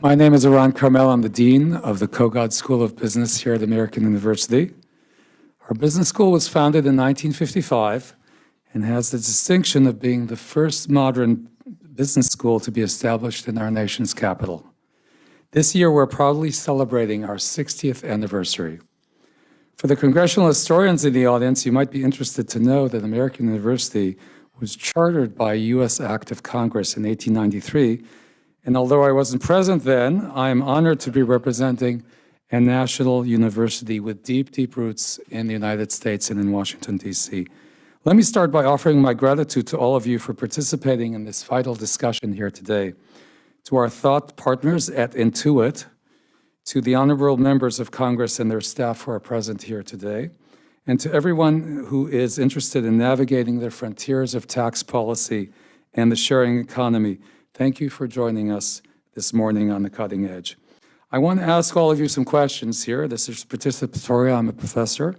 My name is Eran Carmel. I'm the Dean of the Kogod School of Business here at American University. Our business school was founded in 1955 and has the distinction of being the first modern business school to be established in our nation's capital. This year, we're proudly celebrating our 60th anniversary. For the congressional historians in the audience, you might be interested to know that American University was chartered by a U.S. Act of Congress in 1893. And although I wasn't present then, I am honored to be representing a national university with deep, deep roots in the United States and in Washington, D.C. Let me start by offering my gratitude to all of you for participating in this vital discussion here today. To our thought partners at Intuit, to the honorable members of Congress and their staff who are present here today, and to everyone who is interested in navigating the frontiers of tax policy and the sharing economy, thank you for joining us this morning on The Cutting Edge. I want to ask all of you some questions here. This is participatory. I'm a professor.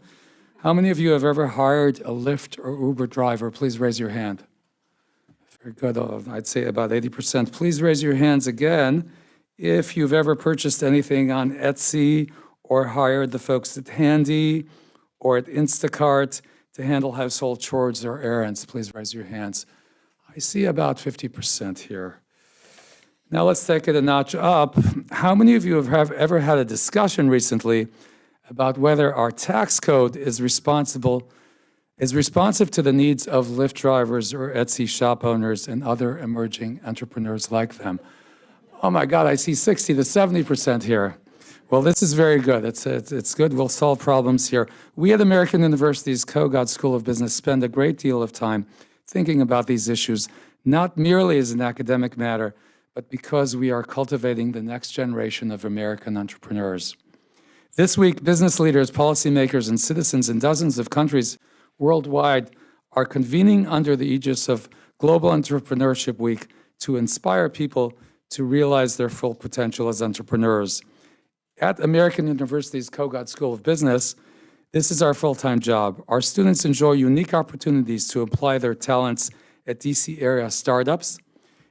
How many of you have ever hired a Lyft or Uber driver? Please raise your hand. Very good. I'd say about 80%. Please raise your hands again if you've ever purchased anything on Etsy or hired the folks at Handy or at Instacart to handle household chores or errands. Please raise your hands. I see about 50% here. Now let's take it a notch up. How many of you have ever had a discussion recently about whether our tax code is responsive to the needs of Lyft drivers or Etsy shop owners and other emerging entrepreneurs like them? Oh my God, I see 60 to 70% here. Well, this is very good. It's good. We'll solve problems here. We at American University's Kogod School of Business spend a great deal of time thinking about these issues, not merely as an academic matter, but because we are cultivating the next generation of American entrepreneurs. This week, business leaders, policymakers, and citizens in dozens of countries worldwide are convening under the aegis of Global Entrepreneurship Week to inspire people to realize their full potential as entrepreneurs. At American University's Kogod School of Business, this is our full-time job. Our students enjoy unique opportunities to apply their talents at DC area startups.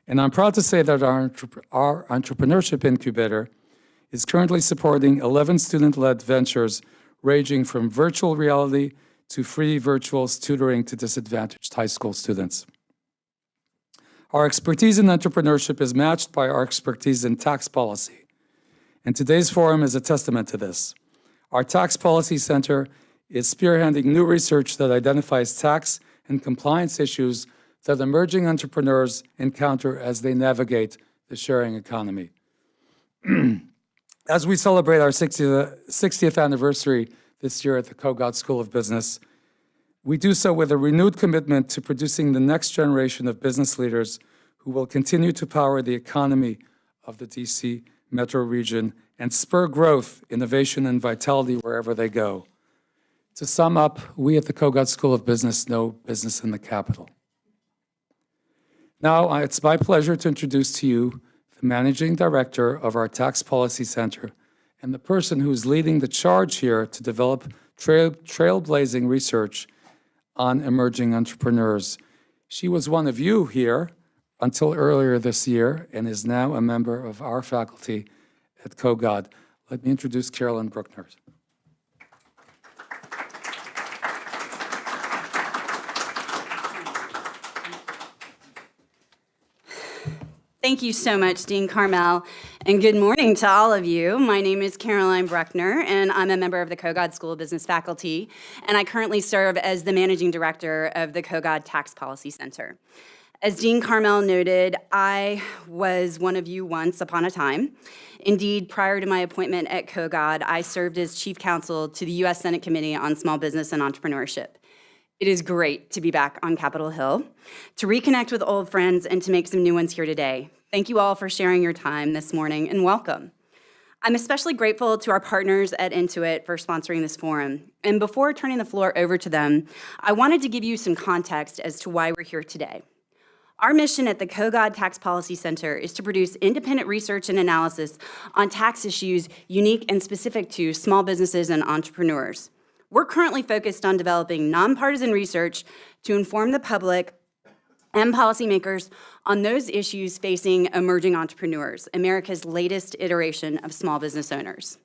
And I'm proud to say that our entrepreneurship incubator is currently supporting 11 student-led ventures ranging from virtual reality to free virtual tutoring to disadvantaged high school students. Our expertise in entrepreneurship is matched by our expertise in tax policy. And today's forum is a testament to this. Our Tax Policy Center is spearheading new research that identifies tax and compliance issues that emerging entrepreneurs encounter as they navigate the sharing economy. As we celebrate our 60th anniversary this year at the Kogod School of Business, we do so with a renewed commitment to producing the next generation of business leaders who will continue to power the economy of the DC metro region and spur growth, innovation, and vitality wherever they go. To sum up, we at the Kogod School of Business know business in the capital. Now, it's my pleasure to introduce to you the Managing Director of our Tax Policy Center and the person who's leading the charge here to develop trailblazing research on emerging entrepreneurs. She was one of you here until earlier this year and is now a member of our faculty at Kogod. Let me introduce Carolyn Bruckner. Thank you so much, Dean Carmel, and good morning to all of you. My name is Caroline Bruckner, and I'm a member of the Kogod School of Business faculty, and I currently serve as the Managing Director of the Kogod Tax Policy Center. As Dean Carmel noted, I was one of you once upon a time. Indeed, prior to my appointment at Kogod, I served as Chief Counsel to the U.S. Senate Committee on Small Business and Entrepreneurship. It is great to be back on Capitol Hill, to reconnect with old friends, and to make some new ones here today. Thank you all for sharing your time this morning, and welcome. I'm especially grateful to our partners at Intuit for sponsoring this forum. And before turning the floor over to them, I wanted to give you some context as to why we're here today. Our mission at the Kogod Tax Policy Center is to produce independent research and analysis on tax issues unique and specific to small businesses and entrepreneurs. We're currently focused on developing nonpartisan research to inform the public and policymakers on those issues facing emerging entrepreneurs, America's latest iteration of small business owners.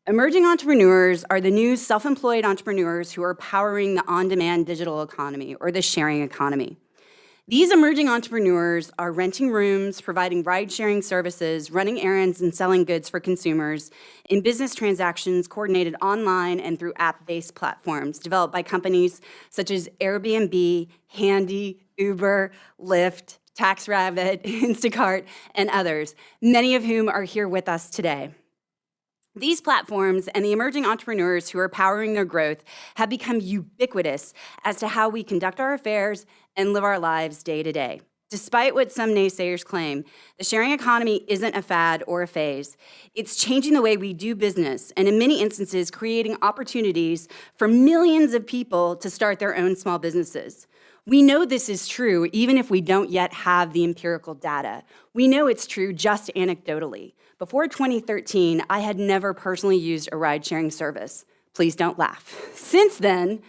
Emerging entrepreneurs are the new self-employed entrepreneurs who are powering the on-demand digital economy, or the sharing economy. These emerging entrepreneurs are renting rooms, providing ride-sharing services, running errands, and selling goods for consumers in business transactions coordinated online and through app-based platforms developed by companies such as Airbnb, Handy, Uber, Lyft, TaxRabbit, Instacart, and others, many of whom are here with us today. These platforms and the emerging entrepreneurs who are powering their growth have become ubiquitous as to how we conduct our affairs and live our lives day to day. Despite what some naysayers claim, the sharing economy isn't a fad or a phase. It's changing the way we do business, and in many instances, creating opportunities for millions of people to start their own small businesses. We know this is true even if we don't yet have the empirical data. We know it's true just anecdotally. Before 2013, I had never personally used a ride-sharing service. Please don't laugh. Since then,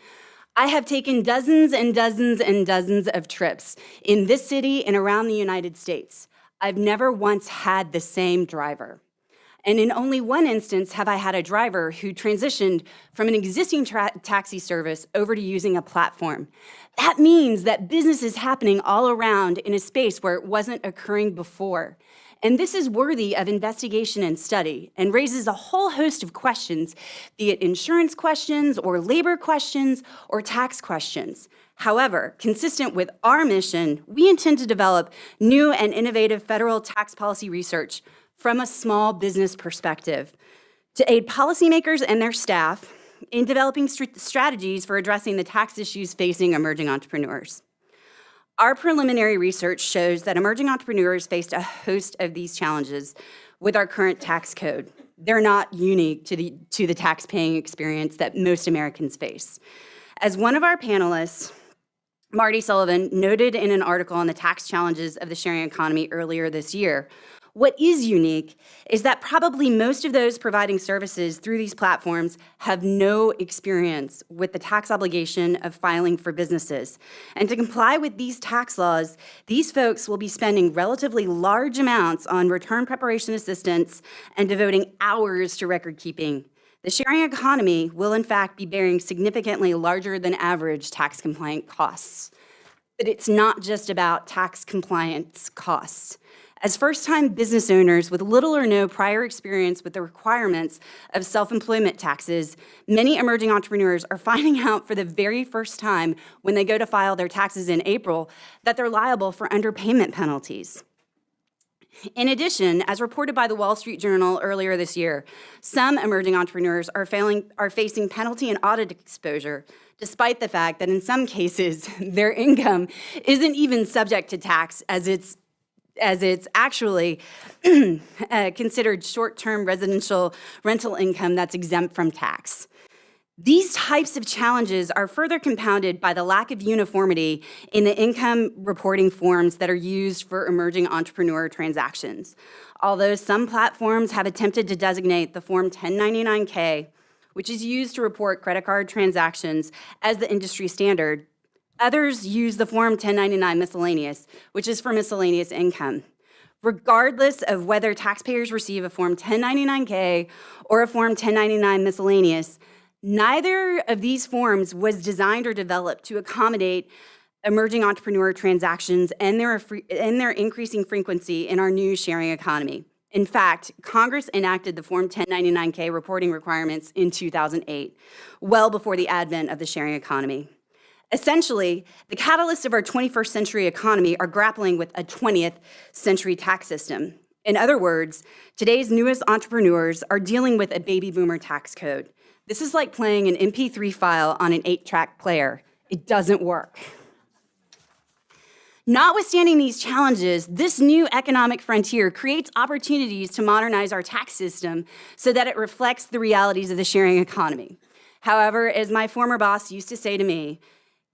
I have taken dozens and dozens and dozens of trips in this city and around the United States. I've never once had the same driver. And in only one instance have I had a driver who transitioned from an existing taxi service over to using a platform. That means that business is happening all around in a space where it wasn't occurring before. And this is worthy of investigation and study and raises a whole host of questions, be it insurance questions or labor questions or tax questions. However, consistent with our mission, we intend to develop new and innovative federal tax policy research from a small business perspective to aid policymakers and their staff in developing strategies for addressing the tax issues facing emerging entrepreneurs. Our preliminary research shows that emerging entrepreneurs faced a host of these challenges with our current tax code. They're not unique to the tax-paying experience that most Americans face. As one of our panelists, Marty Sullivan, noted in an article on the tax challenges of the sharing economy earlier this year, what is unique is that probably most of those providing services through these platforms have no experience with the tax obligation of filing for businesses. And to comply with these tax laws, these folks will be spending relatively large amounts on return preparation assistance and devoting hours to record keeping. The sharing economy will in fact be bearing significantly larger than average tax compliant costs. But it's not just about tax compliance costs. As first-time business owners with little or no prior experience with the requirements of self-employment taxes, many emerging entrepreneurs are finding out for the very first time when they go to file their taxes in April that they're liable for underpayment penalties. In addition, as reported by the Wall Street Journal earlier this year, some emerging entrepreneurs are facing penalty and audit exposure, despite the fact that in some cases, their income isn't even subject to tax as it's actually considered short-term residential rental income that's exempt from tax. These types of challenges are further compounded by the lack of uniformity in the income reporting forms that are used for emerging entrepreneur transactions. Although some platforms have attempted to designate the Form 1099-K, which is used to report credit card transactions, as the industry standard, others use the Form 1099 miscellaneous, which is for miscellaneous income. Regardless of whether taxpayers receive a Form 1099-K or a Form 1099 miscellaneous, neither of these forms was designed or developed to accommodate emerging entrepreneur transactions and their increasing frequency in our new sharing economy. In fact, Congress enacted the Form 1099-K reporting requirements in 2008, well before the advent of the sharing economy. Essentially, the catalysts of our 21st century economy are grappling with a 20th century tax system. In other words, today's newest entrepreneurs are dealing with a baby boomer tax code. This is like playing an MP3 file on an 8-track player. It doesn't work. Notwithstanding these challenges, this new economic frontier creates opportunities to modernize our tax system so that it reflects the realities of the sharing economy. However, as my former boss used to say to me,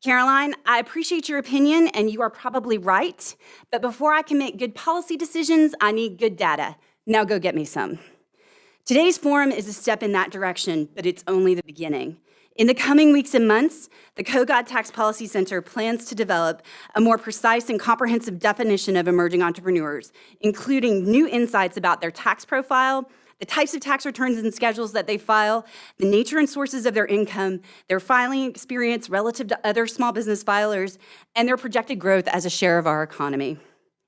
Caroline, I appreciate your opinion, and you are probably right, but before I can make good policy decisions, I need good data. Now go get me some. Today's forum is a step in that direction, but it's only the beginning. In the coming weeks and months, the Kogod Tax Policy Center plans to develop a more precise and comprehensive definition of emerging entrepreneurs, including new insights about their tax profile, the types of tax returns and schedules that they file, the nature and sources of their income, their filing experience relative to other small business filers, and their projected growth as a share of our economy.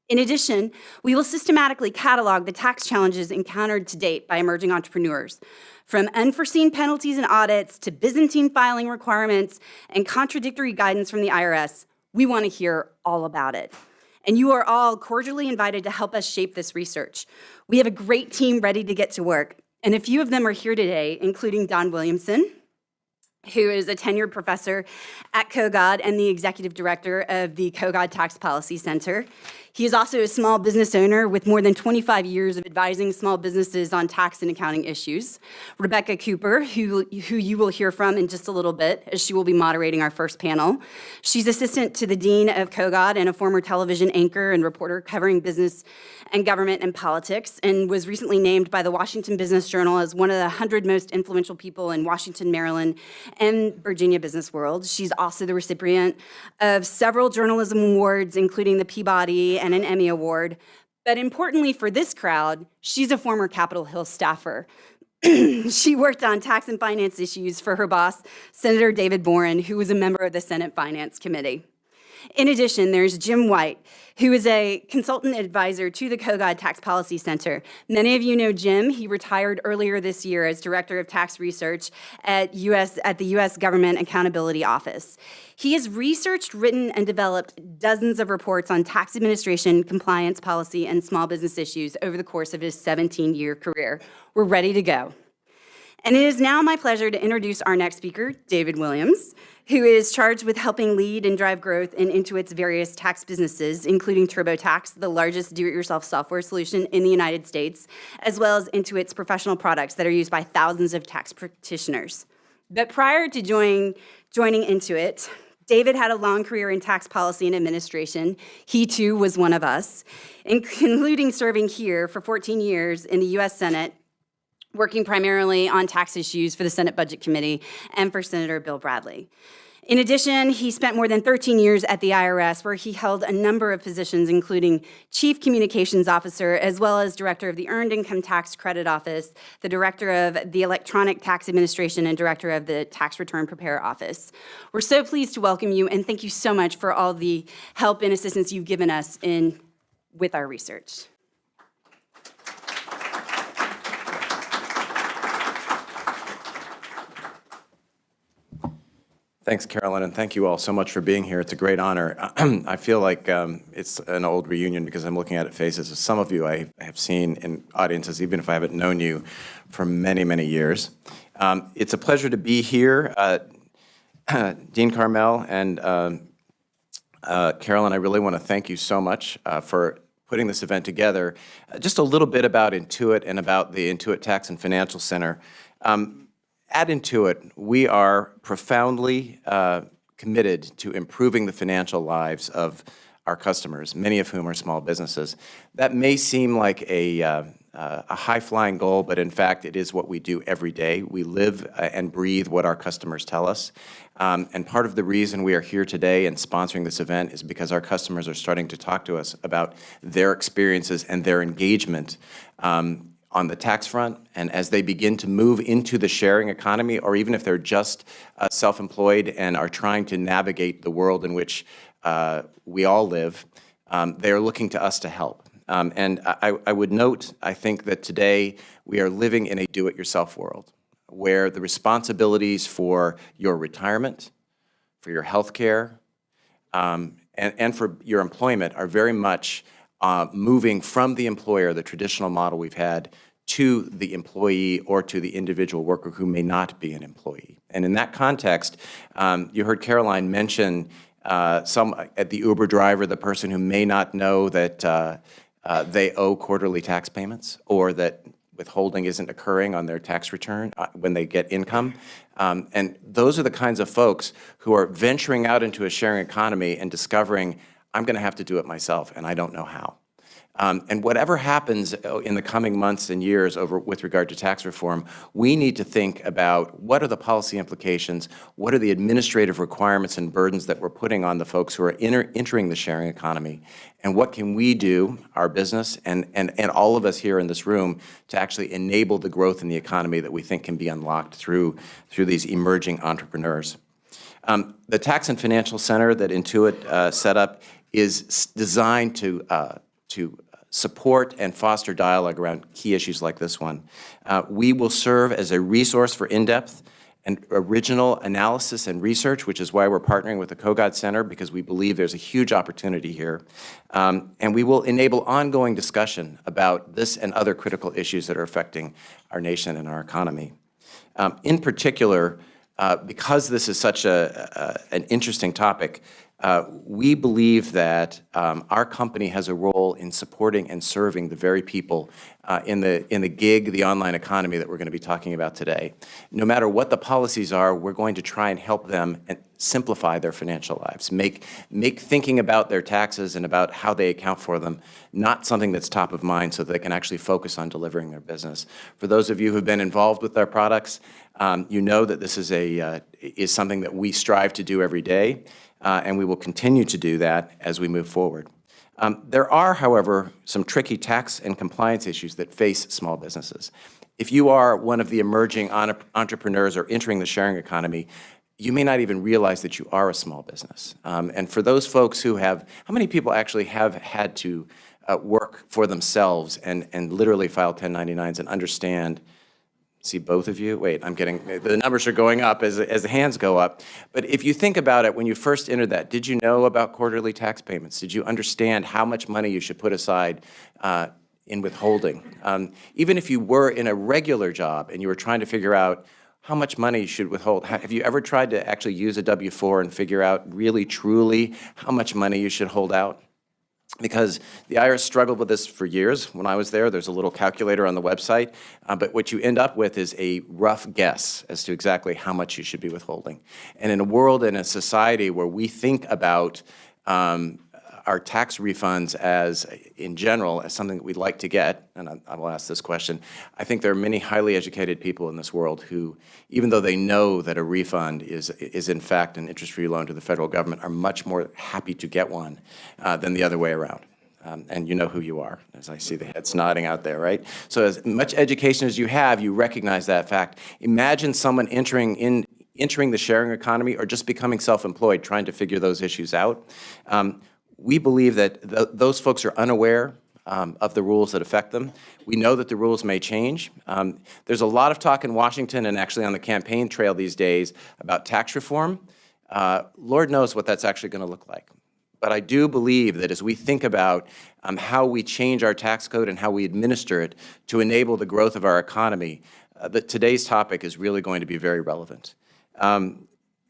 In addition, we will systematically catalog the tax challenges encountered to date by emerging entrepreneurs, from unforeseen penalties and audits to Byzantine filing requirements and contradictory guidance from the IRS. We want to hear all about it. And you are all cordially invited to help us shape this research. We have a great team ready to get to work, and a few of them are here today, including Don Williamson, who is a tenured professor at Kogod and the executive director of the Kogod Tax Policy Center. He is also a small business owner with more than 25 years of advising small businesses on tax and accounting issues. Rebecca Cooper, who you will hear from in just a little bit, as she will be moderating our first panel. She's assistant to the dean of Kogod and a former television anchor and reporter covering business and government and politics, and was recently named by the Washington Business Journal as one of the 100 most influential people in Washington, Maryland, and Virginia business world. She's also the recipient of several journalism awards, including the Peabody and an Emmy Award. But importantly for this crowd, she's a former Capitol Hill staffer. She worked on tax and finance issues for her boss, Senator David Boren, who was a member of the Senate Finance Committee. In addition, there's Jim White, who is a consultant advisor to the Kogod Tax Policy Center. Many of you know Jim. He retired earlier this year as Director of Tax Research at the U.S. Government Accountability Office. He has researched, written, and developed dozens of reports on tax administration, compliance policy, and small business issues over the course of his 17-year career. We're ready to go. And it is now my pleasure to introduce our next speaker, David Williams, who is charged with helping lead and drive growth in Intuit's various tax businesses, including TurboTax, the largest do-it-yourself software solution in the United States, as well as Intuit's professional products that are used by thousands of tax practitioners. But prior to joining Intuit, David had a long career in tax policy and administration. He, too, was one of us, including serving here for 14 years in the U.S. Senate, working primarily on tax issues for the Senate Budget Committee and for Senator Bill Bradley. In addition, he spent more than 13 years at the IRS, where he held a number of positions, including Chief Communications Officer, as well as Director of the Earned Income Tax Credit Office, the Director of the Electronic Tax Administration, and Director of the Tax Return Preparer Office. We're so pleased to welcome you, and thank you so much for all the help and assistance you've given us with our research. Thanks, Carolyn, and thank you all so much for being here. It's a great honor. I feel like it's an old reunion because I'm looking at faces. Some of you I have seen in audiences, even if I haven't known you for many, many years. It's a pleasure to be here. Dean Carmel and Carolyn, I really want to thank you so much for putting this event together. Just a little bit about Intuit and about the Intuit Tax and Financial Center. At Intuit, we are profoundly committed to improving the financial lives of our customers, many of whom are small businesses. That may seem like a high-flying goal, but in fact, it is what we do every day. We live and breathe what our customers tell us. And part of the reason we are here today and sponsoring this event is because our customers are starting to talk to us about their experiences and their engagement on the tax front, and as they begin to move into the sharing economy, or even if they're just self-employed and are trying to navigate the world in which we all live, they are looking to us to help. And I would note, I think that today we are living in a do-it-yourself world, where the responsibilities for your retirement, for your health care, and for your employment are very much moving from the employer, the traditional model we've had, to the employee or to the individual worker who may not be an employee. And in that context, you heard Caroline mention the Uber driver, the person who may not know that they owe quarterly tax payments, or that withholding isn't occurring on their tax return when they get income. And those are the kinds of folks who are venturing out into a sharing economy and discovering, I'm going to have to do it myself, and I don't know how. And whatever happens in the coming months and years with regard to tax reform, we need to think about what are the policy implications, what are the administrative requirements and burdens that we're putting on the folks who are entering the sharing economy, and what can we do, our business and all of us here in this room, to actually enable the growth in the economy that we think can be unlocked through these emerging entrepreneurs. The Tax and Financial Center that Intuit set up is designed to support and foster dialogue around key issues like this one. We will serve as a resource for in-depth and original analysis and research, which is why we're partnering with the Kogod Center, because we believe there's a huge opportunity here. And we will enable ongoing discussion about this and other critical issues that are affecting our nation and our economy. In particular, because this is such an interesting topic, we believe that our company has a role in supporting and serving the very people in the gig, the online economy that we're going to be talking about today. No matter what the policies are, we're going to try and help them and simplify their financial lives, make thinking about their taxes and about how they account for them not something that's top of mind, so that they can actually focus on delivering their business. For those of you who've been involved with our products, you know that this is something that we strive to do every day. And we will continue to do that as we move forward. There are, however, some tricky tax and compliance issues that face small businesses. If you are one of the emerging entrepreneurs or entering the sharing economy, you may not even realize that you are a small business. And for those folks who how many people actually have had to work for themselves and literally file 1099s and understand? See both of you? Wait, the numbers are going up as the hands go up. But if you think about it, when you first entered that, did you know about quarterly tax payments? Did you understand how much money you should put aside in withholding? Even if you were in a regular job and you were trying to figure out how much money you should withhold, have you ever tried to actually use a W-4 and figure out really, truly how much money you should hold out? Because the IRS struggled with this for years. When I was there's a little calculator on the website, but what you end up with is a rough guess as to exactly how much you should be withholding. And in a world, in a society where we think about our tax refunds in general, as something that we'd like to get, and I will ask this question, I think there are many highly educated people in this world who, even though they know that a refund is in fact an interest-free loan to the federal government, are much more happy to get one than the other way around. And you know who you are, as I see the heads nodding out there, right? So as much education as you have, you recognize that fact. Imagine someone entering the sharing economy or just becoming self-employed, trying to figure those issues out. We believe that those folks are unaware of the rules that affect them. We know that the rules may change. There's a lot of talk in Washington and actually on the campaign trail these days about tax reform. Lord knows what that's actually going to look like. But I do believe that as we think about how we change our tax code and how we administer it to enable the growth of our economy, that today's topic is really going to be very relevant.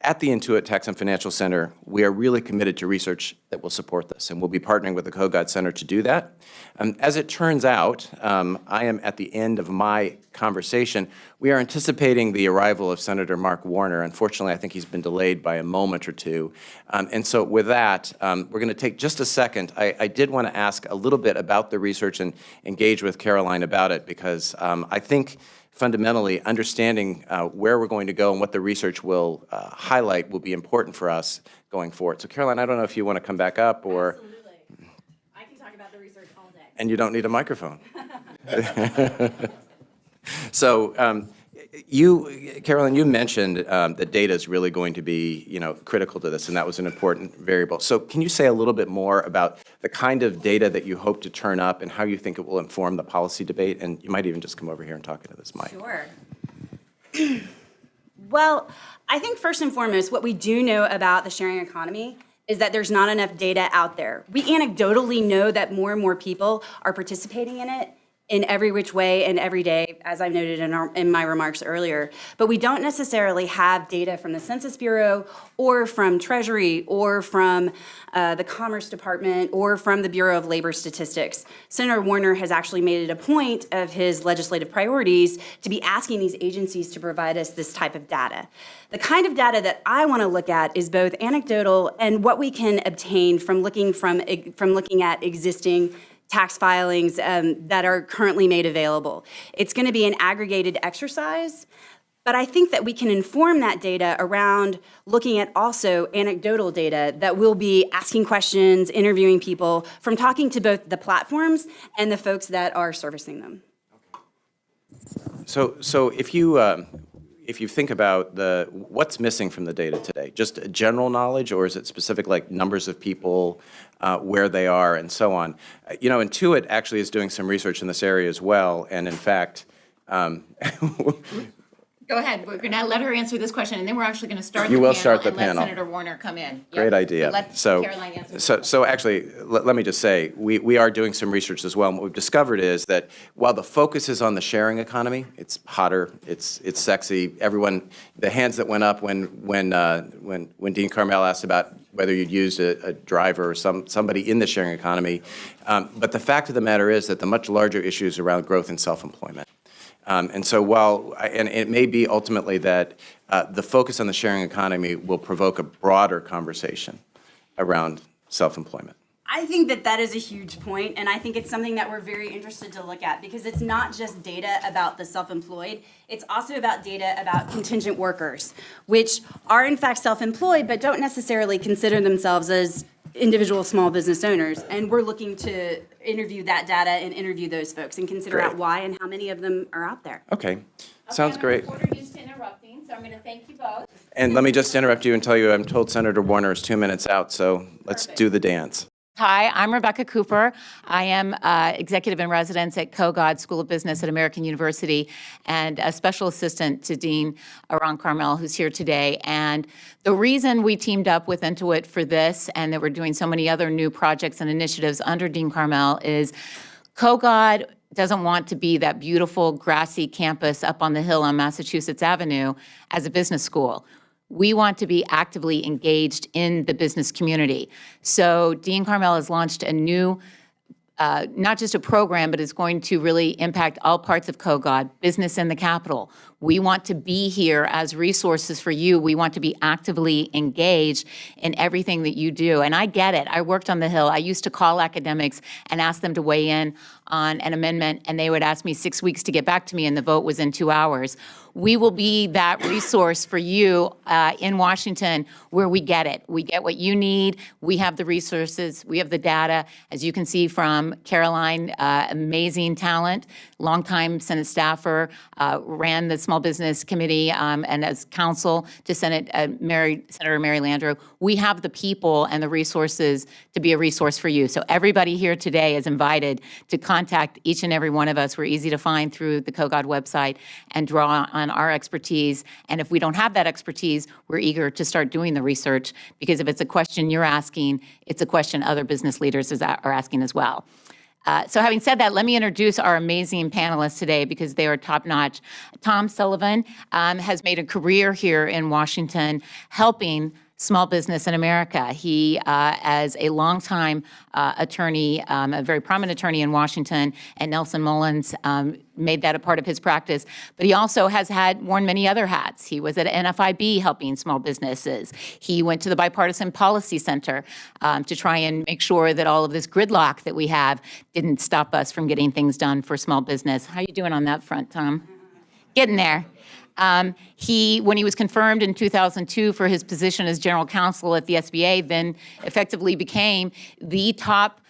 At the Intuit Tax and Financial Center, we are really committed to research that will support this, and we'll be partnering with the Kogod Center to do that. As it turns out, I am at the end of my conversation. We are anticipating the arrival of Senator Mark Warner. Unfortunately, I think he's been delayed by a moment or two. And so with that, we're going to take just a second. I did want to ask a little bit about the research and engage with Caroline about it, because I think fundamentally, understanding where we're going to go and what the research will highlight will be important for us going forward. So Caroline, I don't know if you want to come back up or... Absolutely. I can talk about the research all day. And you don't need a microphone. So Caroline, you mentioned that data is really going to be, critical to this, and that was an important variable. So can you say a little bit more about the kind of data that you hope to turn up and how you think it will inform the policy debate? And you might even just come over here and talk into this mic. Sure. Well, I think first and foremost, what we do know about the sharing economy is that there's not enough data out there. We anecdotally know that more and more people are participating in it in every which way and every day, as I noted in my remarks earlier. But we don't necessarily have data from the Census Bureau or from Treasury or from the Commerce Department or from the Bureau of Labor Statistics. Senator Warner has actually made it a point of his legislative priorities to be asking these agencies to provide us this type of data. The kind of data that I want to look at is both anecdotal and what we can obtain from looking at existing tax filings that are currently made available. It's going to be an aggregated exercise, but I think that we can inform that data around looking at also anecdotal data that we'll be asking questions, interviewing people, from talking to both the platforms and the folks that are servicing them. So if you think about what's missing from the data today, just general knowledge, or is it specific, like numbers of people, where they are, and so on? Intuit actually is doing some research in this area as well, and in fact, Go ahead. We're going to let her answer this question, and then we're actually going to start You the will panel start the and let panel. Senator Warner come in. Great Yep. idea. Let So, Caroline answer the so actually, let me just say, we are doing some research as well. And what we've discovered is that while the focus is on the sharing economy, it's hotter, it's sexy. Everyone, the hands that went up when Dean Carmel asked about whether you'd used a driver or somebody in the sharing economy. But the fact of the matter is that the much larger issue is around growth and self-employment. And so and it may be ultimately that the focus on the sharing economy will provoke a broader conversation around self-employment. I think that that is a huge point, and I think it's something that we're very interested to look at, because it's not just data about the self-employed, it's also about data about contingent workers, which are in fact self-employed but don't necessarily consider themselves as individual small business owners. And we're looking to interview that data and interview those folks and consider Great. out why and how many of them are out there. Okay, sounds great. Order used to interrupting, so I'm going to thank you both. And let me just interrupt you and tell you, I'm told Senator Warner is 2 minutes out, so let's do the dance. Hi, I'm Rebecca Cooper. I am executive in residence at Kogod School of Business at American University and a special assistant to Dean Ron Carmel, who's here today. And the reason we teamed up with Intuit for this, and that we're doing so many other new projects and initiatives under Dean Carmel, is Kogod doesn't want to be that beautiful grassy campus up on the hill on Massachusetts Avenue as a business school. We want to be actively engaged in the business community. So Dean Carmel has launched a new, not just a program, but it's going to really impact all parts of Kogod, business in the capital. We want to be here as resources for you. We want to be actively engaged in everything that you do. And I get it. I worked on the Hill. I used to call academics and ask them to weigh in on an amendment, and they would ask me 6 weeks to get back to me, and the vote was in 2 hours. We will be that resource for you in Washington where we get it. We get what you need. We have the resources. We have the data. As you can see from Caroline, amazing talent, longtime Senate staffer, ran the Small Business Committee, and as counsel to Senator Mary Landrieu. We have the people and the resources to be a resource for you. So everybody here today is invited to contact each and every one of us. We're easy to find through the Kogod website and draw on our expertise. And if we don't have that expertise, we're eager to start doing the research, because if it's a question you're asking, it's a question other business leaders are asking as well. So having said that, let me introduce our amazing panelists today, because they are top-notch. Tom Sullivan has made a career here in Washington helping small business in America. He, as a longtime attorney, a very prominent attorney in Washington, and Nelson Mullins made that a part of his practice. But he also has worn many other hats. He was at NFIB helping small businesses. He went to the Bipartisan Policy Center to try and make sure that all of this gridlock that we have didn't stop us from getting things done for small business. How you doing on that front, Tom? Getting there. When he was confirmed in 2002 for his position as general counsel at the SBA, then effectively became the top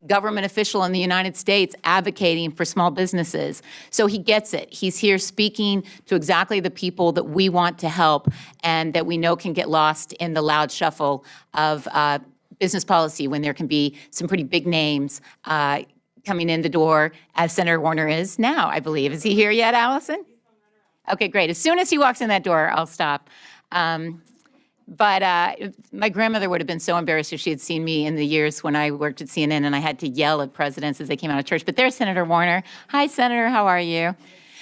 government official in the United States advocating for small businesses. So he gets it. He's here speaking to exactly the people that we want to help and that we know can get lost in the loud shuffle of business policy when there can be some pretty big names coming in the door, as Senator Warner is now, I believe. Is he here yet, Allison? Okay, great. As soon as he walks in that door, I'll stop. But my grandmother would have been so embarrassed if she had seen me in the years when I worked at CNN and I had to yell at presidents as they came out of church. But there's Senator Warner. Hi, Senator. How are you?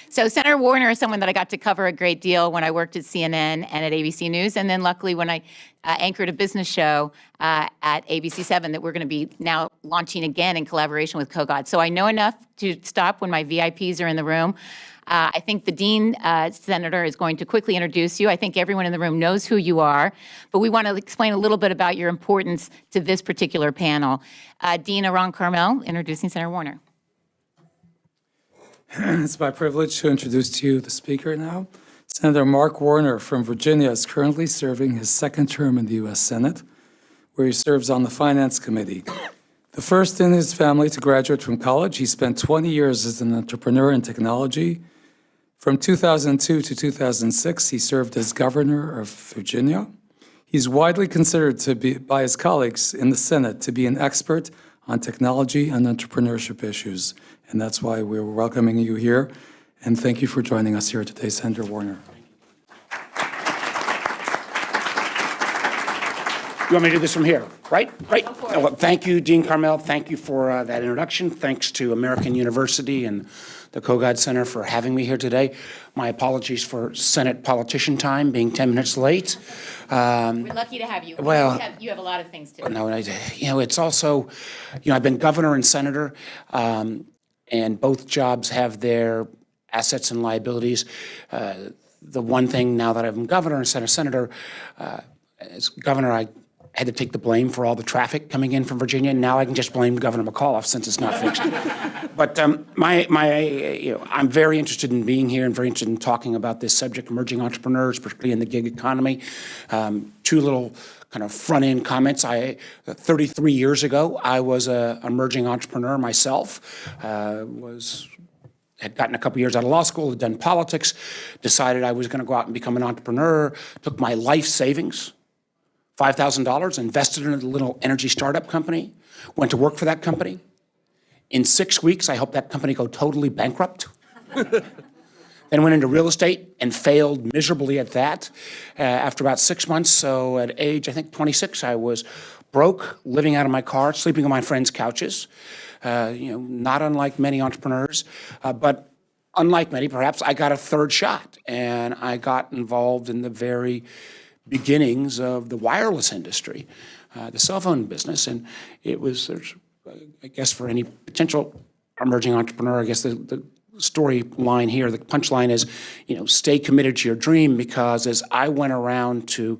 So Senator Warner is someone that I got to cover a great deal when I worked at CNN and at ABC News. And then luckily when I anchored a business show at ABC7 that we're going to be now launching again in collaboration with Kogod. So I know enough to stop when my VIPs are in the room. I think the Dean Senator is going to quickly introduce you. I think everyone in the room knows who you are, but we want to explain a little bit about your importance to this particular panel. Dean Aaron Carmel, introducing Senator Warner. It's my privilege to introduce to you the speaker now. Senator Mark Warner from Virginia is currently serving his second term in the U.S. Senate, where he serves on the Finance Committee. The first in his family to graduate from college, he spent 20 years as an entrepreneur in technology. From 2002 to 2006, he served as governor of Virginia. He's widely considered to be, by his colleagues in the Senate, to be an expert on technology and entrepreneurship issues. And that's why we're welcoming you here. And thank you for joining us here today, Senator Warner. You want me to do this from here, right? Right. Well, thank you, Dean Carmel. Thank you for that introduction. Thanks to American University and the Kogod Center for having me here today. My apologies for Senate politician time, being 10 minutes late. We're lucky to have you. Well, you have a lot of things to do. No, it's also, I've been governor and senator, and both jobs have their assets and liabilities. The one thing now that I'm governor and senator, as governor, I had to take the blame for all the traffic coming in from Virginia. Now I can just blame Governor McAuliffe since it's not fixed. But I'm very interested in being here and very interested in talking about this subject, emerging entrepreneurs, particularly in the gig economy. Two little kind of front-end comments. 33 years ago, I was an emerging entrepreneur myself. Had gotten a couple years out of law school, had done politics, decided I was going to go out and become an entrepreneur, took my life savings, $5,000, invested in a little energy startup company, went to work for that company. In 6 weeks, I helped that company go totally bankrupt. Then went into real estate and failed miserably at that. After about 6 months, so at age, I think 26, I was broke, living out of my car, sleeping on my friends' couches. Not unlike many entrepreneurs, but unlike many, perhaps, I got a third shot, and I got involved in the very beginnings of the wireless industry, the cell phone business, and I guess for any potential emerging entrepreneur, I guess the storyline here, the punchline is, stay committed to your dream, because as I went around to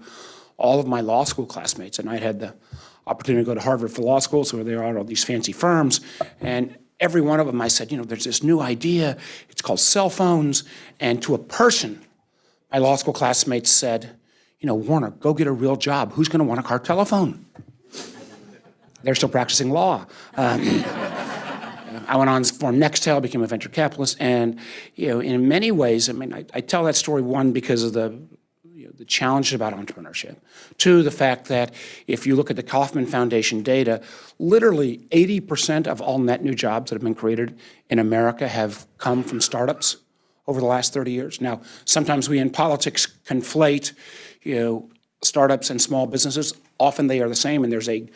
all of my law school classmates, and I had the opportunity to go to Harvard for law school, so there are all these fancy firms, and every one of them I said, there's this new idea, it's called cell phones, and to a person, my law school classmates said, Warner, go get a real job. Who's going to want a car telephone? They're still practicing law. I went on to form Nextel, became a venture capitalist, and in many ways, I tell that story, one, because of the challenge about entrepreneurship. Two, the fact that if you look at the Kauffman Foundation data, literally 80% of all net new jobs that have been created in America have come from startups over the last 30 years. Now, sometimes we in politics conflate, startups and small businesses. Often they are the same, and there's a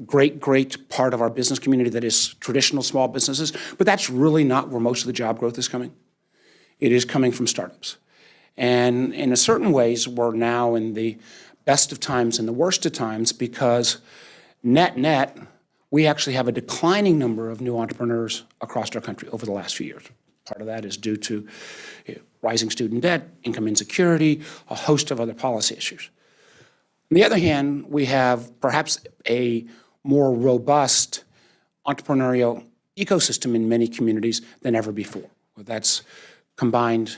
great part of our business community that is traditional small businesses, but that's really not where most of the job growth is coming. It is coming from startups. And in a certain ways, we're now in the best of times and the worst of times, because net, we actually have a declining number of new entrepreneurs across our country over the last few years. Part of that is due to rising student debt, income insecurity, a host of other policy issues. On the other hand, we have perhaps a more robust entrepreneurial ecosystem in many communities than ever before. That's combined,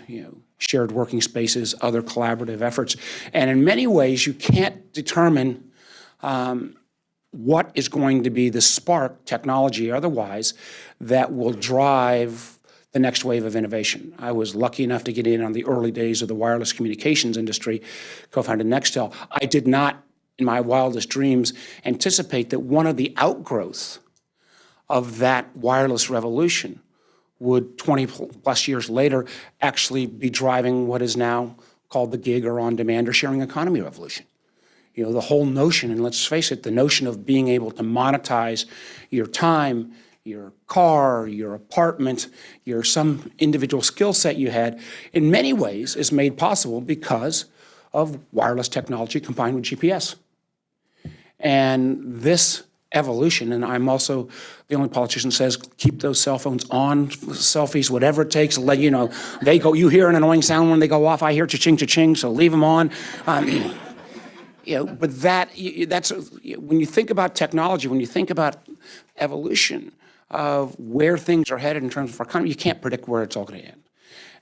shared working spaces, other collaborative efforts. And in many ways, you can't determine what is going to be the spark, technology or otherwise, that will drive the next wave of innovation. I was lucky enough to get in on the early days of the wireless communications industry, co-founded Nextel. I did not, in my wildest dreams, anticipate that one of the outgrowths of that wireless revolution would 20 plus years later actually be driving what is now called the gig or on-demand or sharing economy revolution. The whole notion, and let's face it, the notion of being able to monetize your time, your car, your apartment, some individual skill set you had, in many ways is made possible because of wireless technology combined with GPS. And this evolution, and I'm also the only politician who says keep those cell phones on, selfies, whatever it takes. Let you know they go. You hear an annoying sound when they go off. I hear cha-ching, cha-ching. So leave them on. But that's when you think about technology, when you think about evolution of where things are headed in terms of our economy, you can't predict where it's all going to end.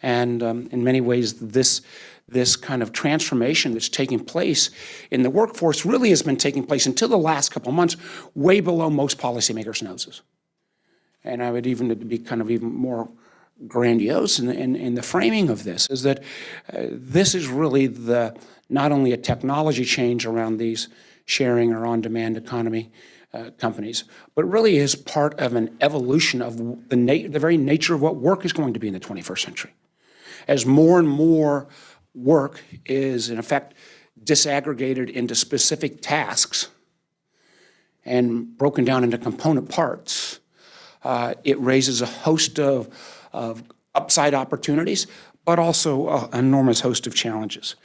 And in many ways, this kind of transformation that's taking place in the workforce really has been taking place until the last couple of months, way below most policymakers' noses. And I would even be kind of even more grandiose in the framing of this, is that this is really not only a technology change around these sharing or on-demand economy companies, but really is part of an evolution of the very nature of what work is going to be in the 21st century. As more and more work is, in effect, disaggregated into specific tasks and broken down into component parts, it raises a host of upside opportunities, but also an enormous host of challenges.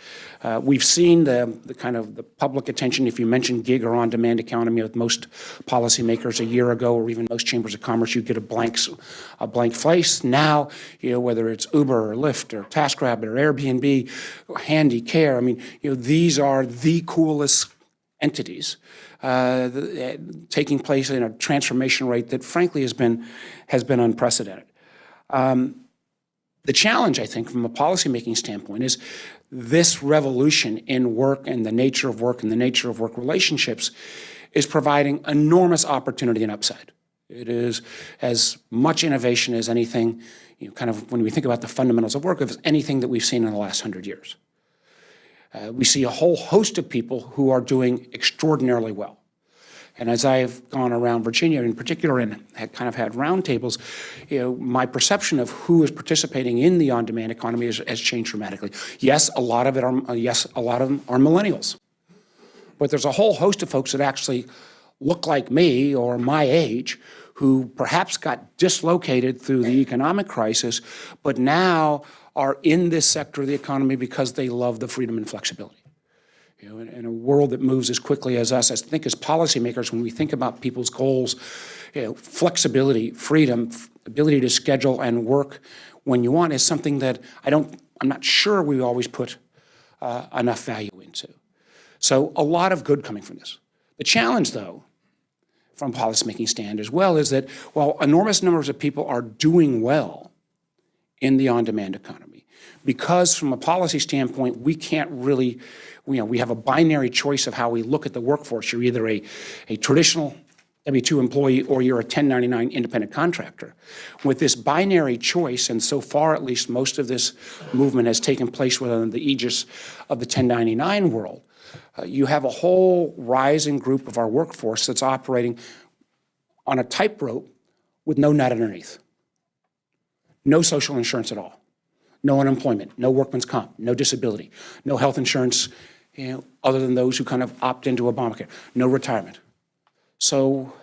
We've seen the kind of the public attention, if you mention gig or on-demand economy with most policymakers a year ago, or even most chambers of commerce, you get a blank face. Now, whether it's Uber or Lyft or TaskRabbit or Airbnb, or Handy Care, I mean, these are the coolest entities taking place in a transformation rate that, frankly, has been unprecedented. The challenge, I think, from a policymaking standpoint is this revolution in work and the nature of work and the nature of work relationships is providing enormous opportunity and upside. It is as much innovation as anything, kind of when we think about the fundamentals of work, as anything that we've seen in the last 100 years. We see a whole host of people who are doing extraordinarily well. And as I've gone around Virginia in particular and had roundtables, my perception of who is participating in the on-demand economy has changed dramatically. Yes, a lot of them are millennials. But there's a whole host of folks that actually look like me or my age who perhaps got dislocated through the economic crisis, but now are in this sector of the economy because they love the freedom and flexibility. In a world that moves as quickly as us, I think as policymakers, when we think about people's goals, flexibility, freedom, ability to schedule and work when you want is something that I'm not sure we always put enough value into. So a lot of good coming from this. The challenge, though, from a policymaking stand as well, is that while enormous numbers of people are doing well in the on-demand economy, because from a policy standpoint, we can't really, we have a binary choice of how we look at the workforce. You're either a traditional W-2 employee or you're a 1099 independent contractor. With this binary choice, and so far at least most of this movement has taken place within the aegis of the 1099 world, you have a whole rising group of our workforce that's operating on a tightrope with no net underneath. No social insurance at all. No unemployment, no workman's comp, no disability, no health insurance, other than those who kind of opt into Obamacare, no retirement. So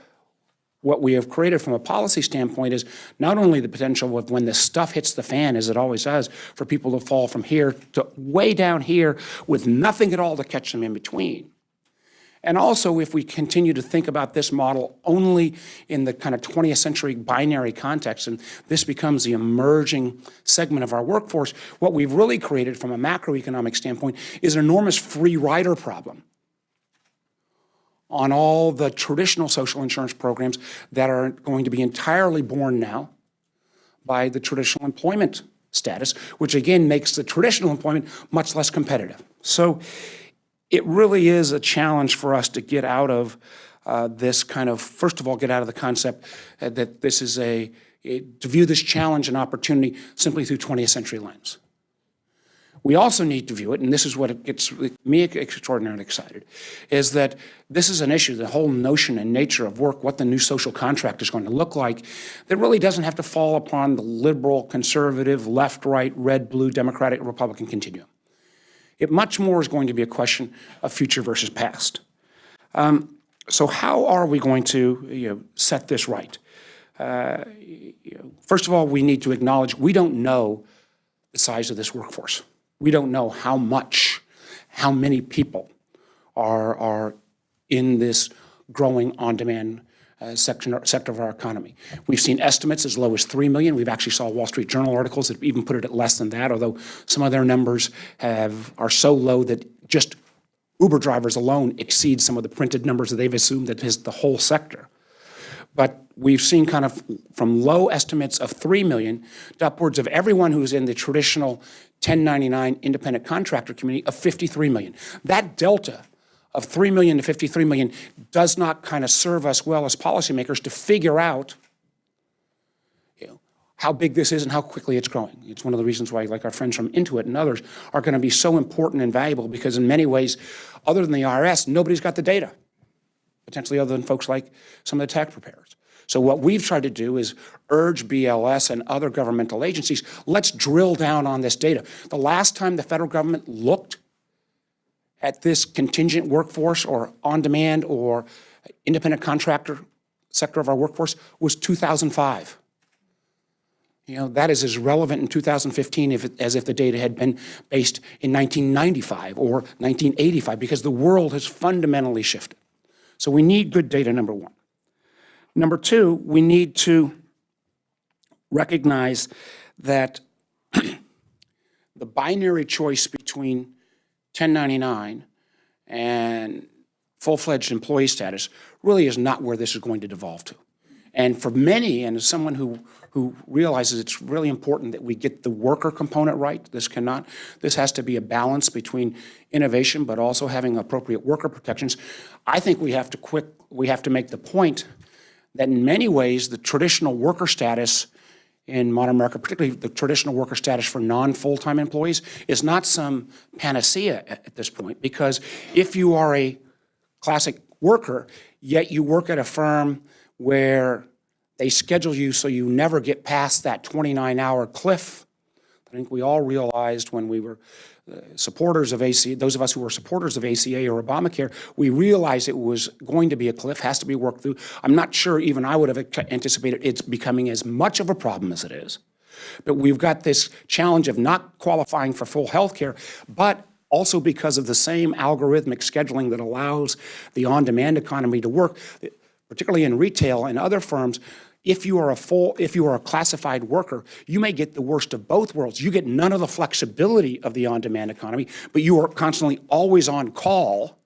what we have created from a policy standpoint is not only the potential of when the stuff hits the fan, as it always does, for people to fall from here to way down here with nothing at all to catch them in between. And also, if we continue to think about this model only in the kind of 20th century binary context, and this becomes the emerging segment of our workforce, what we've really created from a macroeconomic standpoint is an enormous free rider problem on all the traditional social insurance programs that are going to be entirely borne now by the traditional employment status, which again makes the traditional employment much less competitive. So it really is a challenge for us to get out of this kind of, first of all, get out of the concept that this is to view this challenge and opportunity simply through 20th century lens. We also need to view it, and this is what gets me extraordinarily excited, is that this is an issue, the whole notion and nature of work, what the new social contract is going to look like, that really doesn't have to fall upon the liberal, conservative, left, right, red, blue, Democratic, Republican continuum. It much more is going to be a question of future versus past. So how are we going to set this right? First of all, we need to acknowledge we don't know the size of this workforce. We don't know how many people are in this growing on-demand sector of our economy. We've seen estimates as low as 3 million. We've actually saw Wall Street Journal articles that even put it at less than that, although some of their numbers are so low that just Uber drivers alone exceed some of the printed numbers that they've assumed that is the whole sector. But we've seen kind of from low estimates of 3 million to upwards of everyone who's in the traditional 1099 independent contractor community of 53 million. That delta of 3 million to 53 million does not kind of serve us well as policymakers to figure out, how big this is and how quickly it's growing. It's one of the reasons why, like our friends from Intuit and others, are going to be so important and valuable, because in many ways, other than the IRS, nobody's got the data, potentially other than folks like some of the tax preparers. So what we've tried to do is urge BLS and other governmental agencies, let's drill down on this data. The last time the federal government looked at this contingent workforce or on-demand or independent contractor sector of our workforce was 2005. That is as relevant in 2015 as if the data had been based in 1995 or 1985, because the world has fundamentally shifted. So we need good data, number one. Number two, we need to recognize that the binary choice between 1099 and full-fledged employee status really is not where this is going to devolve to. And for many, and as someone who realizes it's really important that we get the worker component right, this has to be a balance between innovation but also having appropriate worker protections. I think we have to make the point that in many ways the traditional worker status in modern America, particularly the traditional worker status for non-full-time employees, is not some panacea at this point, because if you are a classic worker, yet you work at a firm where they schedule you so you never get past that 29-hour cliff. I think we all realized when we were supporters of ACA, those of us who were supporters of ACA or Obamacare, we realized it was going to be a cliff, has to be worked through. I'm not sure even I would have anticipated it's becoming as much of a problem as it is. But we've got this challenge of not qualifying for full health care, but also because of the same algorithmic scheduling that allows the on-demand economy to work, particularly in retail and other firms. If you are a classified worker, you may get the worst of both worlds. You get none of the flexibility of the on-demand economy, but you are constantly always on call.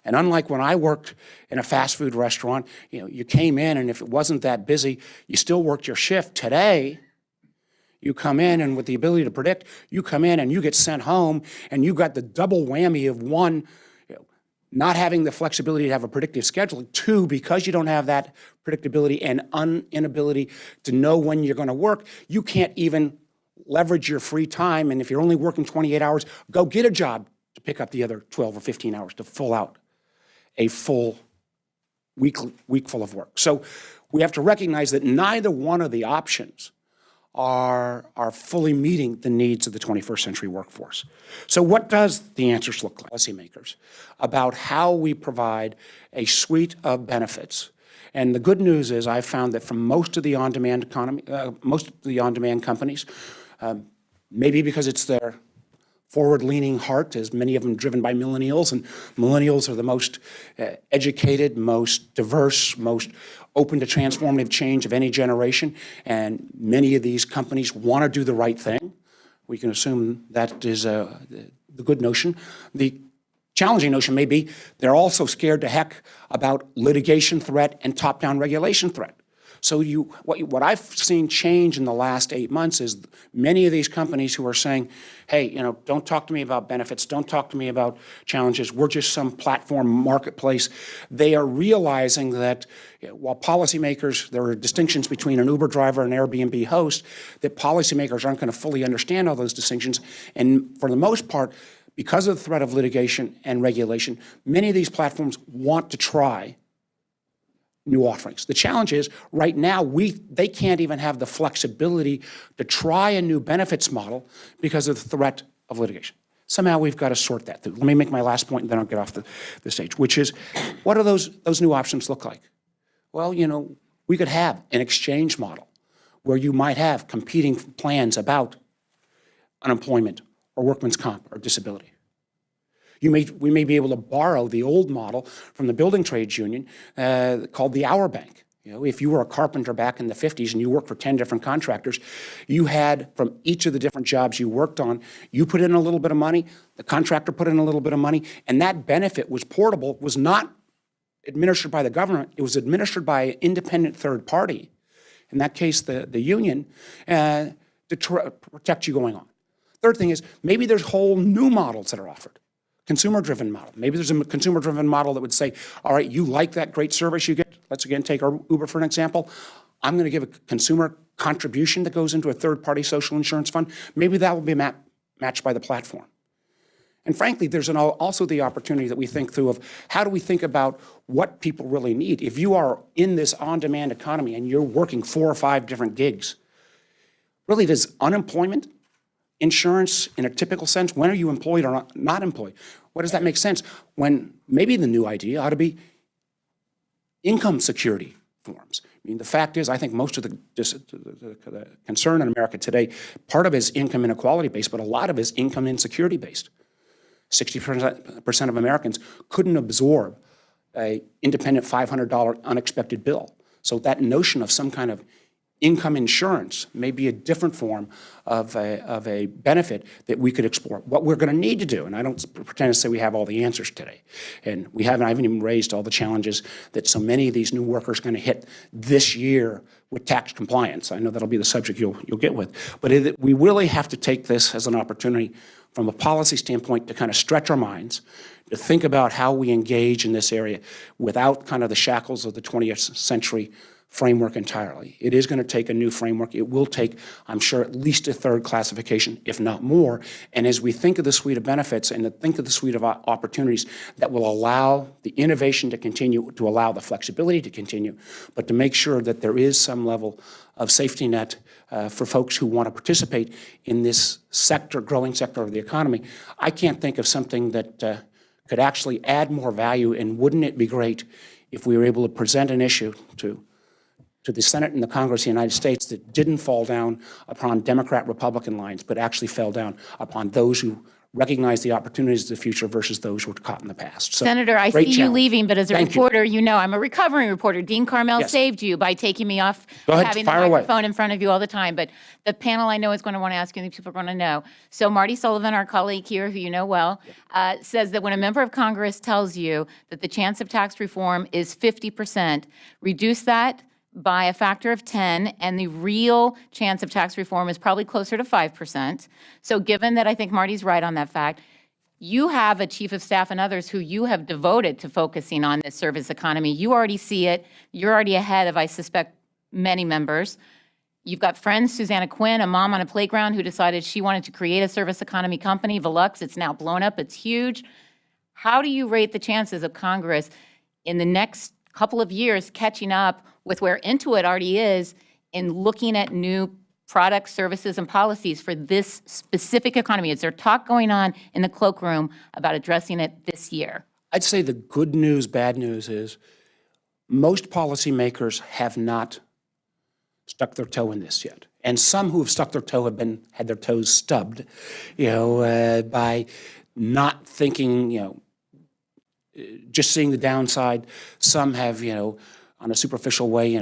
And unlike when I worked in a fast food restaurant, you came in and if it wasn't that busy, you still worked your shift. Today, you come in and with the ability to predict, you come in and you get sent home and you got the double whammy of one, not having the flexibility to have a predictive schedule. Two, because you don't have that predictability and inability to know when you're going to work, you can't even leverage your free time. And if you're only working 28 hours, go get a job to pick up the other 12 or 15 hours to fill out a full week full of work. So we have to recognize that neither one of the options are fully meeting the needs of the 21st century workforce. So what does the answers look like? Policymakers about how we provide a suite of benefits. And the good news is I've found that from most of the on-demand economy, most of the on-demand companies, maybe because it's their forward-leaning heart, as many of them driven by millennials, and millennials are the most educated, most diverse, most open to transformative change of any generation, and many of these companies want to do the right thing. We can assume that is the good notion. The challenging notion may be they're also scared to heck about litigation threat and top-down regulation threat. So what I've seen change in the last 8 months is many of these companies who are saying, hey, don't talk to me about benefits, don't talk to me about challenges, we're just some platform marketplace. They are realizing that while policymakers, there are distinctions between an Uber driver and an Airbnb host, that policymakers aren't going to fully understand all those distinctions. And for the most part, because of the threat of litigation and regulation, many of these platforms want to try new offerings. The challenge is right now they can't even have the flexibility to try a new benefits model because of the threat of litigation. Somehow we've got to sort that through. Let me make my last point and then I'll get off the stage, which is what do those new options look like? Well, we could have an exchange model where you might have competing plans about unemployment or workman's comp or disability. We may be able to borrow the old model from the building trades union called the hour bank. You know, if you were a carpenter back in the 50s and you worked for 10 different contractors, you had, from each of the different jobs you worked on, you put in a little bit of money, the contractor put in a little bit of money, and that benefit was portable, was not administered by the government, it was administered by an independent third party, in that case the union, to protect you going on. Third thing is, maybe there's whole new models that are offered. Consumer-driven model. Maybe there's a consumer-driven model that would say, all right, you like that great service you get. Let's again take our Uber for an example. I'm going to give a consumer contribution that goes into a third-party social insurance fund. Maybe that will be matched by the platform. And frankly, there's also the opportunity that we think through of how do we think about what people really need. If you are in this on-demand economy and you're working 4 or 5 different gigs, really does unemployment insurance in a typical sense, when are you employed or not employed? What does that make sense? When maybe the new idea ought to be income security forms. I mean, the fact is, I think most of the concern in America today, part of it is income inequality based, but a lot of it is income insecurity based. 60% of Americans couldn't absorb an independent $500 unexpected bill. So that notion of some kind of income insurance may be a different form of a benefit that we could explore. What we're going to need to do, and I don't pretend to say we have all the answers today, and I haven't even raised all the challenges that so many of these new workers are going to hit this year with tax compliance. I know that'll be the subject you'll get with. But we really have to take this as an opportunity from a policy standpoint to kind of stretch our minds, to think about how we engage in this area without kind of the shackles of the 20th century framework entirely. It is going to take a new framework. It will take, I'm sure, at least a third classification, if not more. And as we think of the suite of benefits and think of the suite of opportunities that will allow the innovation to continue, to allow the flexibility to continue, but to make sure that there is some level of safety net for folks who want to participate in this sector, growing sector of the economy, I can't think of something that could actually add more value. And wouldn't it be great if we were able to present an issue to the Senate and the Congress of the United States that didn't fall down upon Democrat-Republican lines, but actually fell down upon those who recognize the opportunities of the future versus those who were caught in the past. So, Senator, I see great you challenge. leaving, but as a Thank you. reporter, you know I'm a recovering reporter. Dean Carmel Yes. saved you by taking me off Go ahead, having the fire away. microphone in front of you all the time. But the panel I know is going to want to ask you, and people are going to know. So Marty Sullivan, our colleague here, who you know well, says that when a member of Congress tells you that the chance of tax reform is 50%, reduce that by a factor of 10, and the real chance of tax reform is probably closer to 5%. So given that I think Marty's right on that fact, you have a chief of staff and others who you have devoted to focusing on this service economy. You already see it. You're already ahead of, I suspect, many members. You've got friends, Susanna Quinn, a mom on a playground who decided she wanted to create a service economy company, Velux. It's now blown up. It's huge. How do you rate the chances of Congress in the next couple of years catching up with where Intuit already is in looking at new products, services, and policies for this specific economy? Is there talk going on in the cloakroom about addressing it this year? I'd say the good news, bad news is most policymakers have not stuck their toe in this yet. And some who have stuck their toe have had their toes stubbed, by not thinking, just seeing the downside. Some have, on a superficial way,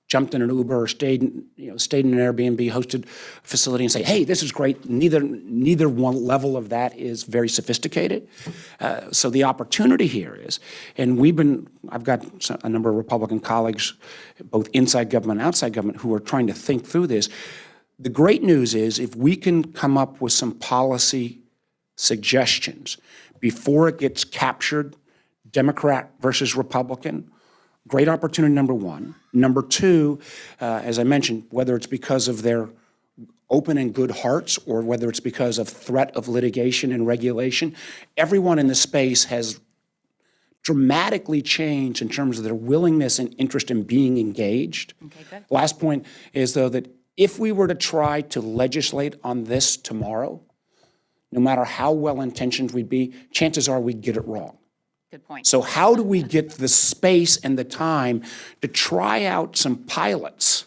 jumped in an Uber or stayed in an Airbnb hosted facility and say, hey, this is great. Neither one level of that is very sophisticated. So the opportunity here is, and I've got a number of Republican colleagues, both inside government and outside government, who are trying to think through this. The great news is if we can come up with some policy suggestions before it gets captured, Democrat versus Republican, great opportunity, number one. Number two, as I mentioned, whether it's because of their open and good hearts or whether it's because of threat of litigation and regulation, everyone in the space has dramatically changed in terms of their willingness and interest in being engaged. Okay, good. Last point is, though, that if we were to try to legislate on this tomorrow, no matter how well-intentioned we'd be, chances are we'd get it wrong. Good point. So how do we get the space and the time to try out some pilots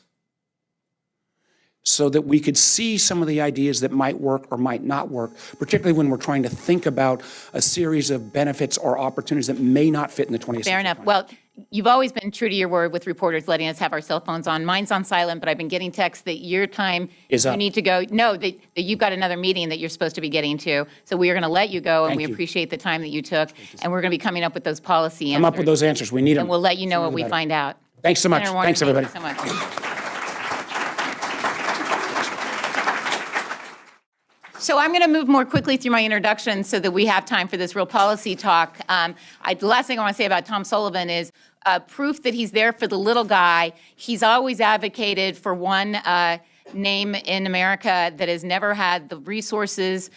so that we could see some of the ideas that might work or might not work, particularly when we're trying to think about a series of benefits or opportunities that may not fit in the 20th century. Fair enough. plan. Well, you've always been true to your word with reporters letting us have our cell phones on. Mine's on silent, but I've been getting texts that your time Is you up. need to go. No, that you've got another meeting that you're supposed to be getting to. So we are going to let you go, and Thank we you. appreciate the time that you took. And we're going to be coming up with those policy Come up with answers. those answers. We need them. And we'll let you know Sooner what the we better. find out. Thanks so much. Senator Warner, Thanks, everybody. Thank you so much. So I'm going to move more quickly through my introduction so that we have time for this real policy talk. The last thing I want to say about Tom Sullivan is proof that he's there for the little guy. He's always advocated for one name in America that has never had the resources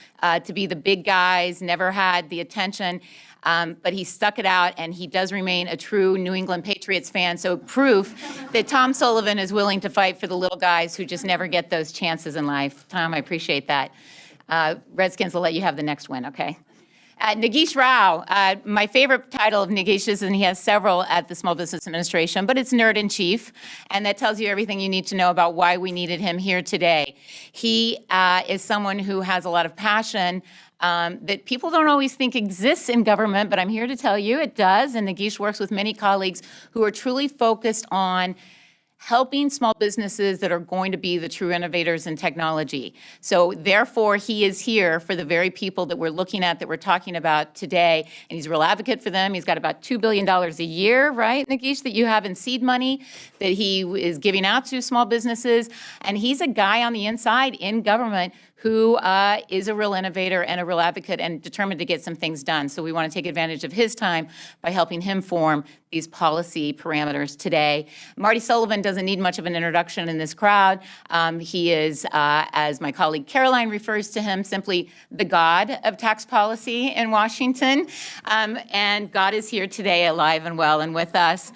to be the big guys, never had the attention. But he stuck it out, and he does remain a true New England Patriots fan. So proof that Tom Sullivan is willing to fight for the little guys who just never get those chances in life. Tom, I appreciate that. Redskins will let you have the next win, okay? Nagesh Rao, my favorite title of Nagesh's, and he has several at the Small Business Administration, but it's Nerd in Chief, and that tells you everything you need to know about why we needed him here today. He is someone who has a lot of passion that people don't always think exists in government, but I'm here to tell you it does, and Nagesh works with many colleagues who are truly focused on helping small businesses that are going to be the true innovators in technology. So therefore, he is here for the very people that we're looking at, that we're talking about today, and he's a real advocate for them. He's got about $2 billion a year, right, Nagesh, that you have in seed money that he is giving out to small businesses, and he's a guy on the inside in government who is a real innovator and a real advocate and determined to get some things done. So we want to take advantage of his time by helping him form these policy parameters today. Marty Sullivan doesn't need much of an introduction in this crowd. He is, as my colleague Caroline refers to him, simply the god of tax policy in Washington. And God is here today, alive and well and with us.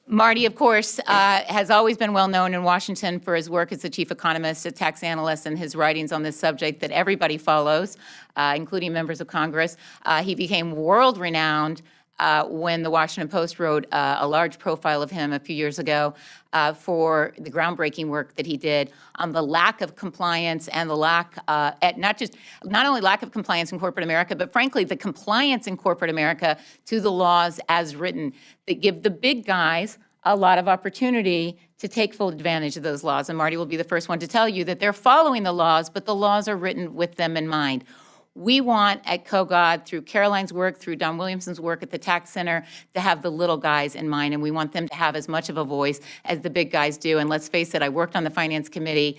Marty, of course, has always been well known in Washington for his work as the chief economist, a tax analyst, and his writings on this subject that everybody follows, including members of Congress. He became world renowned when the Washington Post wrote a large profile of him a few years ago for the groundbreaking work that he did on the lack of compliance and the lack, not only lack of compliance in corporate America, but frankly, the compliance in corporate America to the laws as written that give the big guys a lot of opportunity to take full advantage of those laws. And Marty will be the first one to tell you that they're following the laws, but the laws are written with them in mind. We want at KOGOD, through Caroline's work, through Don Williamson's work at the Tax Center, to have the little guys in mind, and we want them to have as much of a voice as the big guys do. And let's face it, I worked on the Finance Committee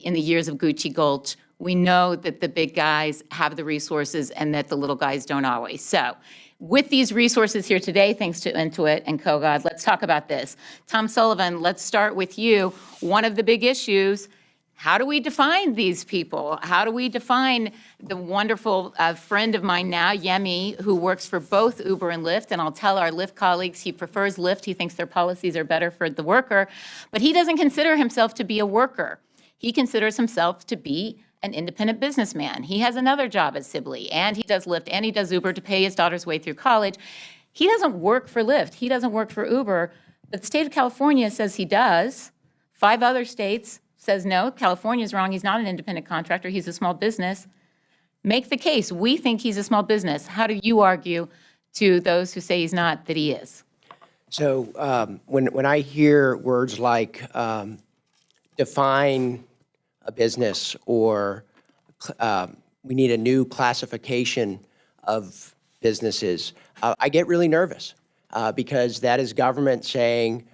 in the years of Gucci Gulch. We know that the big guys have the resources and that the little guys don't always. So with these resources here today, thanks to Intuit and KOGOD, let's talk about this. Tom Sullivan, let's start with you. One of the big issues, how do we define these people? How do we define the wonderful friend of mine now, Yemi, who works for both Uber and Lyft? And I'll tell our Lyft colleagues he prefers Lyft. He thinks their policies are better for the worker. But he doesn't consider himself to be a worker. He considers himself to be an independent businessman. He has another job at Sibley, and he does Lyft, and he does Uber to pay his daughter's way through college. He doesn't work for Lyft. He doesn't work for Uber. But the state of California says he does. 5 other states says no, California's wrong, he's not an independent contractor, he's a small business. Make the case, we think he's a small business. How do you argue to those who say he's not that he is? So when I hear words like define a business or we need a new classification of businesses, I get really nervous because that is government saying,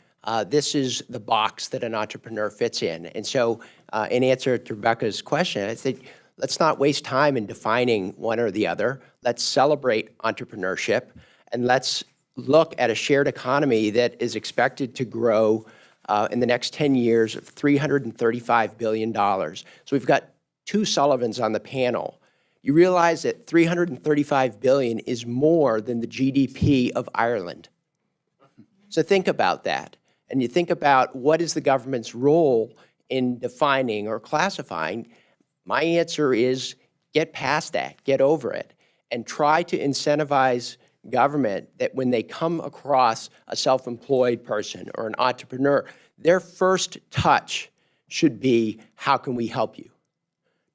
this is the box that an entrepreneur fits in. And so in answer to Rebecca's question, I think let's not waste time in defining one or the other. Let's celebrate entrepreneurship, and let's look at a shared economy that is expected to grow in the next 10 years of $335 billion. So we've got 2 Sullivans on the panel. You realize that $335 billion is more than the GDP of Ireland. So think about that. And you think about what is the government's role in defining or classifying, my answer is get past that, get over it, and try to incentivize government that when they come across a self-employed person or an entrepreneur, their first touch should be, how can we help you?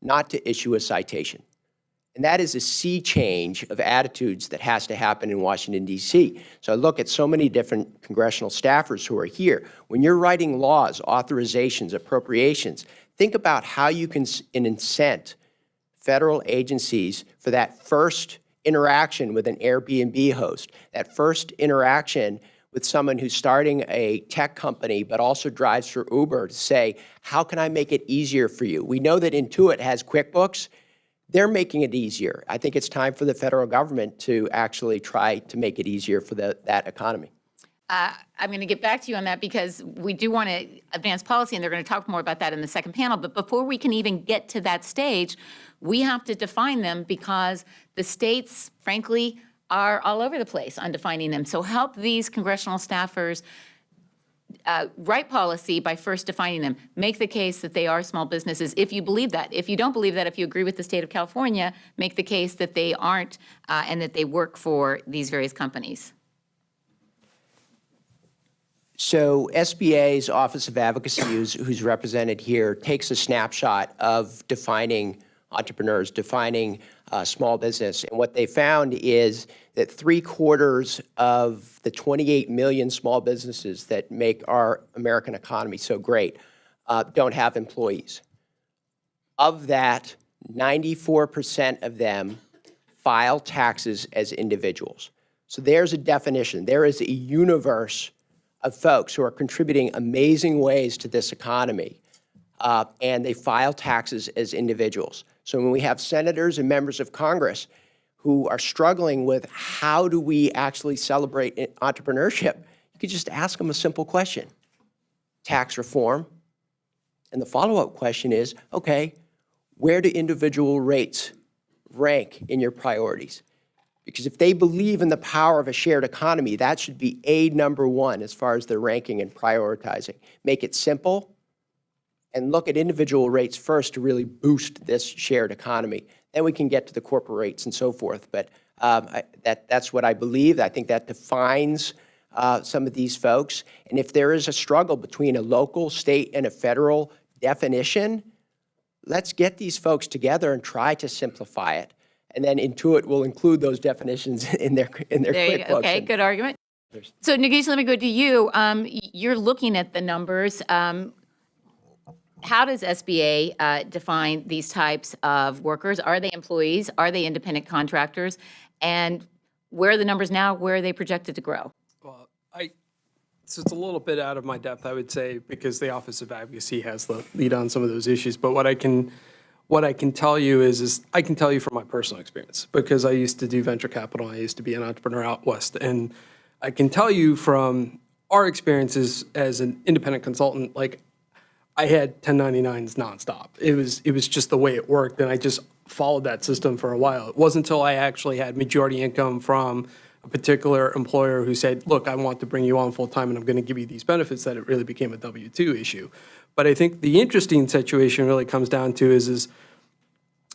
Not to issue a citation. And that is a sea change of attitudes that has to happen in Washington, D.C. So I look at so many different congressional staffers who are here. When you're writing laws, authorizations, appropriations, think about how you can incent federal agencies for that first interaction with an Airbnb host, that first interaction with someone who's starting a tech company but also drives for Uber, to say, how can I make it easier for you? We know that Intuit has QuickBooks. They're making it easier. I think it's time for the federal government to actually try to make it easier for that economy. I'm going to get back to you on that because we do want to advance policy, and they're going to talk more about that in the second panel. But before we can even get to that stage, we have to define them because the states, frankly, are all over the place on defining them. So help these congressional staffers write policy by first defining them. Make the case that they are small businesses if you believe that. If you don't believe that, if you agree with the state of California, make the case that they aren't and that they work for these various companies. So SBA's Office of Advocacy, who's represented here, takes a snapshot of defining entrepreneurs, defining small business. And what they found is that 3/4 of the 28 million small businesses that make our American economy so great don't have employees. Of that, 94% of them file taxes as individuals. So there's a definition. There is a universe of folks who are contributing amazing ways to this economy, and they file taxes as individuals. So when we have senators and members of Congress who are struggling with how do we actually celebrate entrepreneurship, you could just ask them a simple question: tax reform. And the follow-up question is, okay, where do individual rates rank in your priorities? Because if they believe in the power of a shared economy, that should be number one as far as their ranking and prioritizing. Make it simple and look at individual rates first to really boost this shared economy. Then we can get to the corporate rates and so forth. But that's what I believe. I think that defines some of these folks. And if there is a struggle between a local, state, and a federal definition, let's get these folks together and try to simplify it. And then Intuit will include those definitions in their QuickBooks. Okay, good argument. So Nagesh, let me go to you. You're looking at the numbers. How does SBA define these types of workers? Are they employees? Are they independent contractors? And where are the numbers now? Where are they projected to grow? Well, so it's a little bit out of my depth, I would say, because the Office of Advocacy has the lead on some of those issues. But what I can tell you is I can tell you from my personal experience, because I used to do venture capital. I used to be an entrepreneur out west. And I can tell you from our experiences as an independent consultant, like, I had 1099s nonstop. It was just the way it worked, and I just followed that system for a while. It wasn't until I actually had majority income from a particular employer who said, look, I want to bring you on full-time and I'm going to give you these benefits, that it really became a W-2 issue. But I think the interesting situation really comes down to is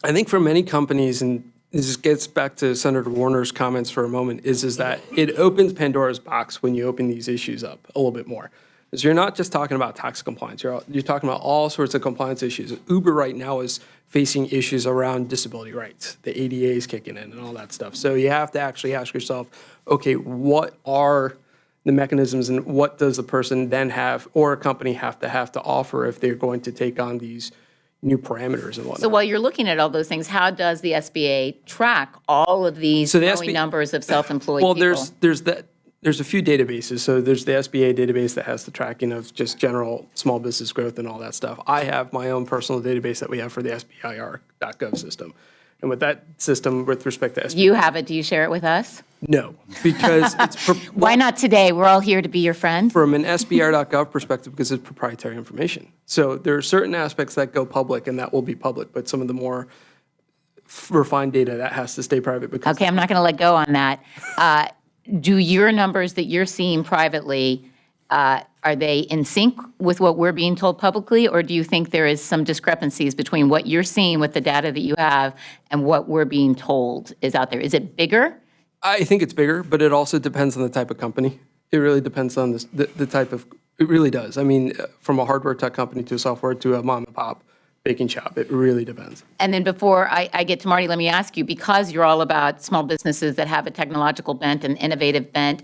I think for many companies, and this gets back to Senator Warner's comments for a moment, is that it opens Pandora's box when you open these issues up a little bit more. Because you're not just talking about tax compliance, you're talking about all sorts of compliance issues. Uber right now is facing issues around disability rights. The ADA is kicking in and all that stuff. So you have to actually ask yourself, okay, what are the mechanisms and what does the person then have, or a company have to offer if they're going to take on these new parameters and whatnot. So while you're looking at all those things, how does the SBA track all of these growing numbers of self-employed people? Well, there's a few databases. So there's the SBA database that has the tracking of just general small business growth and all that stuff. I have my own personal database that we have for the SBIR.gov system. And with that system, with respect to SBA. You have it. Do you share it with us? No, because it's... Why not today? We're all here to be your friend. From an SBIR.gov perspective, because it's proprietary information. So there are certain aspects that go public and that will be public, but some of the more refined data, that has to stay private. Because okay, I'm not going to let go on that. Do your numbers that you're seeing privately, are they in sync with what we're being told publicly, or do you think there is some discrepancies between what you're seeing with the data that you have and what we're being told is out there? Is it bigger? I think it's bigger, but it also depends on the type of company. It really depends on the type of It really does. I mean, from a hardware tech company to a software to a mom and pop baking shop, it really depends. And then before I get to Marty, let me ask you, because you're all about small businesses that have a technological bent and innovative bent,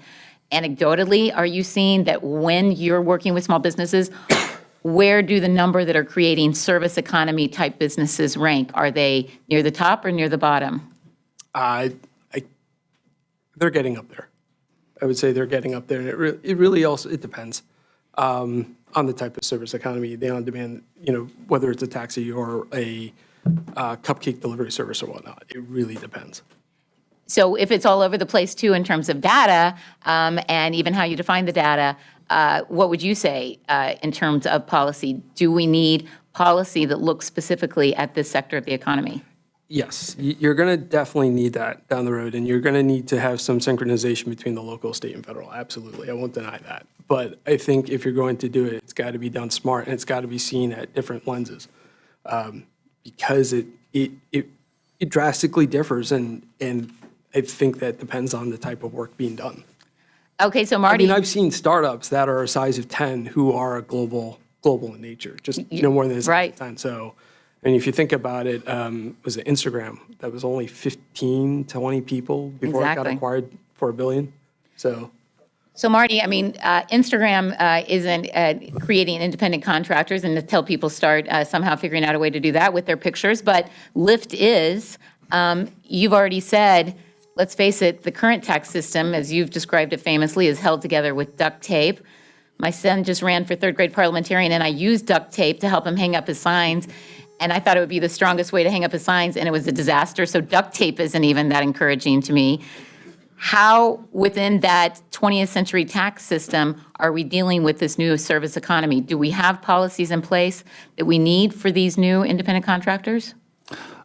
anecdotally, are you seeing that when you're working with small businesses, where do the number that are creating service economy type businesses rank? Are they near the top or near the bottom? They're getting up there. I would say they're getting up there. And it really also, it depends on the type of service economy, the on-demand, whether it's a taxi or a cupcake delivery service or whatnot. It really depends. So if it's all over the place too in terms of data and even how you define the data, what would you say in terms of policy? Do we need policy that looks specifically at this sector of the economy? Yes, you're going to definitely need that down the road, and you're going to need to have some synchronization between the local, state, and federal. Absolutely, I won't deny that. But I think if you're going to do it, it's got to be done smart, and it's got to be seen at different lenses, because it drastically differs, and I think that depends on the type of work being done. Okay, so I Marty. mean, I've seen startups that are a size of 10 who are global in nature, just no more than a size Right. of 10. So. And if you think about it, was it Instagram that was only 15, 20 people before it got Exactly. acquired for $1 billion? So Marty, I mean, Instagram isn't creating independent contractors and until people start somehow figuring out a way to do that with their pictures, but Lyft is. You've already said, let's face it, the current tax system, as you've described it famously, is held together with duct tape. My son just ran for third grade parliamentarian, and I used duct tape to help him hang up his signs. And I thought it would be the strongest way to hang up his signs, and it was a disaster. So duct tape isn't even that encouraging to me. How, within that 20th century tax system, are we dealing with this new service economy? Do we have policies in place that we need for these new independent contractors?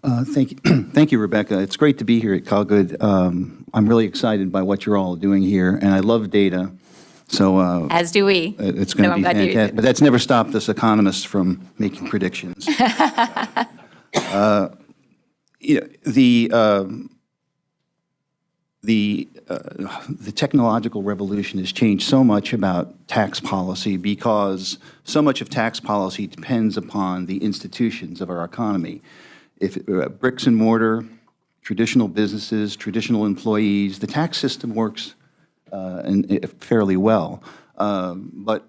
Thank you. Thank you, Rebecca. It's great to be here at CalGood. I'm really excited by what you're all doing here, and I love data. So As do we. it's going to be fantastic. But that's never stopped us economists from making predictions. The technological revolution has changed so much about tax policy because so much of tax policy depends upon the institutions of our economy. If bricks and mortar, traditional businesses, traditional employees, the tax system works fairly well. But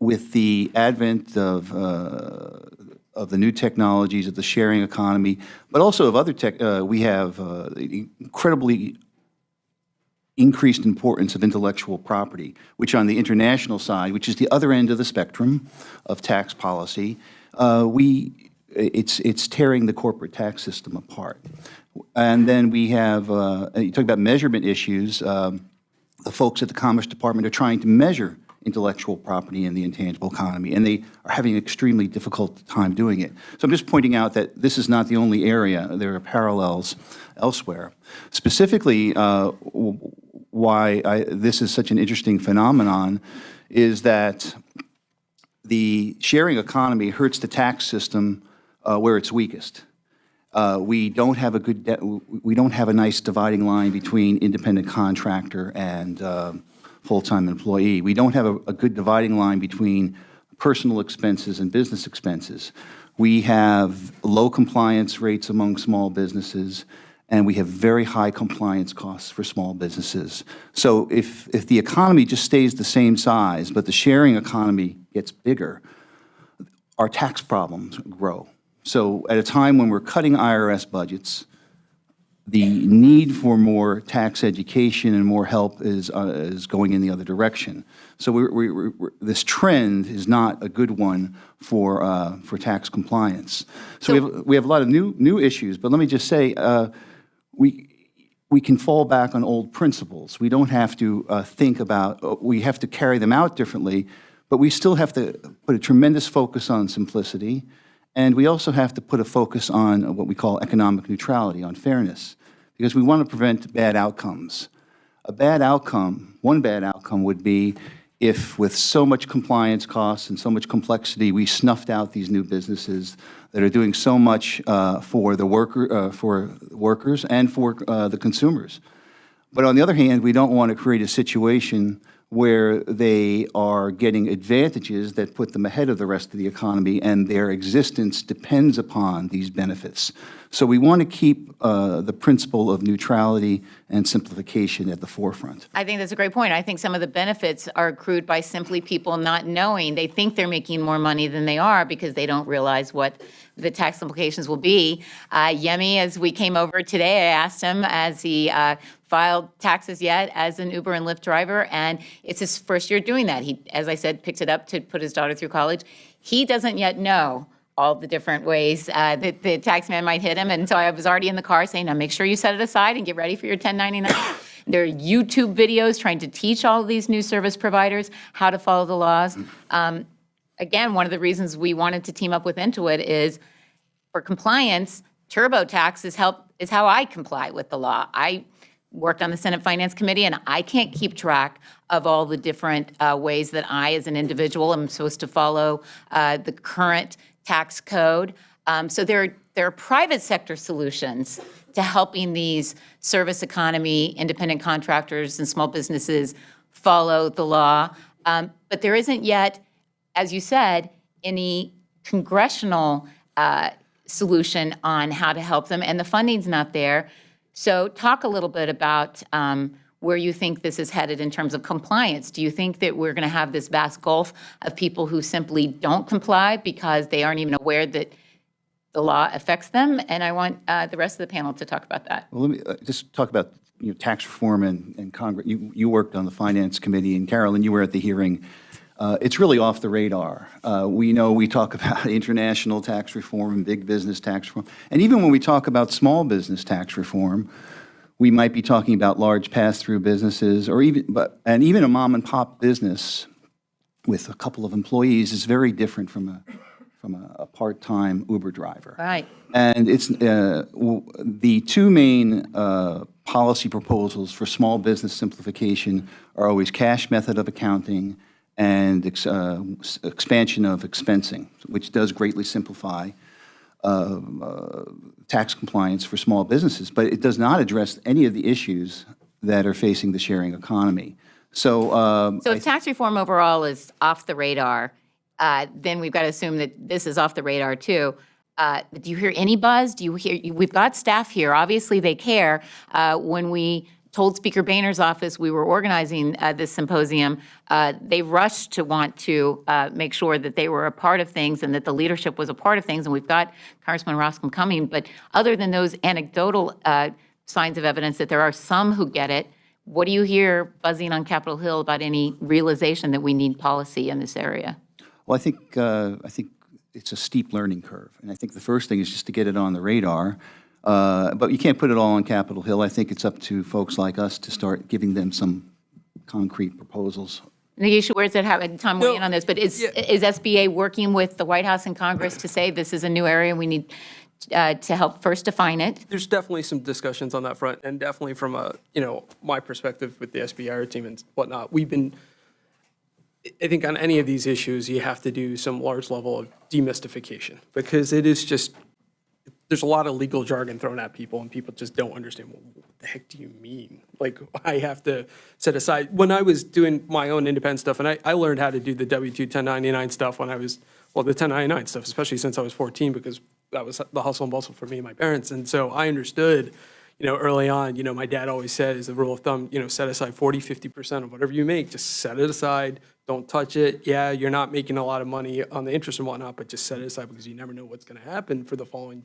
with the advent of the new technologies, of the sharing economy, but also of other tech, we have incredibly increased importance of intellectual property, which on the international side, which is the other end of the spectrum of tax policy, it's tearing the corporate tax system apart. And then we have, you talk about measurement issues, the folks at the Commerce Department are trying to measure intellectual property in the intangible economy, and they are having an extremely difficult time doing it. So I'm just pointing out that this is not the only area. There are parallels elsewhere. Specifically, why this is such an interesting phenomenon is that the sharing economy hurts the tax system where it's weakest. We don't have a nice dividing line between independent contractor and full-time employee. We don't have a good dividing line between personal expenses and business expenses. We have low compliance rates among small businesses, and we have very high compliance costs for small businesses. So if the economy just stays the same size, but the sharing economy gets bigger, our tax problems grow. So at a time when we're cutting IRS budgets, the need for more tax education and more help is going in the other direction. So this trend is not a good one for tax compliance. So we have a lot of new issues, but let me just say, we can fall back on old principles. We don't have to think about, we have to carry them out differently, but we still have to put a tremendous focus on simplicity, and we also have to put a focus on what we call economic neutrality, on fairness, because we want to prevent bad outcomes. One bad outcome would be if with so much compliance costs and so much complexity, we snuffed out these new businesses that are doing so much for the workers and for the consumers. But on the other hand, we don't want to create a situation where they are getting advantages that put them ahead of the rest of the economy, and their existence depends upon these benefits. So we want to keep the principle of neutrality and simplification at the forefront. I think that's a great point. I think some of the benefits are accrued by simply people not knowing. They think they're making more money than they are because they don't realize what the tax implications will be. Yemi, as we came over today, I asked him, has he filed taxes yet as an Uber and Lyft driver? And it's his first year doing that. He, as I said, picked it up to put his daughter through college. He doesn't yet know all the different ways that the tax man might hit him. And so I was already in the car saying, now make sure you set it aside and get ready for your 1099. There are YouTube videos trying to teach all of these new service providers how to follow the laws. Again, one of the reasons we wanted to team up with Intuit is for compliance, TurboTax is how I comply with the law. I worked on the Senate Finance Committee, and I can't keep track of all the different ways that I, as an individual, am supposed to follow the current tax code. So there are private sector solutions to helping these service economy, independent contractors, and small businesses follow the law. But there isn't yet, as you said, any congressional solution on how to help them, and the funding's not there. So talk a little bit about where you think this is headed in terms of compliance. Do you think that we're going to have this vast gulf of people who simply don't comply because they aren't even aware that the law affects them? And I want the rest of the panel to talk about that. Well, let me just talk about tax reform and Congress. You worked on the Finance Committee, and Carolyn, you were at the hearing. It's really off the radar. We talk about international tax reform and big business tax reform. And even when we talk about small business tax reform, we might be talking about large pass-through businesses, or even a mom and pop business with a couple of employees is very different from a part-time Uber driver. Right. And it's the two main policy proposals for small business simplification are always cash method of accounting and expansion of expensing, which does greatly simplify tax compliance for small businesses, but it does not address any of the issues that are facing the sharing economy. So if tax reform overall is off the radar, then we've got to assume that this is off the radar too. Do you hear any buzz? We've got staff here, obviously they care. When we told Speaker Boehner's office we were organizing this symposium, they rushed to want to make sure that they were a part of things and that the leadership was a part of things, and we've got Congressman Roscom coming. But other than those anecdotal signs of evidence that there are some who get it, what do you hear buzzing on Capitol Hill about any realization that we need policy in this area? Well, I think it's a steep learning curve, and I think the first thing is just to get it on the radar. But you can't put it all on Capitol Hill. I think it's up to folks like us to start giving them some concrete proposals. Nagisha, where's it happening? Tom, weigh in on this, but is SBA working with the White House and Congress to say this is a new area and we need to help first define it? There's definitely some discussions on that front, and definitely from my perspective with the SBIR team and whatnot, I think on any of these issues, you have to do some large level of demystification, because it is just, there's a lot of legal jargon thrown at people, and people just don't understand, well, what the heck do you mean? Like, I have to set aside, when I was doing my own independent stuff, and I learned how to do the W-2 1099 stuff when I was, the 1099 stuff, especially since I was 14, because that was the hustle and bustle for me and my parents. And so I understood, early on, my dad always said, as a rule of thumb, set aside 40, 50% of whatever you make, just set it aside, don't touch it. Yeah, you're not making a lot of money on the interest and whatnot, but just set it aside, because you never know what's going to happen for the following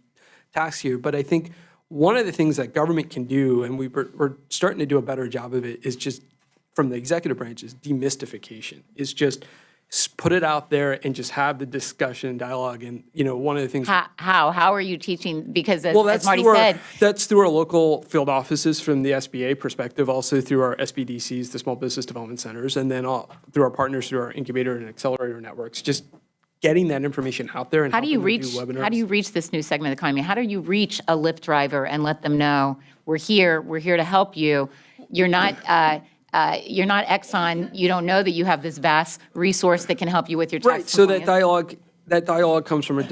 tax year. But I think one of the things that government can do, and we're starting to do a better job of it, is just from the executive branch, is demystification. Is just put it out there and just have the discussion and dialogue. And one of the things. How are you teaching? Because as Marty through said, that's through our local field offices from the SBA perspective, also through our SBDCs, the Small Business Development Centers, and then through our partners through our incubator and accelerator networks. Just getting that information out there and how do you helping them do webinars. How do you reach this new segment of the economy? How do you reach a Lyft driver and let them know we're here to help you? You're not Exxon. You don't know that you have this vast resource that can help you with your tax Right. So that compliance. dialogue that dialogue comes from a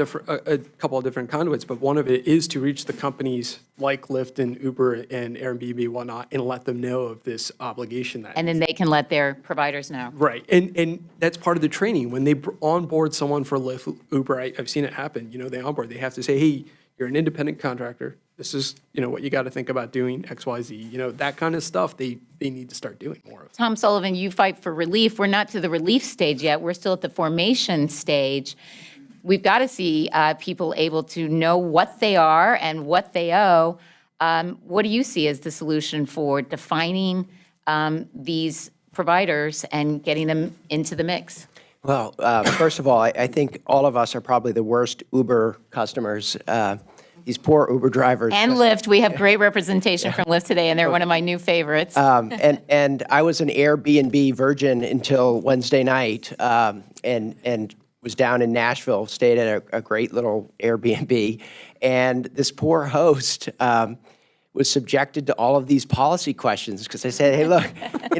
couple of different conduits, but one of it is to reach the companies like Lyft and Uber and Airbnb and whatnot and let them know of this obligation that. And then they can let their providers know. Right, and that's part of the training. When they onboard someone for Lyft, Uber, I've seen it happen, they onboard, they have to say, hey, you're an independent contractor. This is, what you got to think about doing, X, Y, Z. That kind of stuff they need to start doing more of. Tom Sullivan, you fight for relief. We're not to the relief stage yet. We're still at the formation stage. We've got to see people able to know what they are and what they owe. What do you see as the solution for defining these providers and getting them into the mix? Well, first of all, I think all of us are probably the worst Uber customers. These poor Uber drivers. And Lyft. We have great representation from Lyft today, and they're one of my new favorites. And I was an Airbnb virgin until Wednesday night, and was down in Nashville, stayed at a great little Airbnb, and this poor host was subjected to all of these policy questions because I said, hey, look,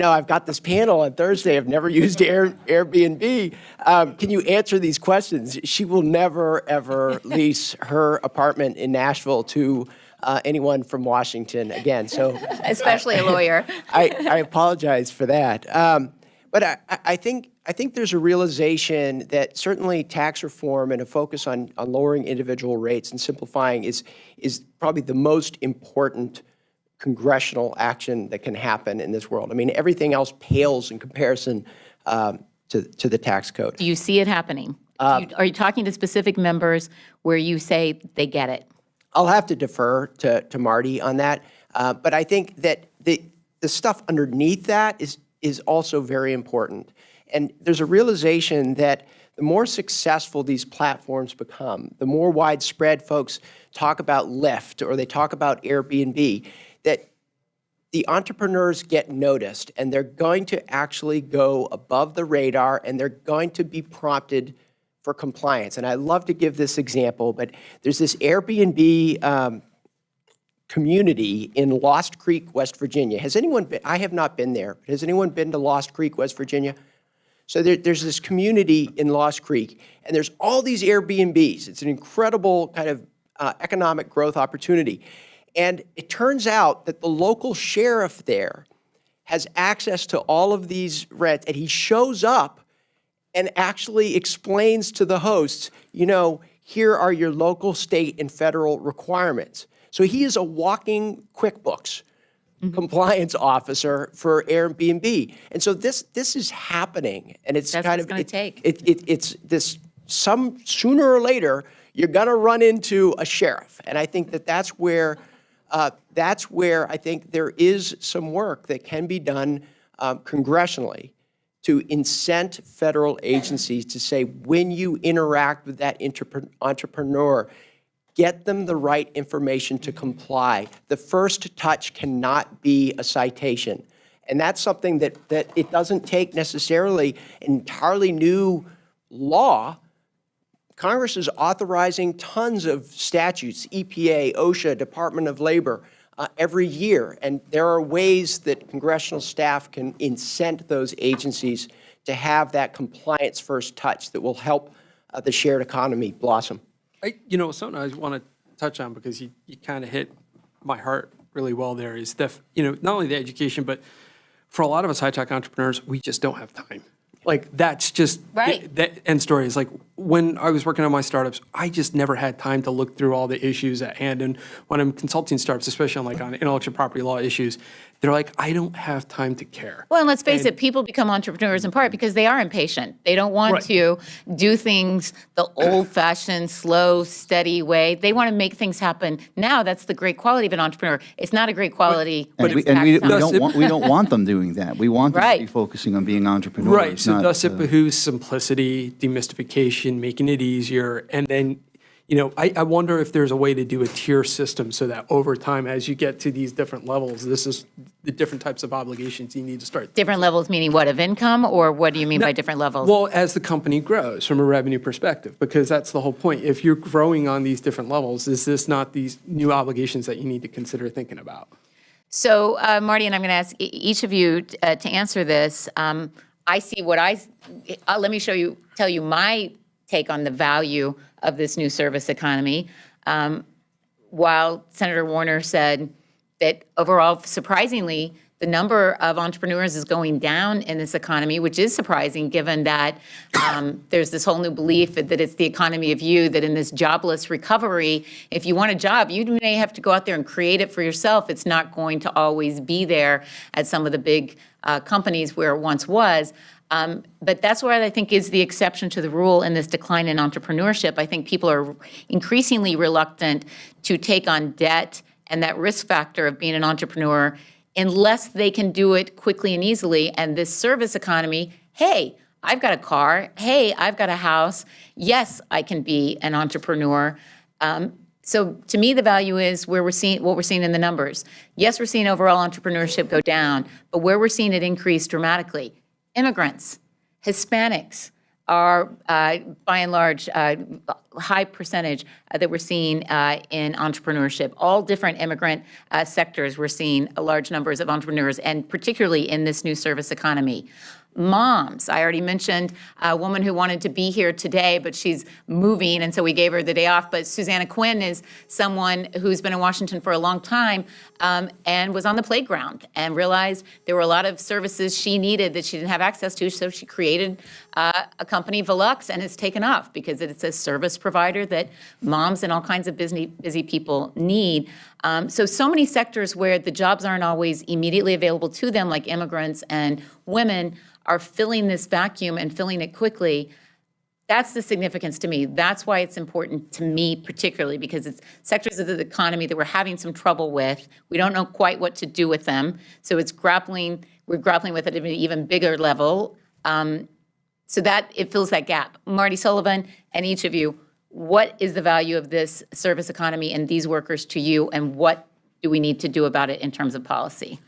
I've got this panel on Thursday. I've never used Airbnb. Can you answer these questions? She will never, ever lease her apartment in Nashville to anyone from Washington again. So, Especially a lawyer. I apologize for that. But I think there's a realization that certainly tax reform and a focus on lowering individual rates and simplifying is probably the most important congressional action that can happen in this world. I mean, everything else pales in comparison to the tax code. Do you see it happening? Are you talking to specific members where you say they get it? I'll have to defer to Marty on that. But I think that the stuff underneath that is also very important. And there's a realization that the more successful these platforms become, the more widespread folks talk about Lyft or they talk about Airbnb, that the entrepreneurs get noticed and they're going to actually go above the radar and they're going to be prompted for compliance. And I love to give this example, but there's this Airbnb community in Lost Creek, West Virginia. Has anyone been? I have not been there. Has anyone been to Lost Creek, West Virginia? So there's this community in Lost Creek, and there's all these Airbnbs. It's an incredible kind of economic growth opportunity. And it turns out that the local sheriff there has access to all of these rents, and he shows up and actually explains to the hosts, here are your local, state, and federal requirements. So he is a walking QuickBooks compliance officer for Airbnb. And so this is happening, and it's That's kind what of it's gonna take. It's this sooner or later you're going to run into a sheriff, and I think that's where I think there is some work that can be done congressionally to incent federal agencies to say when you interact with that entrepreneur, get them the right information to comply. The first touch cannot be a citation. And that's something that it doesn't take necessarily an entirely new law. Congress is authorizing tons of statutes, EPA, OSHA, Department of Labor, every year. And there are ways that congressional staff can incent those agencies to have that compliance first touch that will help the shared economy blossom. Something I want to touch on because you kind of hit my heart really well there is not only the education, but for a lot of us high-tech entrepreneurs, we just don't have time. Like, that's just, Right. that end story is like, when I was working on my startups, I just never had time to look through all the issues at hand. And when I'm consulting startups, especially on intellectual property law issues, they're like, I don't have time to care. Well, and let's face it, people become entrepreneurs in part because they are impatient. They don't want Right. to do things the old-fashioned, slow, steady way. They want to make things happen now. That's the great quality of an entrepreneur. It's not a great quality. And we don't want them doing that. We want them to be Right. focusing on being entrepreneurs. Right, so not, thus it behooves simplicity, demystification, making it easier, and then, I wonder if there's a way to do a tier system so that over time, as you get to these different levels, this is the different types of obligations you need to start. Different levels meaning what, of income, or what do you mean by different levels? Well, as the company grows from a revenue perspective, because that's the whole point. If you're growing on these different levels, is this not these new obligations that you need to consider thinking about? So, Marty, and I'm going to ask each of you to answer this. I see what let me tell you my take on the value of this new service economy. While Senator Warner said that overall, surprisingly, the number of entrepreneurs is going down in this economy, which is surprising given that there's this whole new belief that it's the economy of you, that in this jobless recovery, if you want a job, you may have to go out there and create it for yourself. It's not going to always be there at some of the big companies where it once was. But that's where I think is the exception to the rule in this decline in entrepreneurship. I think people are increasingly reluctant to take on debt and that risk factor of being an entrepreneur unless they can do it quickly and easily. And this service economy, hey, I've got a car. Hey, I've got a house. Yes, I can be an entrepreneur. So to me, the value is where what we're seeing in the numbers. Yes, we're seeing overall entrepreneurship go down, but where we're seeing it increase dramatically, immigrants, Hispanics are, by and large, high percentage that we're seeing in entrepreneurship. All different immigrant sectors, we're seeing large numbers of entrepreneurs, and particularly in this new service economy. Moms, I already mentioned a woman who wanted to be here today, but she's moving, and so we gave her the day off. But Susanna Quinn is someone who's been in Washington for a long time and was on the playground and realized there were a lot of services she needed that she didn't have access to, so she created a company, Velux, and it's taken off because it's a service provider that moms and all kinds of busy people need. So many sectors where the jobs aren't always immediately available to them, like immigrants and women, are filling this vacuum and filling it quickly. That's the significance to me. That's why it's important to me particularly, because it's sectors of the economy that we're having some trouble with. We don't know quite what to do with them. So we're grappling with it at an even bigger level. So that it fills that gap. Marty Sullivan and each of you, what is the value of this service economy and these workers to you, and what do we need to do about it in terms of policy?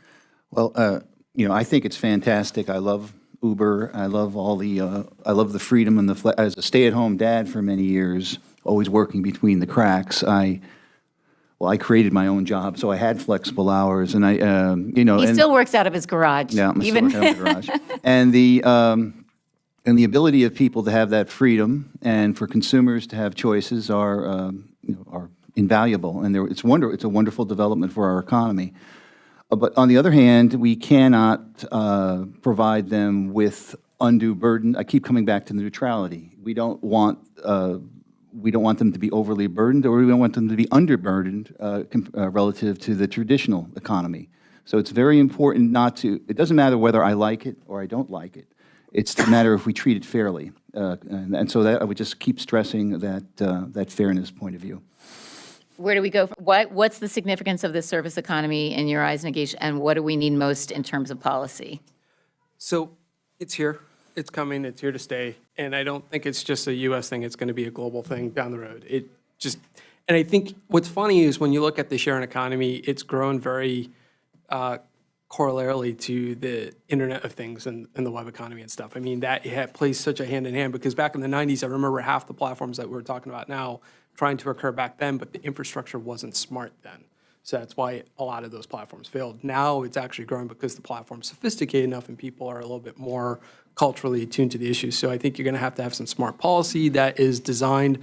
Well, I think it's fantastic. I love Uber. I love I love the freedom and as a stay-at-home dad for many years, always working between the cracks. I created my own job, so I had flexible hours, and He still works out of his garage. Yeah, I'm still working out of the garage. And the ability of people to have that freedom and for consumers to have choices are invaluable, and it's a wonderful development for our economy. But on the other hand, we cannot provide them with undue burden. I keep coming back to neutrality. We don't want them to be overly burdened, or we don't want them to be underburdened relative to the traditional economy. So it's very important not to. It doesn't matter whether I like it or I don't like it. It's a matter if we treat it fairly, and so that I would just keep stressing that fairness point of view. Where do we go? What's the significance of this service economy in your eyes, Nagesh, and what do we need most in terms of policy? So it's here, it's coming, it's here to stay, and I don't think it's just a U.S. thing, it's going to be a global thing down the road. And I think what's funny is when you look at the sharing economy, it's grown very corollarily to the Internet of Things and the web economy and stuff. I mean, that plays such a hand in hand, because back in the 90s, I remember half the platforms that we're talking about now trying to occur back then, but the infrastructure wasn't smart then. So that's why a lot of those platforms failed. Now it's actually growing because the platform's sophisticated enough and people are a little bit more culturally attuned to the issues. So I think you're going to have some smart policy that is designed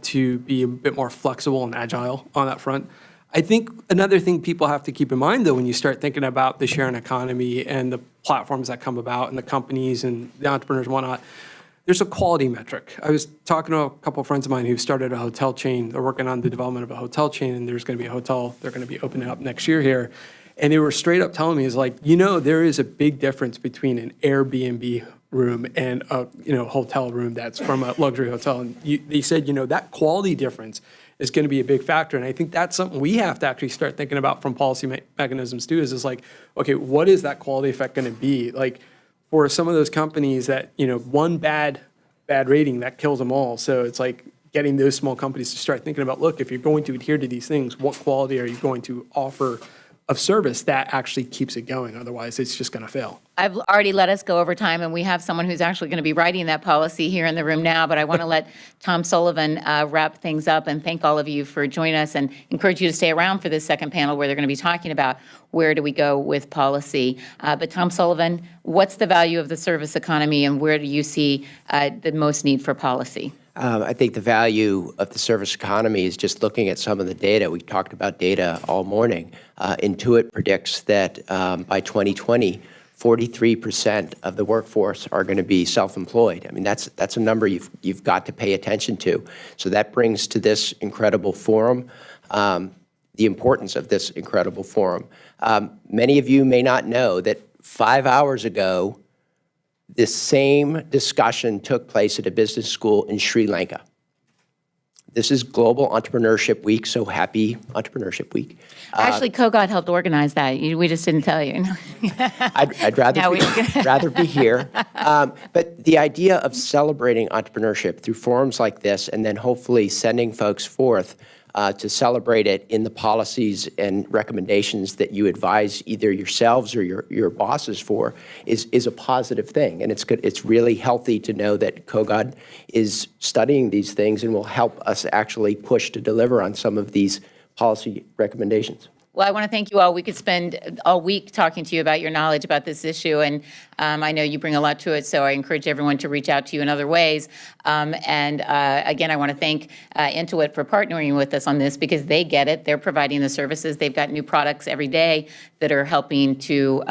to be a bit more flexible and agile on that front. I think another thing people have to keep in mind, though, when you start thinking about the sharing economy and the platforms that come about and the companies and the entrepreneurs and whatnot, there's a quality metric. I was talking to a couple of friends of mine who started a hotel chain. They're working on the development of a hotel chain, and there's going to be a hotel they're going to be opening up next year here. And they were straight up telling me, there is a big difference between an Airbnb room and a hotel room that's from a luxury hotel. And they said, that quality difference is going to be a big factor. And I think that's something we have to actually start thinking about from policy mechanisms too, is okay, what is that quality effect going to be? For some of those companies that, one bad rating, that kills them all. So it's getting those small companies to start thinking about, look, if you're going to adhere to these things, what quality are you going to offer of service that actually keeps it going. Otherwise, it's just going to fail. I've already let us go over time, and we have someone who's actually going to be writing that policy here in the room now, but I want to let Tom Sullivan wrap things up and thank all of you for joining us and encourage you to stay around for this second panel where they're going to be talking about where do we go with policy. But Tom Sullivan, what's the value of the service economy and where do you see the most need for policy? I think the value of the service economy is just looking at some of the data. We talked about data all morning. Intuit predicts that by 2020, 43% of the workforce are going to be self-employed. I mean, that's a number you've got to pay attention to. So that brings to this incredible forum the importance of this incredible forum. Many of you may not know that 5 hours ago, this same discussion took place at a business school in Sri Lanka. This is Global Entrepreneurship Week, so happy Entrepreneurship Week. Actually, Kogod helped organize that. We just didn't tell you. I'd rather be here. But the idea of celebrating entrepreneurship through forums like this and then hopefully sending folks forth to celebrate it in the policies and recommendations that you advise either yourselves or your bosses for is a positive thing. And it's good. It's really healthy to know that Kogod is studying these things and will help us actually push to deliver on some of these policy recommendations. Well, I want to thank you all. We could spend all week talking to you about your knowledge about this issue, and I know you bring a lot to it, so I encourage everyone to reach out to you in other ways. Again, I want to thank Intuit for partnering with us on this because they get it. They're providing the services. They've got new products every day that are helping to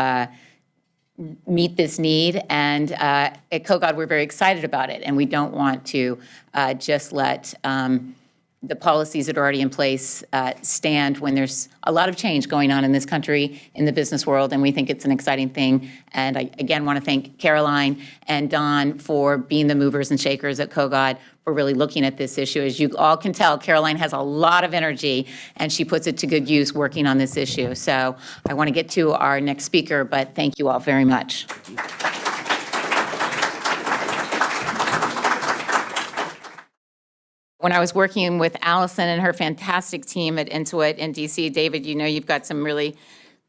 meet this need, and at Kogod, we're very excited about it, and we don't want to just let the policies that are already in place stand when there's a lot of change going on in this country, in the business world, and we think it's an exciting thing. And I, again, want to thank Caroline and Don for being the movers and shakers at Kogod, for really looking at this issue. As you all can tell, Caroline has a lot of energy, and she puts it to good use working on this issue. So I want to get to our next speaker, but thank you all very much. When I was working with Allison and her fantastic team at Intuit in DC, David, you know you've got some really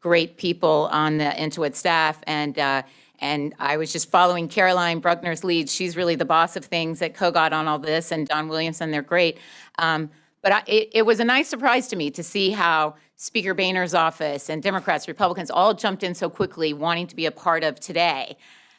great people on the Intuit staff, and I was just following Caroline Bruckner's lead. She's really the boss of things at Kogod on all this, and Don Williamson, they're great. It was a nice surprise to me to see how Speaker Boehner's office and Democrats, Republicans all jumped in so quickly, wanting to be a part of today.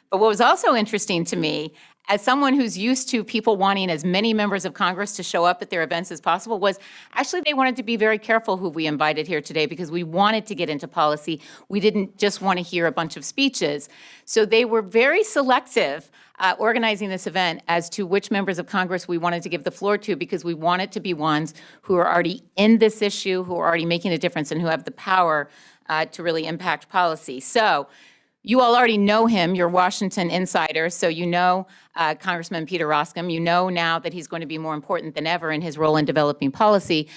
But what was also interesting to me, as someone who's used to people wanting as many members of Congress to show up at their events as possible, was actually they wanted to be very careful who we invited here today because we wanted to get into policy. We didn't just want to hear a bunch of speeches. So they were very selective organizing this event as to which members of Congress we wanted to give the floor to, because we wanted to be ones who are already in this issue, who are already making a difference, and who have the power to really impact policy. So you all already know him, you're Washington insiders, so you know Congressman Peter Roskam. You know now that he's going to be more important than ever in his role in developing policy,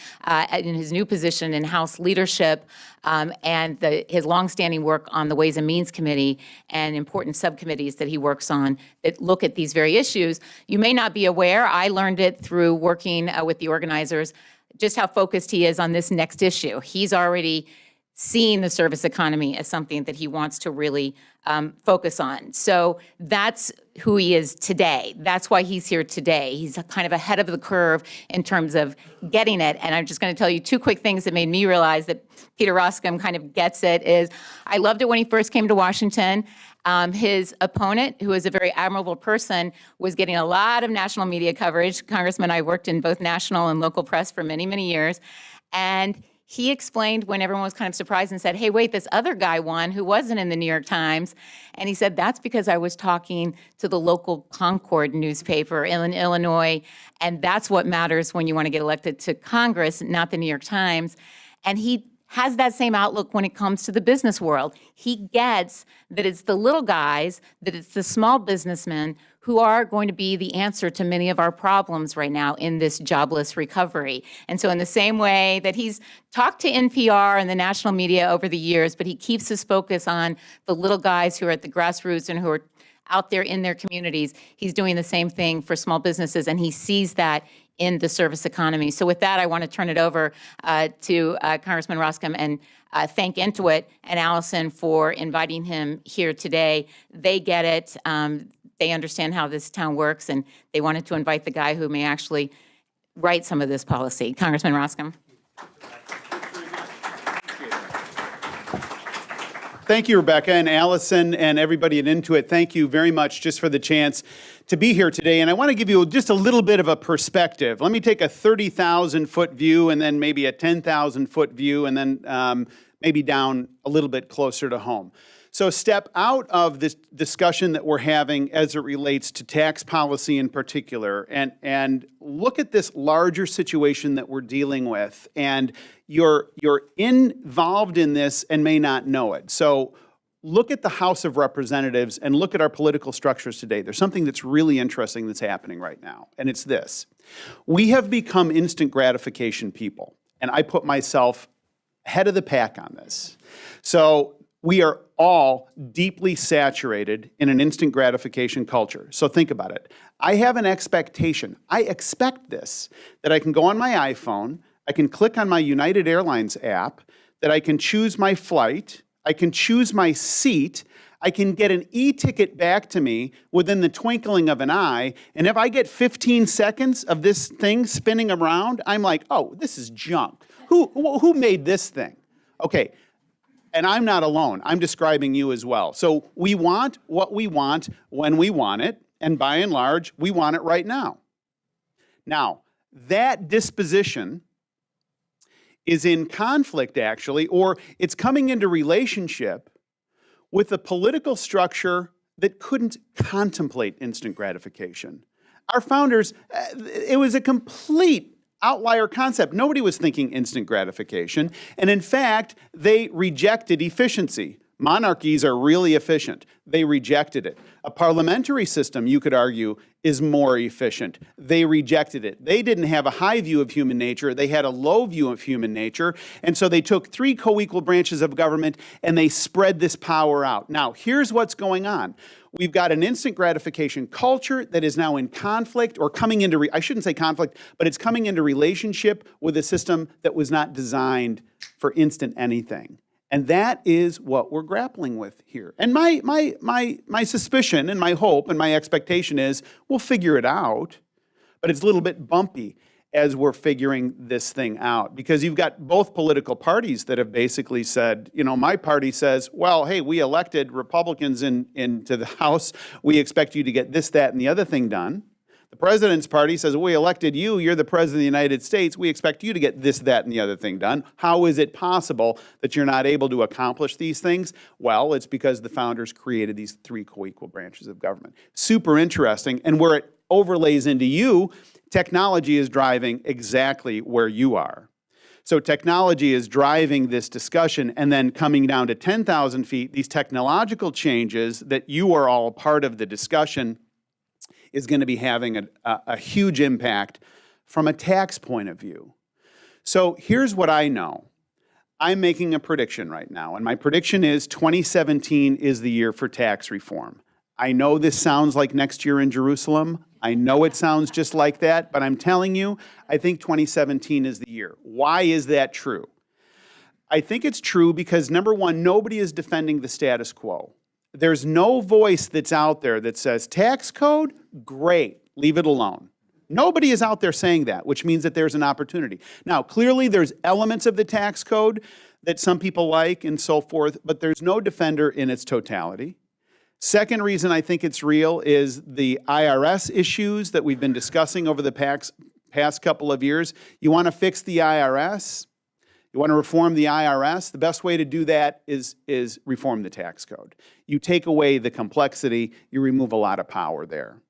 in his new position in House leadership, and his longstanding work on the Ways and Means Committee and important subcommittees that he works on that look at these very issues. You may not be aware, I learned it through working with the organizers, just how focused he is on this next issue. He's already seeing the service economy as something that he wants to really focus on. So that's who he is today. That's why he's here today. He's kind of ahead of the curve in terms of getting it. And I'm just going to tell you two quick things that made me realize that Peter Roskam kind of gets it is, I loved it when he first came to Washington. His opponent, who is a very admirable person, was getting a lot of national media coverage. Congressman, I worked in both national and local press for many, many years. And he explained when everyone was kind of surprised and said, hey, wait, this other guy won who wasn't in the New York Times. And he said, that's because I was talking to the local Concord newspaper in Illinois. And that's what matters when you want to get elected to Congress, not the New York Times. And he has that same outlook when it comes to the business world. He gets that it's the little guys, that it's the small businessmen who are going to be the answer to many of our problems right now in this jobless recovery. And so in the same way that he's talked to NPR and the national media over the years, but he keeps his focus on the little guys who are at the grassroots and who are out there in their communities, he's doing the same thing for small businesses, and he sees that in the service economy. So with that, I want to turn it over to Congressman Roscom and thank Intuit and Allison for inviting him here today. They get it. They understand how this town works, and they wanted to invite the guy who may actually write some of this policy. Congressman Roscom. Thank you, Rebecca and Allison and everybody at Intuit. Thank you very much just for the chance to be here today. And I want to give you just a little bit of a perspective. Let me take a 30,000-foot view and then maybe a 10,000-foot view and then maybe down a little bit closer to home. So step out of this discussion that we're having as it relates to tax policy in particular and look at this larger situation that we're dealing with. And you're involved in this and may not know it. So look at the House of Representatives and look at our political structures today. There's something that's really interesting that's happening right now, and it's this. We have become instant gratification people, and I put myself ahead of the pack on this. So we are all deeply saturated in an instant gratification culture. So think about it. I have an expectation. I expect this, that I can go on my iPhone, I can click on my United Airlines app, that I can choose my flight, I can choose my seat, I can get an e-ticket back to me within the twinkling of an eye, and if I get 15 seconds of this thing spinning around, I'm like, oh, this is junk. Who made this thing? Okay, and I'm not alone. I'm describing you as well. So we want what we want when we want it, and by and large, we want it right now. Now, that disposition is in conflict, actually, or it's coming into relationship with a political structure that couldn't contemplate instant gratification. Our founders, it was a complete outlier concept. Nobody was thinking instant gratification, and in fact, they rejected efficiency. Monarchies are really efficient. They rejected it. A parliamentary system, you could argue, is more efficient. They rejected it. They didn't have a high view of human nature. They had a low view of human nature. And so they took three co-equal branches of government and they spread this power out. Now, here's what's going on. We've got an instant gratification culture that is now in conflict or coming into, I shouldn't say conflict, but it's coming into relationship with a system that was not designed for instant anything. And that is what we're grappling with here. And my suspicion and my hope and my expectation is we'll figure it out, but it's a little bit bumpy as we're figuring this thing out. Because you've got both political parties that have basically said, you know, my party says, well, hey, we elected Republicans into the House. We expect you to get this, that, and the other thing done. The president's party says, we elected you, you're the president of the United States, we expect you to get this, that, and the other thing done. How is it possible that you're not able to accomplish these things? Well, it's because the founders created these three co-equal branches of government. Super interesting, and where it overlays into you, technology is driving exactly where you are. So technology is driving this discussion, and then coming down to 10,000 feet, these technological changes that you are all a part of the discussion is going to be having a huge impact from a tax point of view. So here's what I know. I'm making a prediction right now, and my prediction is 2017 is the year for tax reform. I know this sounds like next year in Jerusalem. I know it sounds just like that, but I'm telling you, I think 2017 is the year. Why is that true? I think it's true because, number one, nobody is defending the status quo. There's no voice that's out there that says, tax code, great, leave it alone. Nobody is out there saying that, which means that there's an opportunity. Now, clearly there's elements of the tax code that some people like and so forth, but there's no defender in its totality. Second reason I think it's real is the IRS issues that we've been discussing over the past couple of years. You want to fix the IRS? You want to reform the IRS? The best way to do that is reform the tax code. You take away the complexity, you remove a lot of power there.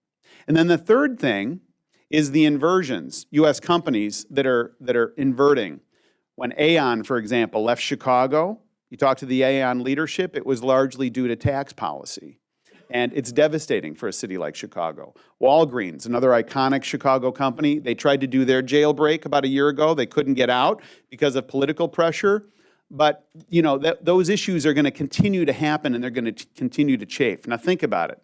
And then the third thing is the inversions, U.S. companies that are inverting. When Aon, for example, left Chicago, you talk to the Aon leadership, it was largely due to tax policy. And it's devastating for a city like Chicago. Walgreens, another iconic Chicago company, they tried to do their jailbreak about a year ago. They couldn't get out because of political pressure. But, you know, those issues are going to continue to happen and they're going to continue to chafe. Now think about it.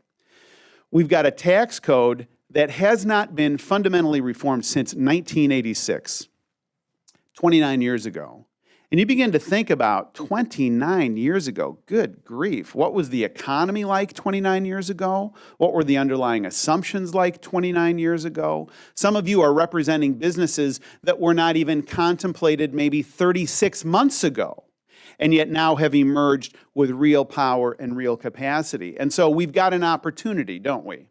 We've got a tax code that has not been fundamentally reformed since 1986, 29 years ago. And you begin to think about 29 years ago, good grief, what was the economy like 29 years ago? What were the underlying assumptions like 29 years ago? Some of you are representing businesses that were not even contemplated maybe 36 months ago, and yet now have emerged with real power and real capacity. And so we've got an opportunity, don't we?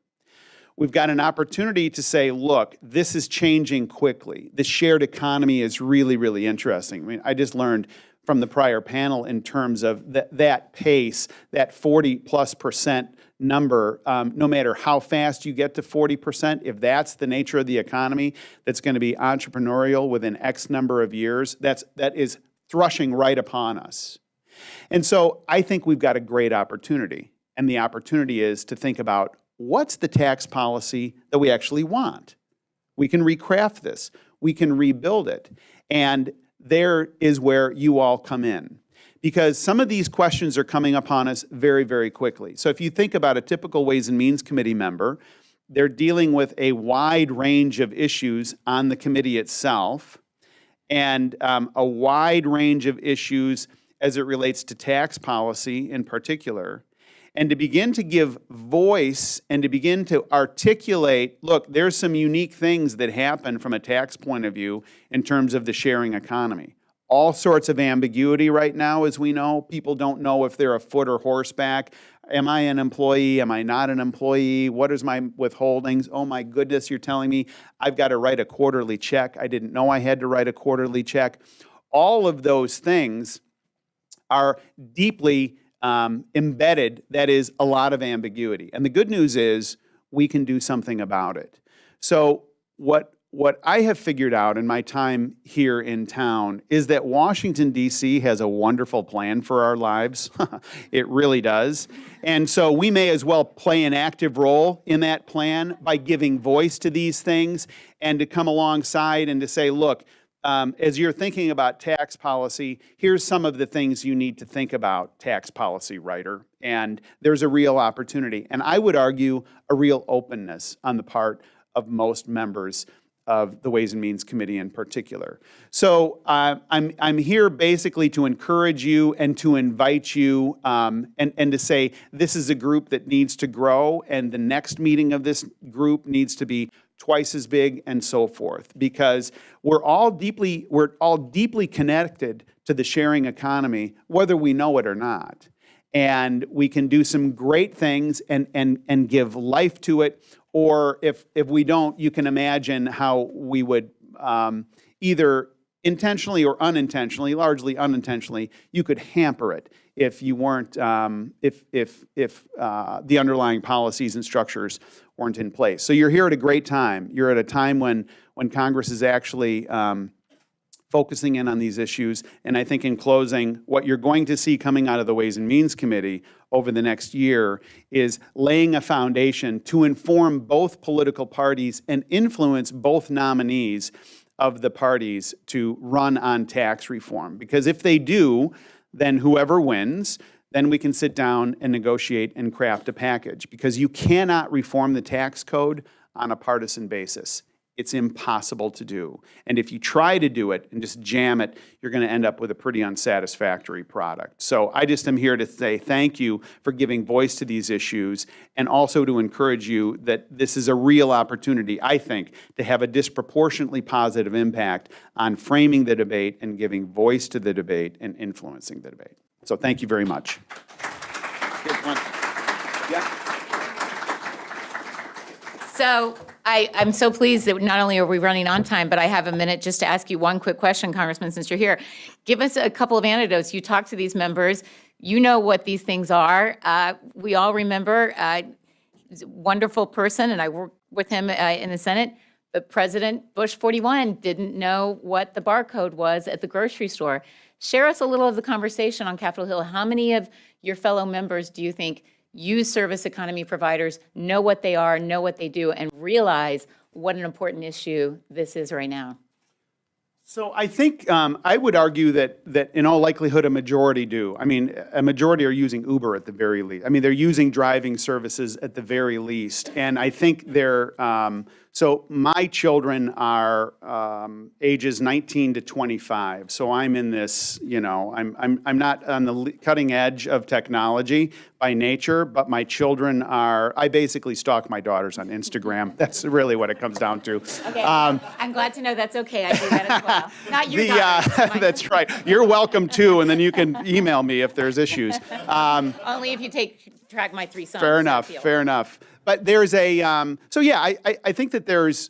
We've got an opportunity to say, look, this is changing quickly. The shared economy is really, really interesting. I mean, I just learned from the prior panel in terms of that pace, that 40+% number, no matter how fast you get to 40%, if that's the nature of the economy that's going to be entrepreneurial within X number of years, that is thrusting right upon us. And so I think we've got a great opportunity. And the opportunity is to think about, what's the tax policy that we actually want? We can recraft this. We can rebuild it. And there is where you all come in. Because some of these questions are coming upon us very, very quickly. So if you think about a typical Ways and Means Committee member, they're dealing with a wide range of issues on the committee itself, and a wide range of issues as it relates to tax policy in particular. And to begin to give voice and to begin to articulate, look, there's some unique things that happen from a tax point of view in terms of the sharing economy. All sorts of ambiguity right now, as we know. People don't know if they're a foot or horseback. Am I an employee? Am I not an employee? What is my withholdings? Oh my goodness, you're telling me I've got to write a quarterly check. I didn't know I had to write a quarterly check. All of those things are deeply embedded, that is a lot of ambiguity. And the good news is we can do something about it. So what I have figured out in my time here in town is that Washington, D.C. has a wonderful plan for our lives. It really does. And so we may as well play an active role in that plan by giving voice to these things and to come alongside and to say, look, as you're thinking about tax policy, here's some of the things you need to think about, tax policy writer. And there's a real opportunity. And I would argue a real openness on the part of most members of the Ways and Means Committee in particular. So I'm here basically to encourage you and to invite you and to say this is a group that needs to grow, and the next meeting of this group needs to be twice as big, and so forth, because we're all deeply connected to the sharing economy, whether we know it or not. And we can do some great things and give life to it, or if we don't, you can imagine how we would either intentionally or unintentionally, largely unintentionally, you could hamper it if you weren't, if the underlying policies and structures weren't in place. So you're here at a great time. You're at a time when Congress is actually focusing in on these issues. And I think in closing, what you're going to see coming out of the Ways and Means Committee over the next year is laying a foundation to inform both political parties and influence both nominees of the parties to run on tax reform. Because if they do, then whoever wins, then we can sit down and negotiate and craft a package. Because you cannot reform the tax code on a partisan basis. It's impossible to do. And if you try to do it and just jam it, you're going to end up with a pretty unsatisfactory product. So I just am here to say thank you for giving voice to these issues, and also to encourage you that this is a real opportunity, I think, to have a disproportionately positive impact on framing the debate and giving voice to the debate and influencing the debate. So thank you very much. Yeah. So I'm so pleased that not only are we running on time, but I have a minute just to ask you one quick question, Congressman, since you're here. Give us a couple of anecdotes. You talk to these members. You know what these things are. We all remember he's a wonderful person, and I worked with him in the Senate. But President Bush 41 didn't know what the barcode was at the grocery store. Share us a little of the conversation on Capitol Hill. How many of your fellow members do you think use service economy providers, know what they are, know what they do, and realize what an important issue this is right now? So I think I would argue that in all likelihood a majority do. I mean, a majority are using Uber at the very least. I mean, they're using driving services at the very least, and I think they're. So my children are ages 19 to 25. So I'm in this. You know, I'm not on the cutting edge of technology by nature, but my children are. I basically stalk my daughters on Instagram. That's really what it comes down to. Okay, I'm glad to know that's okay. I do that as well. Not your daughters. That's right. You're welcome too, and then you can email me if there's issues. Only if you track my 3 sons. Fair enough. Fair enough. But there's a so yeah, I think that there's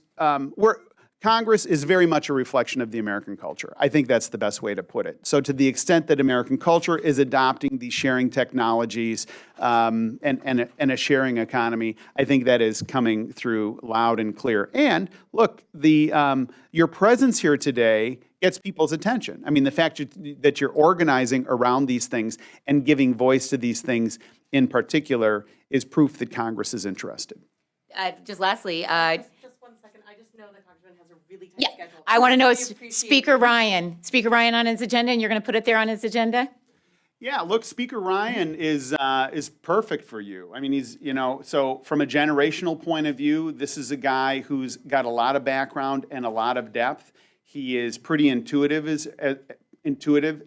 Congress is very much a reflection of the American culture. I think that's the best way to put it. So to the extent that American culture is adopting these sharing technologies and a sharing economy, I think that is coming through loud and clear. And look, your presence here today gets people's attention. I mean, the fact that you're organizing around these things and giving voice to these things in particular is proof that Congress is interested. Just lastly, Just 1 second. I just know that Congressman has a really tight yeah, schedule. I want to know Really is appreciate Speaker Ryan on his agenda, and you're going to put it there on his agenda? Yeah, look, Speaker Ryan is perfect for you. I mean, he's, so from a generational point of view, this is a guy who's got a lot of background and a lot of depth. He is pretty intuitive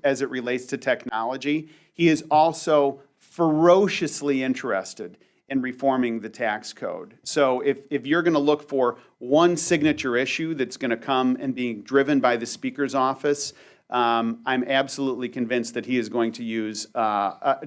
as it relates to technology. He is also ferociously interested in reforming the tax code. So if you're going to look for one signature issue that's going to come and being driven by the Speaker's office, I'm absolutely convinced that he is going to use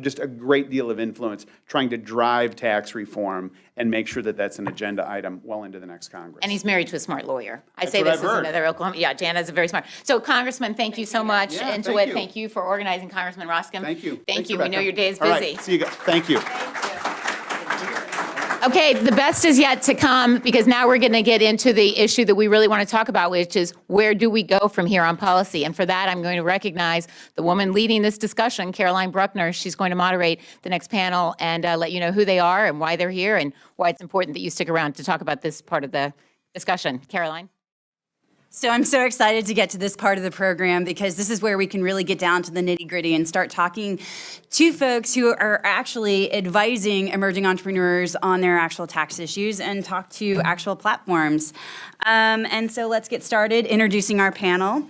just a great deal of influence trying to drive tax reform and make sure that that's an agenda item well into the next Congress. And he's married to a smart lawyer. I say what this I've as heard. another Oklahoma. Yeah, Jana's a very smart. So, Congressman, thank you so much. Yeah, Intuit, thank you. thank you for organizing, Congressman Roscom. Thank you. Thank Thanks, you. We know Rebecca. your day is All busy. right, see you guys. Thank you. Okay, the best is yet to come, because now we're going to get into the issue that we really want to talk about, which is where do we go from here on policy? And for that, I'm going to recognize the woman leading this discussion, Caroline Bruckner. She's going to moderate the next panel and let you know who they are and why they're here and why it's important that you stick around to talk about this part of the discussion. Caroline? So I'm so excited to get to this part of the program because this is where we can really get down to the nitty-gritty and start talking to folks who are actually advising emerging entrepreneurs on their actual tax issues and talk to actual platforms. And so let's get started introducing our panel.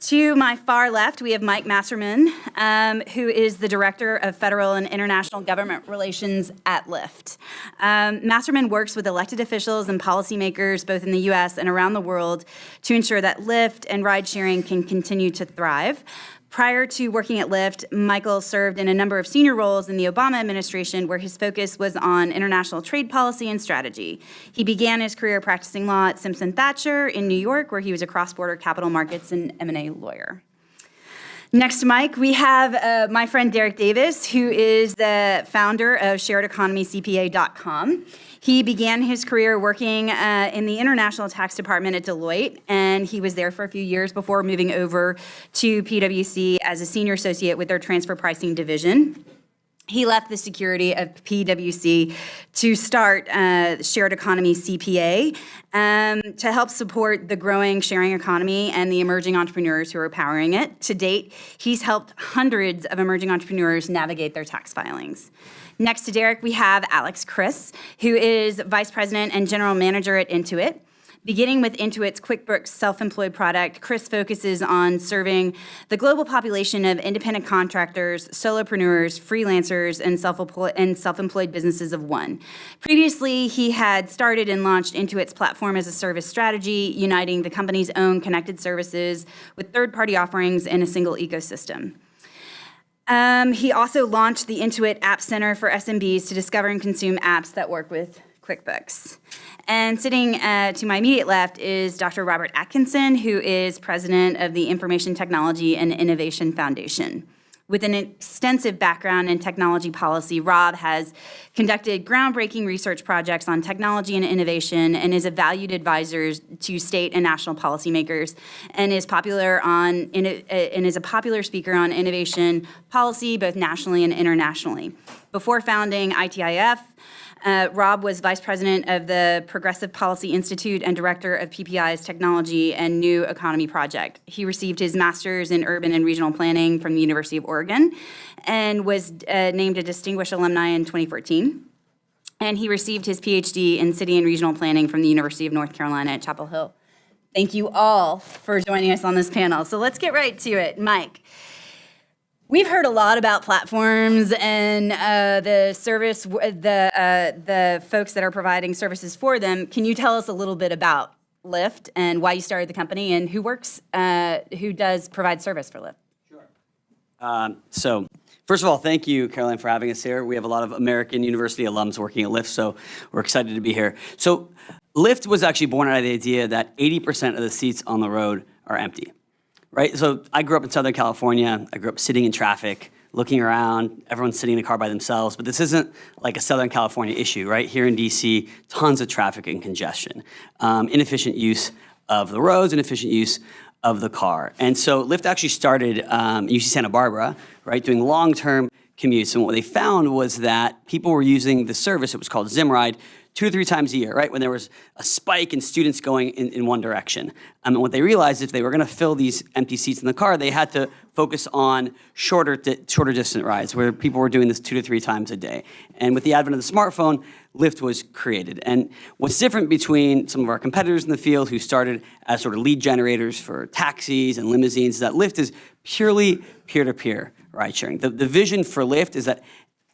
To my far left, we have Mike Masserman, who is the Director of Federal and International Government Relations at Lyft. Masserman works with elected officials and policymakers both in the U.S. and around the world to ensure that Lyft and ride-sharing can continue to thrive. Prior to working at Lyft, Michael served in a number of senior roles in the Obama administration where his focus was on international trade policy and strategy. He began his career practicing law at Simpson Thacher in New York, where he was a cross-border capital markets and M&A lawyer. Next to Mike, we have my friend Derek Davis, who is the founder of SharedEconomyCPA.com. He began his career working in the International Tax Department at Deloitte, and he was there for a few years before moving over to PwC as a senior associate with their transfer pricing division. He left the security of PwC to start Shared Economy CPA to help support the growing sharing economy and the emerging entrepreneurs who are powering it. To date, he's helped hundreds of emerging entrepreneurs navigate their tax filings. Next to Derek, we have Alex Chris, who is Vice President and General Manager at Intuit. Beginning with Intuit's QuickBooks self-employed product, Chris focuses on serving the global population of independent contractors, solopreneurs, freelancers, and self-employed businesses of one. Previously, he had started and launched Intuit's platform as a service strategy, uniting the company's own connected services with third-party offerings in a single ecosystem. He also launched the Intuit App Center for SMBs to discover and consume apps that work with QuickBooks. And sitting to my immediate left is Dr. Robert Atkinson, who is president of the Information Technology and Innovation Foundation. With an extensive background in technology policy, Rob has conducted groundbreaking research projects on technology and innovation and is a valued advisor to state and national policymakers and is a popular speaker on innovation policy both nationally and internationally. Before founding ITIF, Rob was vice president of the Progressive Policy Institute and director of PPI's Technology and New Economy Project. He received his master's in urban and regional planning from the University of Oregon and was named a distinguished alumni in 2014. And he received his PhD in city and regional planning from the University of North Carolina at Chapel Hill. Thank you all for joining us on this panel. So let's get right to it. Mike. We've heard a lot about platforms and the folks that are providing services for them. Can you tell us a little bit about Lyft and why you started the company and who does provide service for Lyft? Sure. So first of all, thank you, Caroline, for having us here. We have a lot of American University alums working at Lyft, so we're excited to be here. So Lyft was actually born out of the idea that 80% of the seats on the road are empty. Right, so I grew up in Southern California. I grew up sitting in traffic, looking around, everyone's sitting in a car by themselves, but this isn't like a Southern California issue, right? Here in DC, tons of traffic and congestion, inefficient use of the roads, inefficient use of the car. And so Lyft actually started in UC Santa Barbara, right, doing long-term commutes. And what they found was that people were using the service, it was called Zimride, 2 to 3 times a year, right? When there was a spike in students going in one direction. And what they realized, if they were gonna fill these empty seats in the car, they had to focus on shorter distance rides where people were doing this 2 to 3 times a day. And with the advent of the smartphone, Lyft was created. And what's different between some of our competitors in the field who started as sort of lead generators for taxis and limousines is that Lyft is purely peer-to-peer ride sharing. The vision for Lyft is that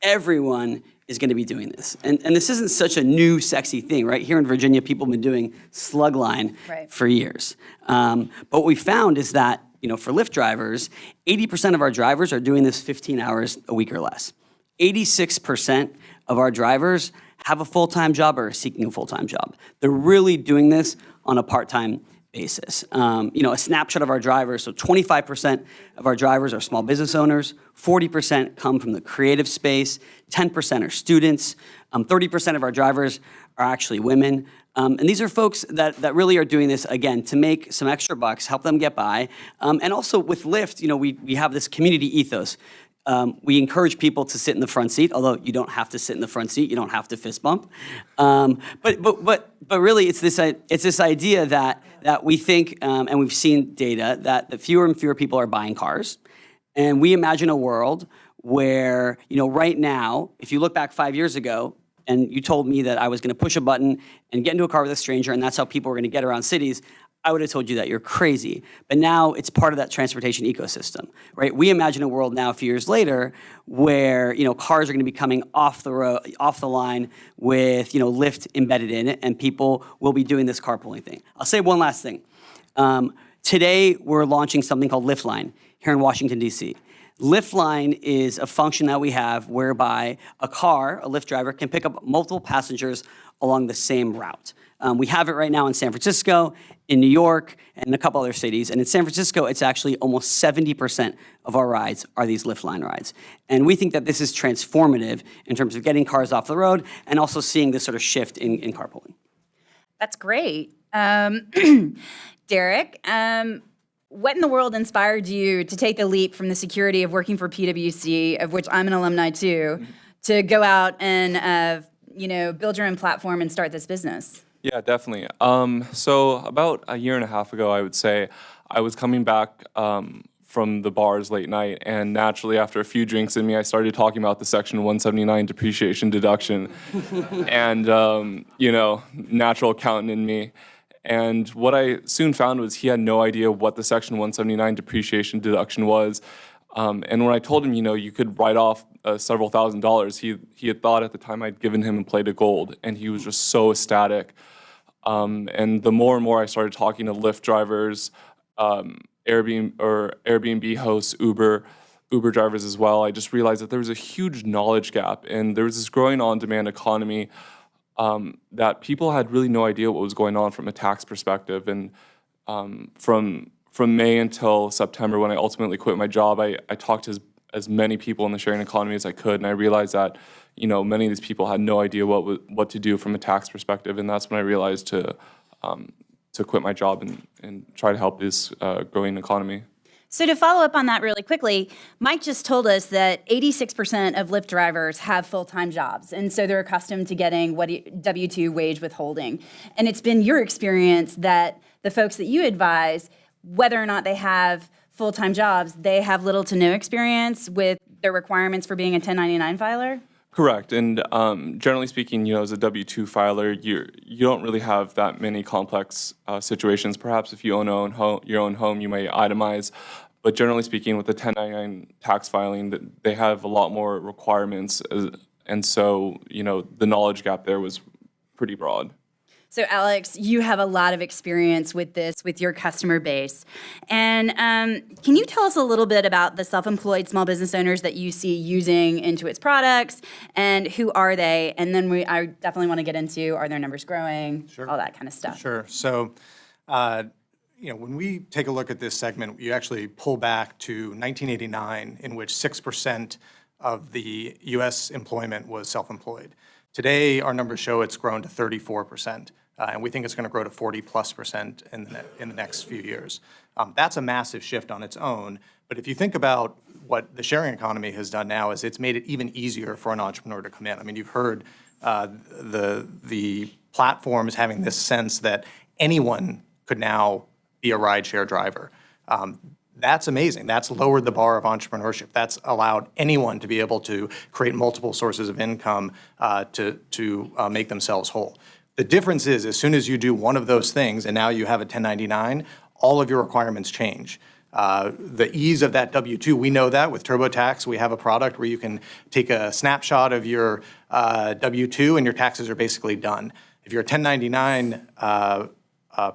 everyone is going to be doing this. And this isn't such a new, sexy thing, right? Here in Virginia, people have been doing slug line for years. But what we found is that, for Lyft drivers, 80% of our drivers are doing this 15 hours a week or less. 86% of our drivers have a full-time job or are seeking a full-time job. They're really doing this on a part-time basis. A snapshot of our drivers, so 25% of our drivers are small business owners, 40% come from the creative space, 10% are students, 30% of our drivers are actually women. And these are folks that really are doing this, again, to make some extra bucks, help them get by. And also with Lyft, we have this community ethos. We encourage people to sit in the front seat, although you don't have to sit in the front seat. You don't have to fist bump. But really, it's this idea that we think, and we've seen data, that fewer and fewer people are buying cars. And we imagine a world where, right now, if you look back 5 years ago, and you told me that I was going to push a button and get into a car with a stranger, and that's how people were going to get around cities, I would have told you that you're crazy. But now it's part of that transportation ecosystem, right? We imagine a world now, a few years later, where cars are going to be coming off the line with Lyft embedded in it, and people will be doing this carpooling thing. I'll say one last thing. Today we're launching something called Lyft Line here in Washington D.C. Lyft Line is a function that we have whereby a Lyft driver, can pick up multiple passengers along the same route. We have it right now in San Francisco, in New York, and a couple other cities. And in San Francisco, it's actually almost 70% of our rides are these Lyft Line rides. And we think that this is transformative in terms of getting cars off the road and also seeing this sort of shift in carpooling. That's great. Derek, what in the world inspired you to take the leap from the security of working for PwC, of which I'm an alumni too, to go out and build your own platform and start this business? Yeah, definitely. So about a year and a half ago, I would say, I was coming back from the bars late night, and naturally, after a few drinks in me, I started talking about the Section 179 depreciation deduction, and natural accountant in me. And what I soon found was he had no idea what the Section 179 depreciation deduction was. And when I told him, you could write off several $1,000s, he had thought at the time I'd given him a plate of gold, and he was just so ecstatic. And the more and more I started talking to Lyft drivers, Airbnb hosts, Uber drivers as well, I just realized that there was a huge knowledge gap, and there was this growing on-demand economy that people had really no idea what was going on from a tax perspective. And from May until September, when I ultimately quit my job, I talked to as many people in the sharing economy as I could, and I realized that many of these people had no idea what to do from a tax perspective, and that's when I realized to quit my job and try to help this growing economy. So to follow up on that really quickly, Mike just told us that 86% of Lyft drivers have full-time jobs, and so they're accustomed to getting W-2 wage withholding. And it's been your experience that the folks that you advise, whether or not they have full-time jobs, they have little to no experience with their requirements for being a 1099 filer? Correct. And generally speaking, as a W-2 filer, you don't really have that many complex situations. Perhaps if you own your own home, you may itemize. But generally speaking, with the 1099 tax filing, they have a lot more requirements. And so, the knowledge gap there was pretty broad. So Alex, you have a lot of experience with this, with your customer base. And can you tell us a little bit about the self-employed small business owners that you see using Intuit's products, and who are they? And then I definitely want to get into, are their numbers growing, all that kind of stuff. Sure. So, when we take a look at this segment, you actually pull back to 1989, in which 6% of the U.S. employment was self-employed. Today, our numbers show it's grown to 34%, and we think it's going to grow to 40+% in the next few years. That's a massive shift on its own, but if you think about what the sharing economy has done now, is it's made it even easier for an entrepreneur to come in. I mean, you've heard the platforms having this sense that anyone could now be a rideshare driver. That's amazing. That's lowered the bar of entrepreneurship. That's allowed anyone to be able to create multiple sources of income to make themselves whole. The difference is, as soon as you do one of those things and now you have a 1099, all of your requirements change. The ease of that W-2, we know that with TurboTax, we have a product where you can take a snapshot of your W-2 and your taxes are basically done. If you're a 1099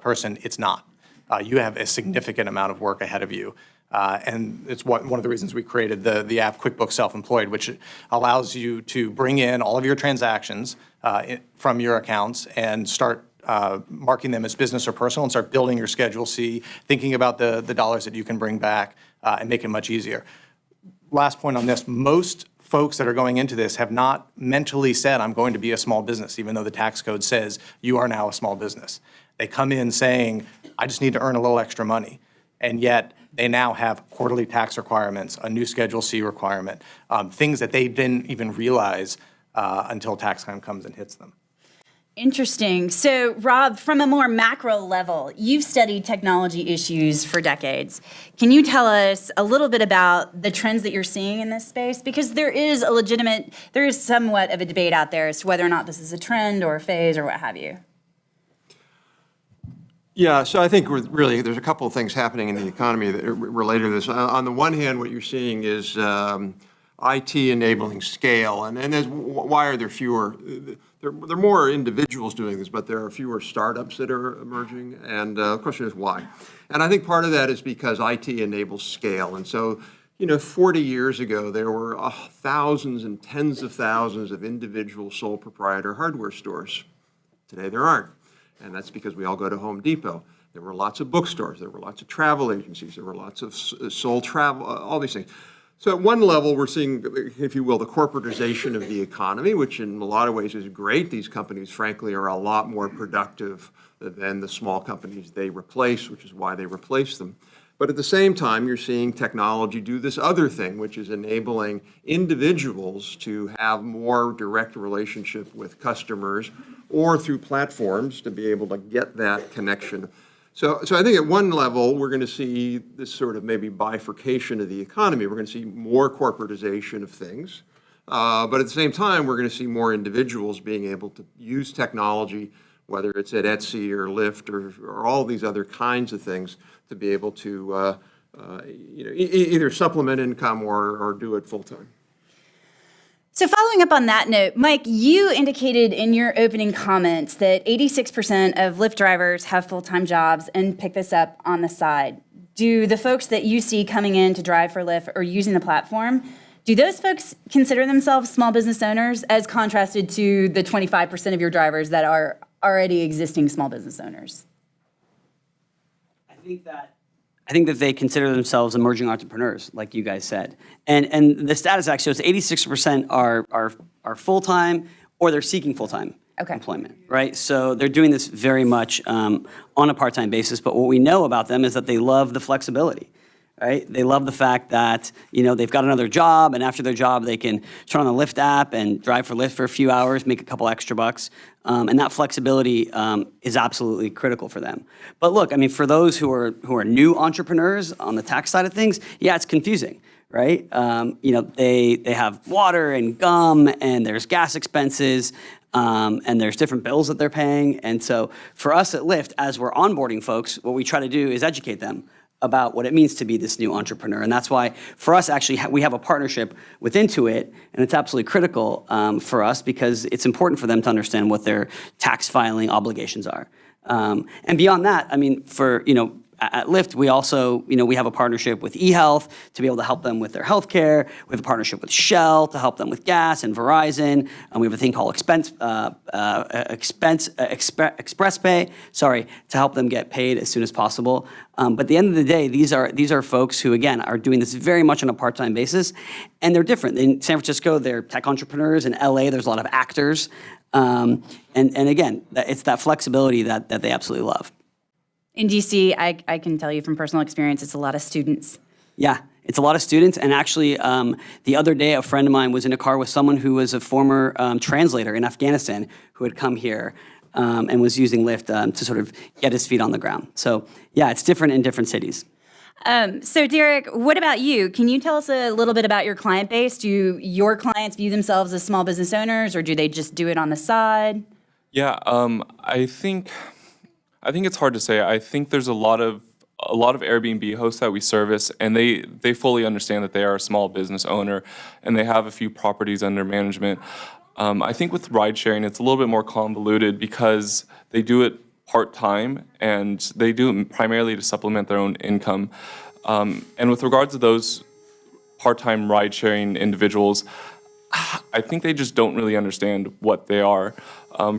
person, it's not. You have a significant amount of work ahead of you. And it's one of the reasons we created the app QuickBooks Self-Employed, which allows you to bring in all of your transactions from your accounts and start marking them as business or personal and start building your Schedule C, thinking about the dollars that you can bring back and make it much easier. Last point on this, most folks that are going into this have not mentally said, I'm going to be a small business, even though the tax code says you are now a small business. They come in saying, I just need to earn a little extra money. And yet they now have quarterly tax requirements, a new Schedule C requirement, things that they didn't even realize until tax time comes and hits them. Interesting. So, Rob, from a more macro level, you've studied technology issues for decades. Can you tell us a little bit about the trends that you're seeing in this space? Because there is somewhat of a debate out there as to whether or not this is a trend or a phase or what have you. Yeah, so I think there's a couple of things happening in the economy that are related to this. On the one hand, what you're seeing is IT enabling scale, and why are there fewer? There are more individuals doing this, but there are fewer startups that are emerging, and the question is why? And I think part of that is because IT enables scale, and so 40 years ago, there were thousands and tens of thousands of individual sole proprietor hardware stores. Today, there aren't. And that's because we all go to Home Depot. There were lots of bookstores. There were lots of travel agencies. There were lots of sole travel, all these things. So at one level, we're seeing, if you will, the corporatization of the economy, which in a lot of ways is great. These companies, frankly, are a lot more productive than the small companies they replace, which is why they replace them. But at the same time, you're seeing technology do this other thing, which is enabling individuals to have more direct relationship with customers or through platforms to be able to get that connection. So I think at one level, we're going to see this sort of maybe bifurcation of the economy. We're going to see more corporatization of things. But at the same time, we're going to see more individuals being able to use technology, whether it's at Etsy or Lyft or all these other kinds of things, to be able to either supplement income or do it full time. So following up on that note, Mike, you indicated in your opening comments that 86% of Lyft drivers have full-time jobs and pick this up on the side. Do the folks that you see coming in to drive for Lyft or using the platform, do those folks consider themselves small business owners as contrasted to the 25% of your drivers that are already existing small business owners? I think that they consider themselves emerging entrepreneurs, like you guys said. And the status actually shows 86% are full-time or they're seeking full-time employment, right? So they're doing this very much on a part-time basis, but what we know about them is that they love the flexibility, right? They love the fact that, they've got another job, and after their job, they can turn on the Lyft app and drive for Lyft for a few hours, make a couple extra bucks. And that flexibility is absolutely critical for them. But look, I mean, for those who are new entrepreneurs on the tax side of things, yeah, it's confusing, right? They have water and gum, and there's gas expenses, and there's different bills that they're paying. And so for us at Lyft, as we're onboarding folks, what we try to do is educate them about what it means to be this new entrepreneur. And that's why, for us, actually, we have a partnership with Intuit, and it's absolutely critical for us because it's important for them to understand what their tax filing obligations are. And beyond that, I mean, at Lyft, we also, we have a partnership with eHealth to be able to help them with their healthcare. We have a partnership with Shell to help them with gas and Verizon. And we have a thing called Express Pay, to help them get paid as soon as possible. But at the end of the day, these are folks who, again, are doing this very much on a part-time basis, and they're different. In San Francisco, they're tech entrepreneurs. In LA, there's a lot of actors. And again, it's that flexibility that they absolutely love. In DC, I can tell you from personal experience, it's a lot of students. Yeah, it's a lot of students. And actually, the other day, a friend of mine was in a car with someone who was a former translator in Afghanistan who had come here and was using Lyft to sort of get his feet on the ground. So yeah, it's different in different cities. So Derek, what about you? Can you tell us a little bit about your client base? Do your clients view themselves as small business owners, or do they just do it on the side? Yeah, I think it's hard to say. I think there's a lot of Airbnb hosts that we service, and they fully understand that they are a small business owner, and they have a few properties under management. I think with ride sharing, it's a little bit more convoluted because they do it part-time, and they do it primarily to supplement their own income. And with regards to those part-time ride-sharing individuals, I think they just don't really understand what they are.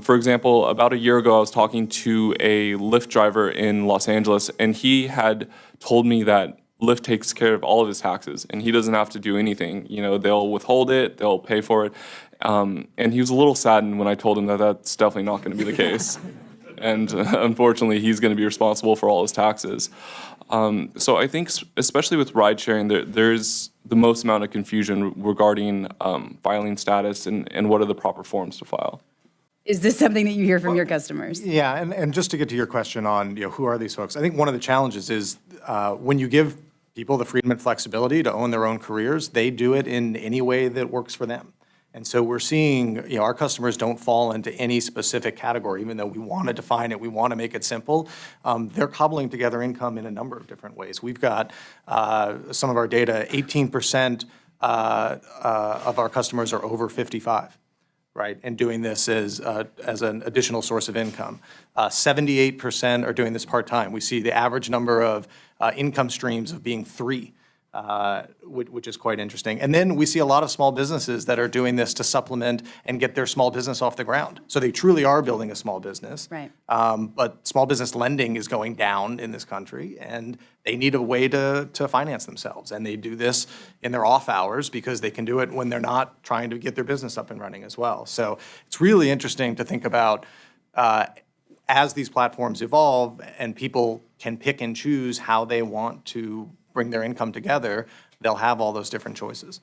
For example, about a year ago, I was talking to a Lyft driver in Los Angeles, and he had told me that Lyft takes care of all of his taxes, and he doesn't have to do anything. They'll withhold it, they'll pay for it. And he was a little saddened when I told him that that's definitely not going to be the case. And unfortunately, he's going to be responsible for all his taxes. So I think, especially with ride sharing, there's the most amount of confusion regarding filing status and what are the proper forms to file. Is this something that you hear from your customers? Yeah, and just to get to your question on, who are these folks? I think one of the challenges is when you give people the freedom and flexibility to own their own careers, they do it in any way that works for them. And so we're seeing, our customers don't fall into any specific category, even though we want to define it, we want to make it simple. They're cobbling together income in a number of different ways. We've got some of our data, 18% of our customers are over 55. Right, and doing this as an additional source of income. 78% are doing this part-time. We see the average number of income streams of being 3, which is quite interesting. And then we see a lot of small businesses that are doing this to supplement and get their small business off the ground. So they truly are building a small business. Right. But small business lending is going down in this country, and they need a way to finance themselves. And they do this in their off hours because they can do it when they're not trying to get their business up and running as well. So it's really interesting to think about as these platforms evolve and people can pick and choose how they want to bring their income together, they'll have all those different choices.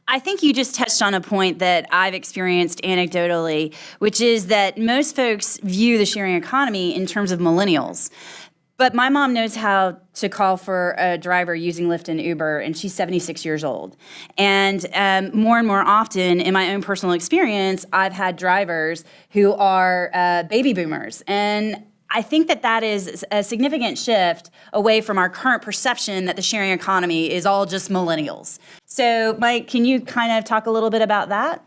I think you just touched on a point that I've experienced anecdotally, which is that most folks view the sharing economy in terms of millennials. But my mom knows how to call for a driver using Lyft and Uber, and she's 76 years old. And more and more often, in my own personal experience, I've had drivers who are baby boomers. And I think that is a significant shift away from our current perception that the sharing economy is all just millennials. So, Mike, can you kind of talk a little bit about that?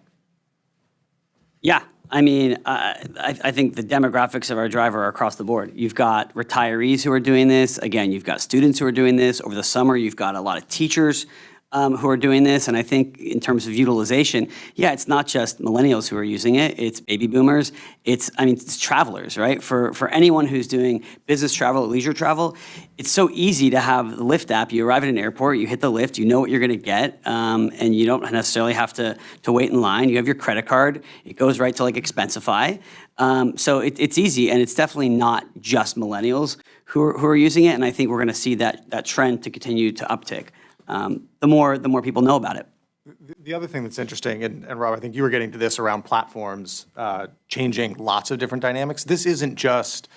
Yeah. I mean, I think the demographics of our driver are across the board. You've got retirees who are doing this. Again, you've got students who are doing this. Over the summer, you've got a lot of teachers who are doing this. And I think in terms of utilization, yeah, it's not just millennials who are using it. It's baby boomers. It's travelers, right? For anyone who's doing business travel, leisure travel, it's so easy to have the Lyft app. You arrive at an airport, you hit the Lyft, you know what you're going to get, and you don't necessarily have to wait in line. You have your credit card. It goes right to like Expensify. So it's easy, and it's definitely not just millennials who are using it, and I think we're going to see that trend to continue to uptick. The more people know about it. The other thing that's interesting, and Rob, I think you were getting to this around platforms changing lots of different dynamics. This isn't just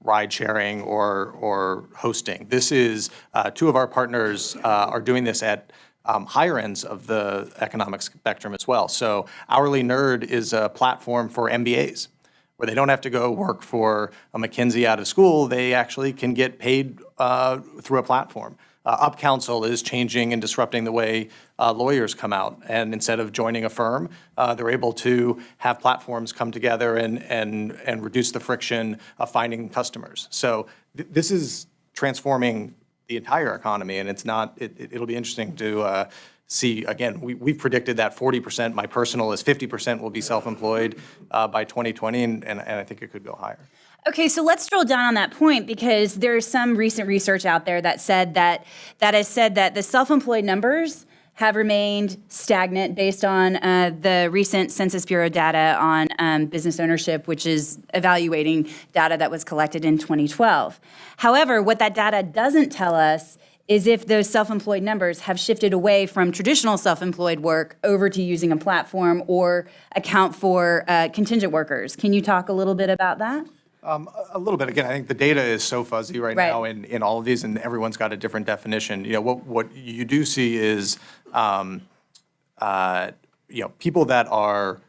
ride sharing or hosting. This is two of our partners are doing this at higher ends of the economic spectrum as well. So Hourly Nerd is a platform for MBAs where they don't have to go work for a McKinsey out of school. They actually can get paid through a platform. UpCounsel is changing and disrupting the way lawyers come out. And instead of joining a firm, they're able to have platforms come together and reduce the friction of finding customers. So this is transforming the entire economy, and it'll be interesting to see. Again, we've predicted that 40%, my personal is 50% will be self-employed by 2020, and I think it could go higher. Okay, so let's drill down on that point, because there's some recent research out there that has said that the self-employed numbers have remained stagnant based on the recent Census Bureau data on business ownership, which is evaluating data that was collected in 2012. However, what that data doesn't tell us is if those self-employed numbers have shifted away from traditional self-employed work over to using a platform or account for contingent workers. Can you talk a little bit about that? A little bit. Again, I think the data is so fuzzy right now in all of these, and everyone's got a different definition. What you do see is, people that are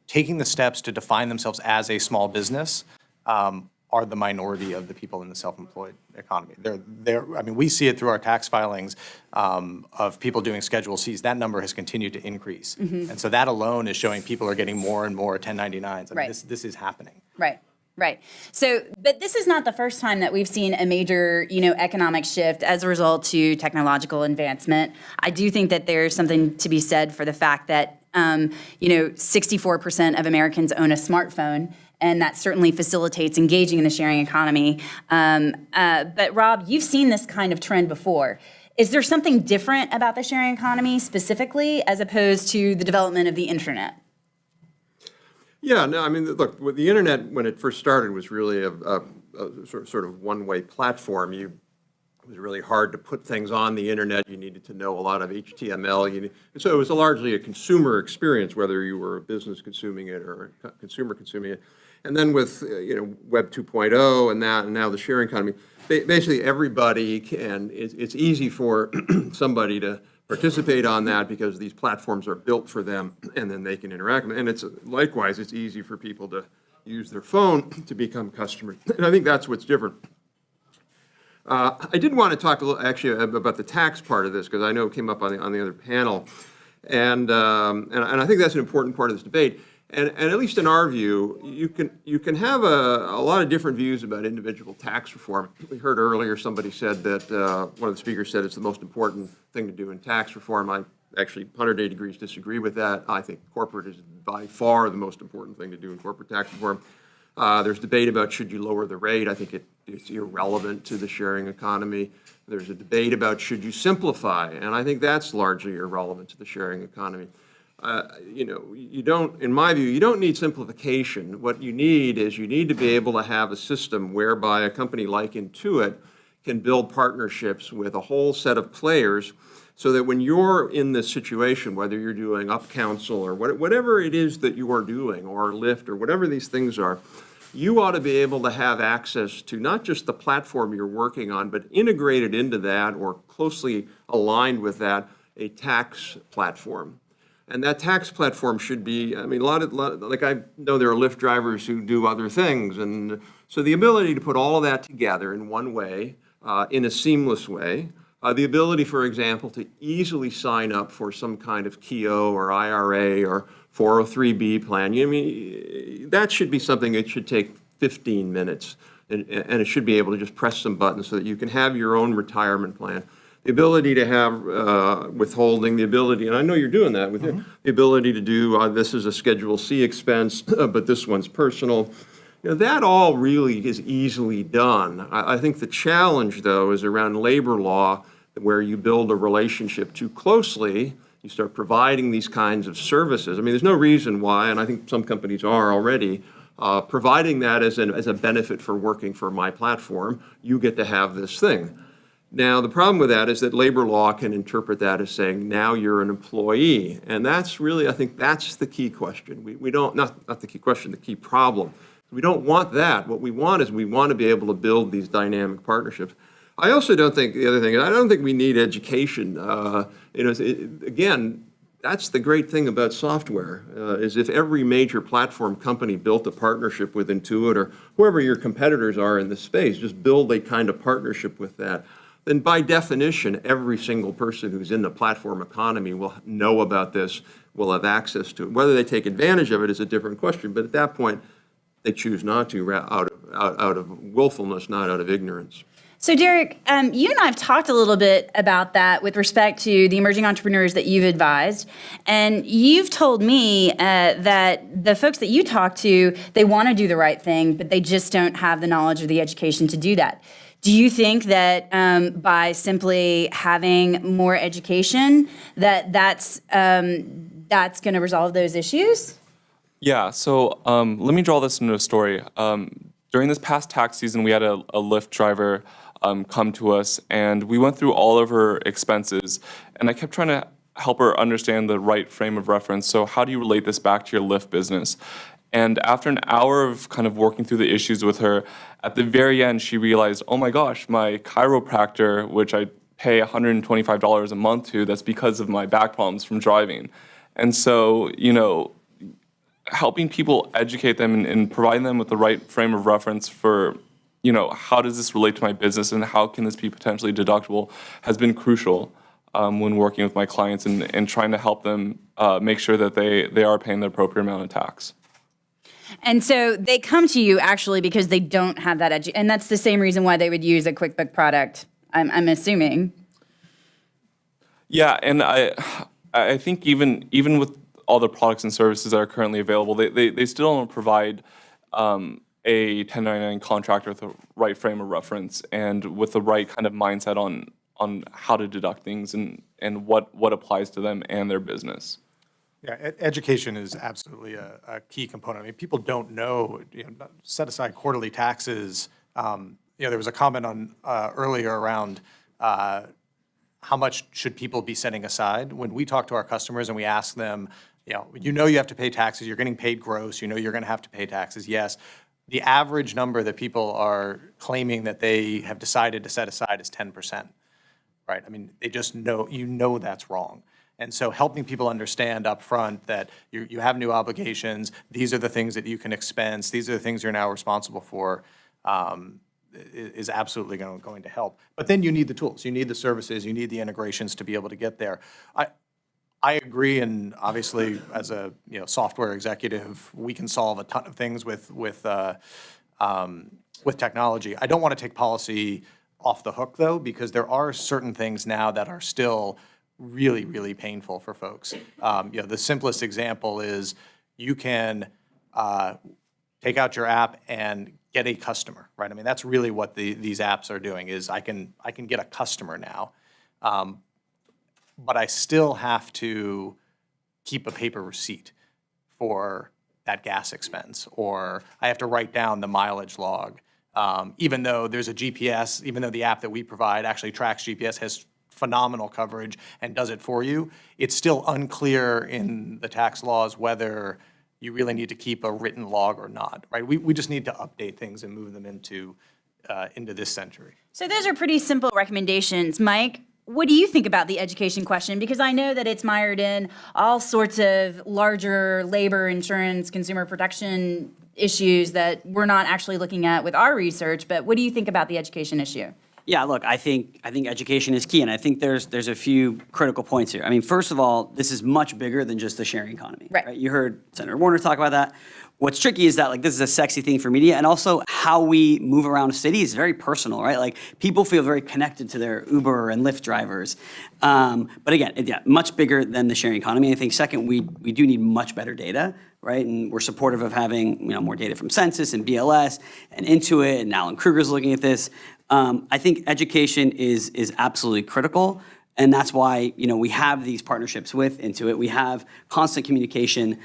taking the steps to define themselves as a small business are the minority of the people in the self-employed economy. We see it through our tax filings of people doing Schedule Cs. That number has continued to increase. Mm-hmm. And so that alone is showing people are getting more and more 1099s. This is happening. Right. So, but this is not the first time that we've seen a major, economic shift as a result to technological advancement. I do think that there's something to be said for the fact that, 64% of Americans own a smartphone, and that certainly facilitates engaging in the sharing economy. But Rob, you've seen this kind of trend before. Is there something different about the sharing economy specifically as opposed to the development of the internet? Yeah, no, look, the internet, when it first started, was really a sort of one-way platform. It was really hard to put things on the internet. You needed to know a lot of HTML. So it was largely a consumer experience, whether you were a business consuming it or a consumer consuming it. And then with Web 2.0 and now the sharing economy, basically everybody can. It's easy for somebody to participate on that because these platforms are built for them, and then they can interact. And it's easy for people to use their phone to become customers. And I think that's what's different. I did want to talk a little, actually, about the tax part of this, because I know it came up on the other panel, and I think that's an important part of this debate. And at least in our view, you can have a lot of different views about individual tax reform. We heard earlier somebody said that one of the speakers said it's the most important thing to do in tax reform. I actually 180 degrees disagree with that. I think corporate is by far the most important thing to do in corporate tax reform. There's debate about should you lower the rate. I think it's irrelevant to the sharing economy. There's a debate about should you simplify, and I think that's largely irrelevant to the sharing economy. You don't, in my view, you don't need simplification. What you need to be able to have a system whereby a company like Intuit can build partnerships with a whole set of players so that when you're in this situation, whether you're doing UpCounsel or whatever it is that you are doing, or Lyft or whatever these things are, you ought to be able to have access to not just the platform you're working on, but integrated into that or closely aligned with that, a tax platform. And that tax platform should be, like I know there are Lyft drivers who do other things. And so the ability to put all of that together in one way, in a seamless way, the ability, for example, to easily sign up for some kind of KEO or IRA or 403B plan, that should be something that should take 15 minutes. And it should be able to just press some buttons so that you can have your own retirement plan. The ability to have withholding, the ability, and I know you're doing that with the ability to do, this is a Schedule C expense, but this one's personal. That all really is easily done. I think the challenge, though, is around labor law, where you build a relationship too closely. You start providing these kinds of services. There's no reason why, and I think some companies are already, providing that as a benefit for working for my platform. You get to have this thing. Now, the problem with that is that labor law can interpret that as saying, now you're an employee. And that's really, I think that's the key question. We don't, not the key question, the key problem. We don't want that. What we want is we want to be able to build these dynamic partnerships. I also don't think, the other thing, I don't think we need education. Again, that's the great thing about software, is if every major platform company built a partnership with Intuit or whoever your competitors are in this space, just build a kind of partnership with that, then by definition, every single person who's in the platform economy will know about this, will have access to it. Whether they take advantage of it is a different question, but at that point, they choose not to out of willfulness, not out of ignorance. So Derek, you and I have talked a little bit about that with respect to the emerging entrepreneurs that you've advised. And you've told me that the folks that you talk to, they want to do the right thing, but they just don't have the knowledge or the education to do that. Do you think that by simply having more education, that's going to resolve those issues? Yeah, so let me draw this into a story. During this past tax season, we had a Lyft driver come to us, and we went through all of her expenses, and I kept trying to help her understand the right frame of reference. So how do you relate this back to your Lyft business? And after an hour of kind of working through the issues with her, at the very end, she realized, oh my gosh, my chiropractor, which I pay $125 a month to, that's because of my back problems from driving. And so, helping people, educate them and providing them with the right frame of reference for, how does this relate to my business and how can this be potentially deductible has been crucial when working with my clients and trying to help them make sure that they are paying the appropriate amount of tax. And so they come to you actually because they don't have that and that's the same reason why they would use a QuickBook product, I'm assuming. Yeah, and I think even with all the products and services that are currently available, they still don't provide a 1099 contractor with the right frame of reference and with the right kind of mindset on how to deduct things and what applies to them and their business. Yeah, education is absolutely a key component. I mean, people don't know, set aside quarterly taxes. There was a comment on earlier around how much should people be setting aside? When we talk to our customers and we ask them, you have to pay taxes, you're getting paid gross, you're going to have to pay taxes, yes. The average number that people are claiming that they have decided to set aside is 10%, right? I mean, they just know that's wrong. And so helping people understand up front that you have new obligations, these are the things that you can expense, these are the things you're now responsible for, is absolutely going to help. But then you need the tools, you need the services, you need the integrations to be able to get there. I agree, and obviously as a software executive, we can solve a ton of things with technology. I don't want to take policy off the hook though, because there are certain things now that are still really, really painful for folks. The simplest example is you can take out your app and get a customer, right? I mean, that's really what these apps are doing is I can get a customer now, but I still have to keep a paper receipt for that gas expense, or I have to write down the mileage log. Even though there's a GPS, even though the app that we provide actually tracks GPS, has phenomenal coverage and does it for you, it's still unclear in the tax laws whether you really need to keep a written log or not, right? We just need to update things and move them into this century. So those are pretty simple recommendations. Mike, what do you think about the education question? Because I know that it's mired in all sorts of larger labor, insurance, consumer protection issues that we're not actually looking at with our research, but what do you think about the education issue? Yeah, look, I think education is key, and I think there's a few critical points here. I mean, first of all, this is much bigger than just the sharing economy. Right. You heard Senator Warner talk about that. What's tricky is that this is a sexy thing for media, and also how we move around a city is very personal, right? People feel very connected to their Uber and Lyft drivers. But again, much bigger than the sharing economy. I think second, we do need much better data, right? And we're supportive of having more data from Census and BLS and Intuit, and Alan Kruger's looking at this. I think education is absolutely critical. And that's why, we have these partnerships with Intuit. We have constant communication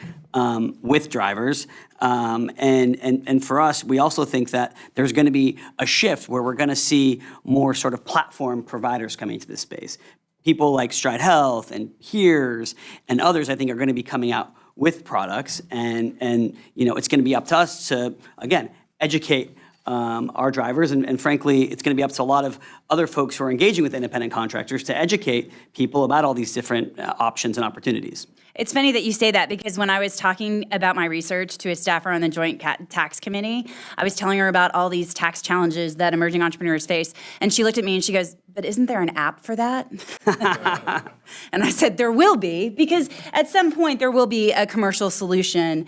with drivers. And for us, we also think that there's going to be a shift where we're going to see more sort of platform providers coming into this space. People like Stride Health and Hears and others, I think, are going to be coming out with products. And it's going to be up to us to, again, educate our drivers, and frankly, it's going to be up to a lot of other folks who are engaging with independent contractors to educate people about all these different options and opportunities. It's funny that you say that, because when I was talking about my research to a staffer on the Joint Tax Committee, I was telling her about all these tax challenges that emerging entrepreneurs face, and she looked at me and she goes, "But isn't there an app for that?" And I said, there will be, because at some point there will be a commercial solution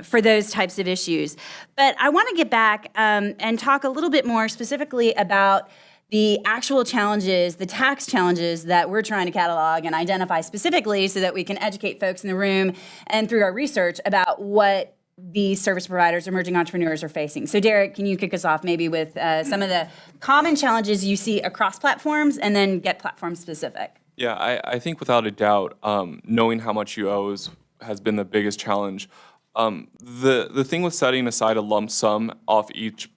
for those types of issues. But I want to get back and talk a little bit more specifically about the actual challenges, the tax challenges that we're trying to catalog and identify specifically so that we can educate folks in the room and through our research about what these service providers, emerging entrepreneurs are facing. So Derek, can you kick us off maybe with some of the common challenges you see across platforms, and then get platform specific? Yeah, I think without a doubt, knowing how much you owe has been the biggest challenge. The thing with setting aside a lump sum off each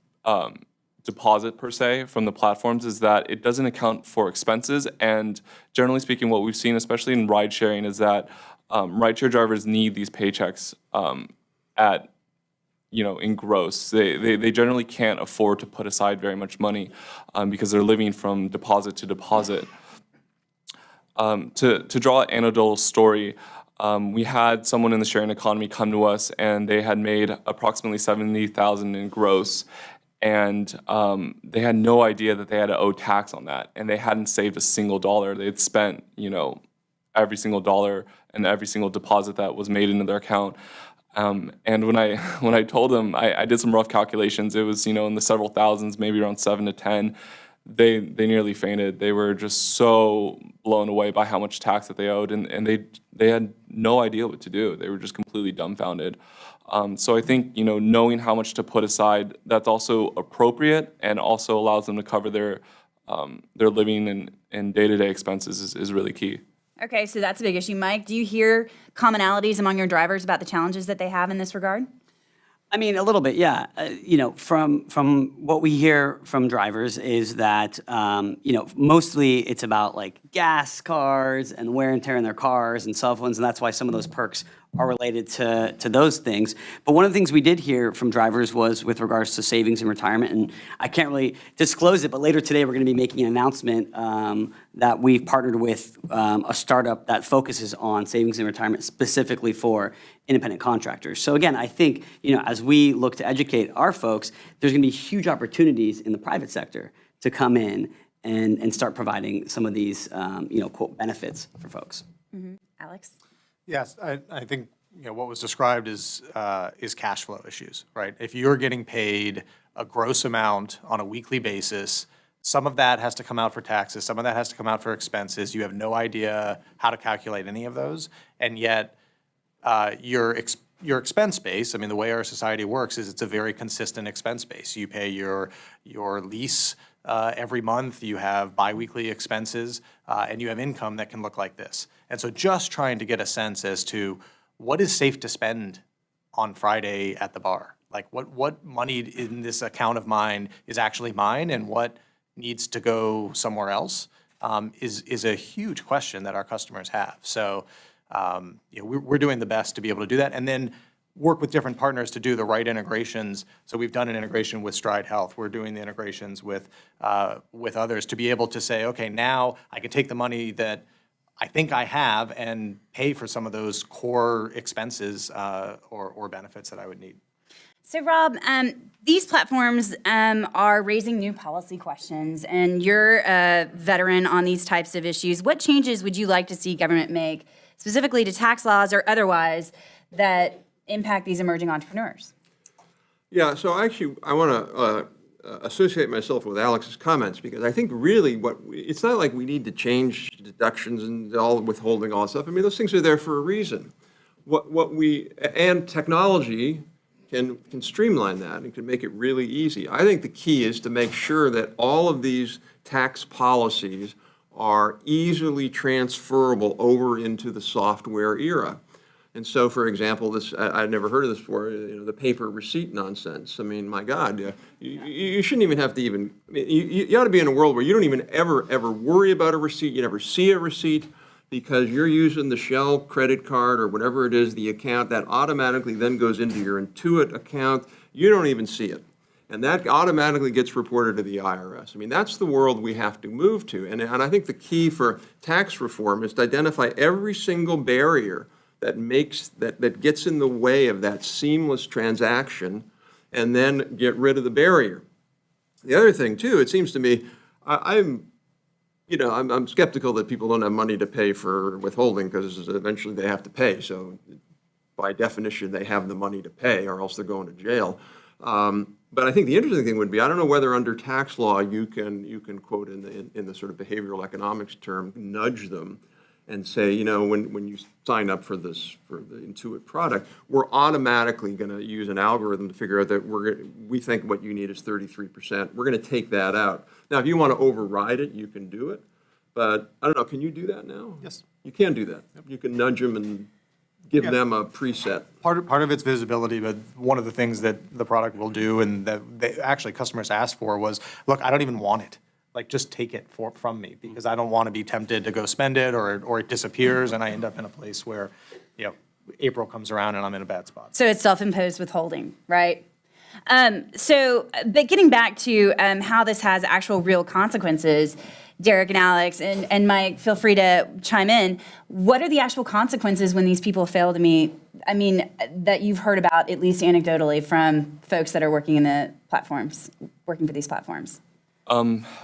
deposit per se from the platforms is that it doesn't account for expenses. And generally speaking, what we've seen, especially in ride sharing, is that rideshare drivers need these paychecks in gross. They generally can't afford to put aside very much money because they're living from deposit to deposit. To draw an anecdotal story, we had someone in the sharing economy come to us, and they had made approximately $70,000 in gross, and they had no idea that they had to owe tax on that, and they hadn't saved a single dollar. They had spent, every single dollar and every single deposit that was made into their account. And when I told them, I did some rough calculations. It was, in the several thousands, maybe around 7 to 10. They nearly fainted. They were just so blown away by how much tax that they owed, and they had no idea what to do. They were just completely dumbfounded. So I think, knowing how much to put aside, that's also appropriate, and also allows them to cover their living and day-to-day expenses is really key. Okay, so that's a big issue. Mike, do you hear commonalities among your drivers about the challenges that they have in this regard? I mean, a little bit, yeah. From what we hear from drivers is that, mostly it's about like gas cards and wear and tear in their cars and cell phones, and that's why some of those perks are related to those things. But one of the things we did hear from drivers was with regards to savings and retirement, and I can't really disclose it, but later today we're going to be making an announcement that we've partnered with a startup that focuses on savings and retirement specifically for independent contractors. So again, I think, as we look to educate our folks, there's going to be huge opportunities in the private sector to come in and start providing some of these, quote, benefits for folks. Mm-hmm. Alex? Yes, I think what was described is cash flow issues, right? If you're getting paid a gross amount on a weekly basis, some of that has to come out for taxes, some of that has to come out for expenses. You have no idea how to calculate any of those, and yet your expense base, I mean, the way our society works is it's a very consistent expense base. You pay your lease every month, you have biweekly expenses, and you have income that can look like this. And so just trying to get a sense as to what is safe to spend on Friday at the bar. Like what money in this account of mine is actually mine and what needs to go somewhere else is a huge question that our customers have. So we're doing the best to be able to do that, and then work with different partners to do the right integrations. So we've done an integration with Stride Health. We're doing the integrations with others to be able to say, okay, now I can take the money that I think I have and pay for some of those core expenses or benefits that I would need. So Rob, these platforms are raising new policy questions, and you're a veteran on these types of issues. What changes would you like to see government make, specifically to tax laws or otherwise, that impact these emerging entrepreneurs? Yeah, so actually, I want to associate myself with Alex's comments, because I think really it's not like we need to change deductions and all withholding, all that stuff. I mean, those things are there for a reason. And technology can streamline that and can make it really easy. I think the key is to make sure that all of these tax policies are easily transferable over into the software era. And so, for example, I'd never heard of this before, the paper receipt nonsense. I mean, my God, you shouldn't even have to even, you ought to be in a world where you don't even ever worry about a receipt, you never see a receipt, because you're using the Shell credit card or whatever it is, the account, that automatically then goes into your Intuit account. You don't even see it. And that automatically gets reported to the IRS. I mean, that's the world we have to move to. And I think the key for tax reform is to identify every single barrier that gets in the way of that seamless transaction, and then get rid of the barrier. The other thing, too, it seems to me, I'm skeptical that people don't have money to pay for withholding, because eventually they have to pay. So by definition, they have the money to pay, or else they're going to jail. But I think the interesting thing would be, I don't know whether under tax law you can quote in the sort of behavioral economics term, nudge them and say, when you sign up for the Intuit product, we're automatically going to use an algorithm to figure out that we think what you need is 33%. We're going to take that out. Now, if you want to override it, you can do it. But I don't know, can you do that now? Yes. You can do that. You can nudge them and give them a preset. Part of it's visibility, but one of the things that the product will do, and that customers asked for, was, look, I don't even want it. Like, just take it from me, because I don't want to be tempted to go spend it, or it disappears and I end up in a place where, April comes around and I'm in a bad spot. So it's self-imposed withholding, right? But getting back to how this has actual real consequences, Derek and Alex and Mike, feel free to chime in. What are the actual consequences when these people fail to meet, that you've heard about, at least anecdotally, from folks that are working in the platforms, working for these platforms?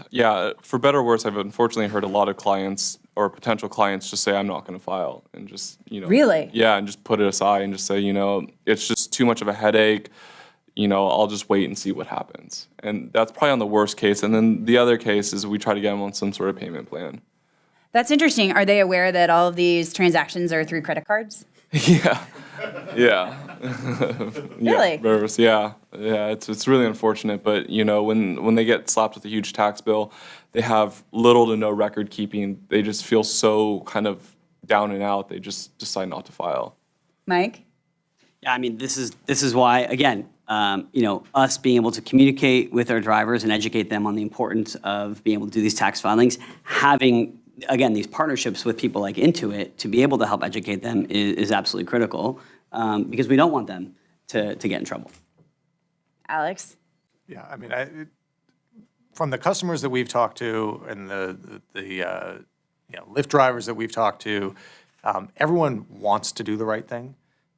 Yeah, for better or worse, I've unfortunately heard a lot of clients or potential clients just say, I'm not going to file, and just, Really? Yeah, and just put it aside and just say, it's just too much of a headache. I'll just wait and see what happens. And that's probably on the worst case. And then the other case is we try to get them on some sort of payment plan. That's interesting. Are they aware that all of these transactions are through credit cards? Yeah. Really? Nervous. Yeah. It's really unfortunate. But when they get slapped with a huge tax bill, they have little to no record keeping. They just feel so kind of down and out. They just decide not to file. Mike? Yeah, this is why, again, us being able to communicate with our drivers and educate them on the importance of being able to do these tax filings, having, again, these partnerships with people like Intuit to be able to help educate them is absolutely critical, because we don't want them to get in trouble. Alex? Yeah, from the customers that we've talked to and the Lyft drivers that we've talked to, everyone wants to do the right thing.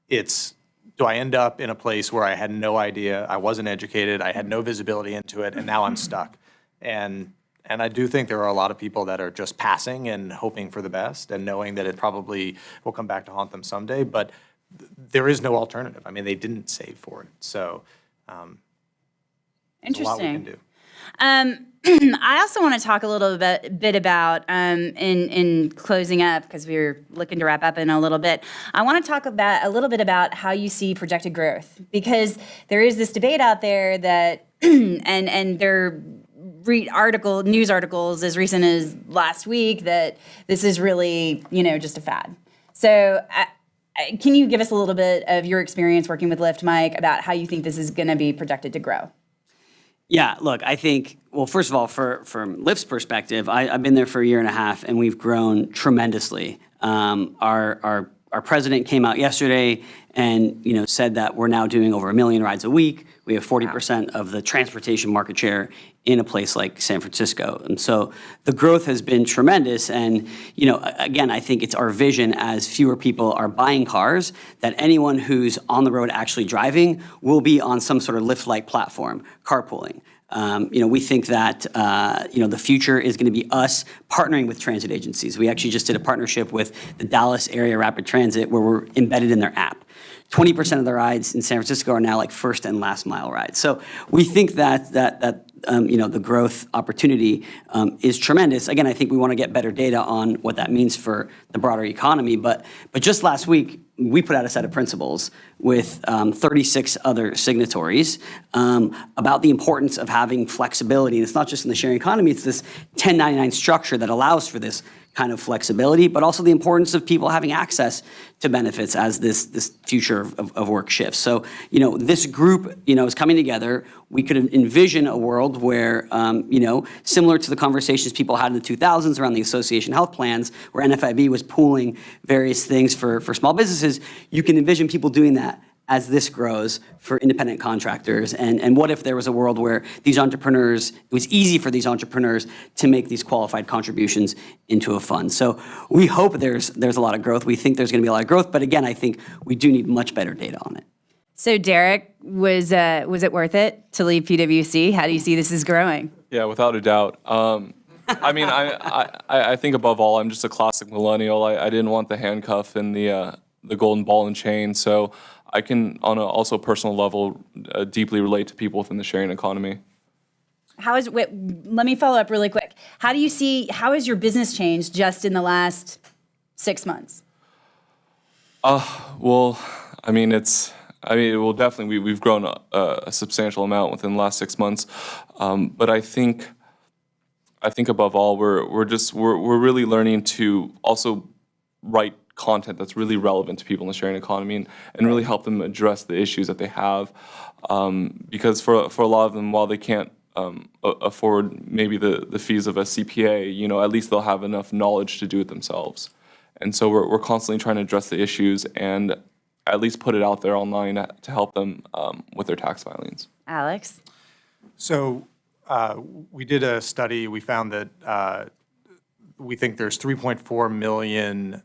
It's, do I end up in a place where I had no idea, I wasn't educated, I had no visibility into it, and now I'm stuck? And I do think there are a lot of people that are just passing and hoping for the best and knowing that it probably will come back to haunt them someday, but there is no alternative. They didn't save for it. So there's a lot we can do. I also want to talk a little bit about, in closing up, because we're looking to wrap up in a little bit, I want to talk about a little bit about how you see projected growth, because there is this debate out there that, and there read news articles as recent as last week, that this is really, just a fad. So can you give us a little bit of your experience working with Lyft, Mike, about how you think this is going to be projected to grow? Yeah, look, I think, well, first of all, from Lyft's perspective, I've been there for a year and a half, and we've grown tremendously. Our president came out yesterday and said that we're now doing over 1 million rides a week. We have 40% of the transportation market share in a place like San Francisco. And so the growth has been tremendous. And, again, I think it's our vision, as fewer people are buying cars, that anyone who's on the road actually driving will be on some sort of Lyft-like platform, carpooling. We think that, the future is going to be us partnering with transit agencies. We actually just did a partnership with the Dallas Area Rapid Transit, where we're embedded in their app. 20% of the rides in San Francisco are now like first and last mile rides. So we think that the growth opportunity is tremendous. Again, I think we want to get better data on what that means for the broader economy. But just last week, we put out a set of principles with 36 other signatories about the importance of having flexibility. And it's not just in the sharing economy, it's this 1099 structure that allows for this kind of flexibility, but also the importance of people having access to benefits as this future of work shifts. So, this group, is coming together. We could envision a world where, similar to the conversations people had in the 2000s around the association health plans, where NFIB was pooling various things for small businesses, you can envision people doing that as this grows for independent contractors. And what if there was a world where these entrepreneurs, it was easy for these entrepreneurs to make these qualified contributions into a fund. So we hope there's a lot of growth. We think there's gonna be a lot of growth, but again, I think we do need much better data on it. So Derek, was it worth it to leave PwC? How do you see this is growing? Yeah, without a doubt. I mean, I think above all, I'm just a classic millennial. I didn't want the handcuff and the golden ball and chain. So I can, on a also personal level, deeply relate to people within the sharing economy. Let me follow up really quick. How has your business changed just in the last 6 months? Well, we've grown a substantial amount within the last 6 months. But I think above all, we're really learning to also write content that's really relevant to people in the sharing economy and really help them address the issues that they have. Because for a lot of them, while they can't afford maybe the fees of a CPA, at least they'll have enough knowledge to do it themselves. And so we're constantly trying to address the issues and at least put it out there online to help them with their tax filings. Alex? So we did a study. We found that we think there's 3.4 million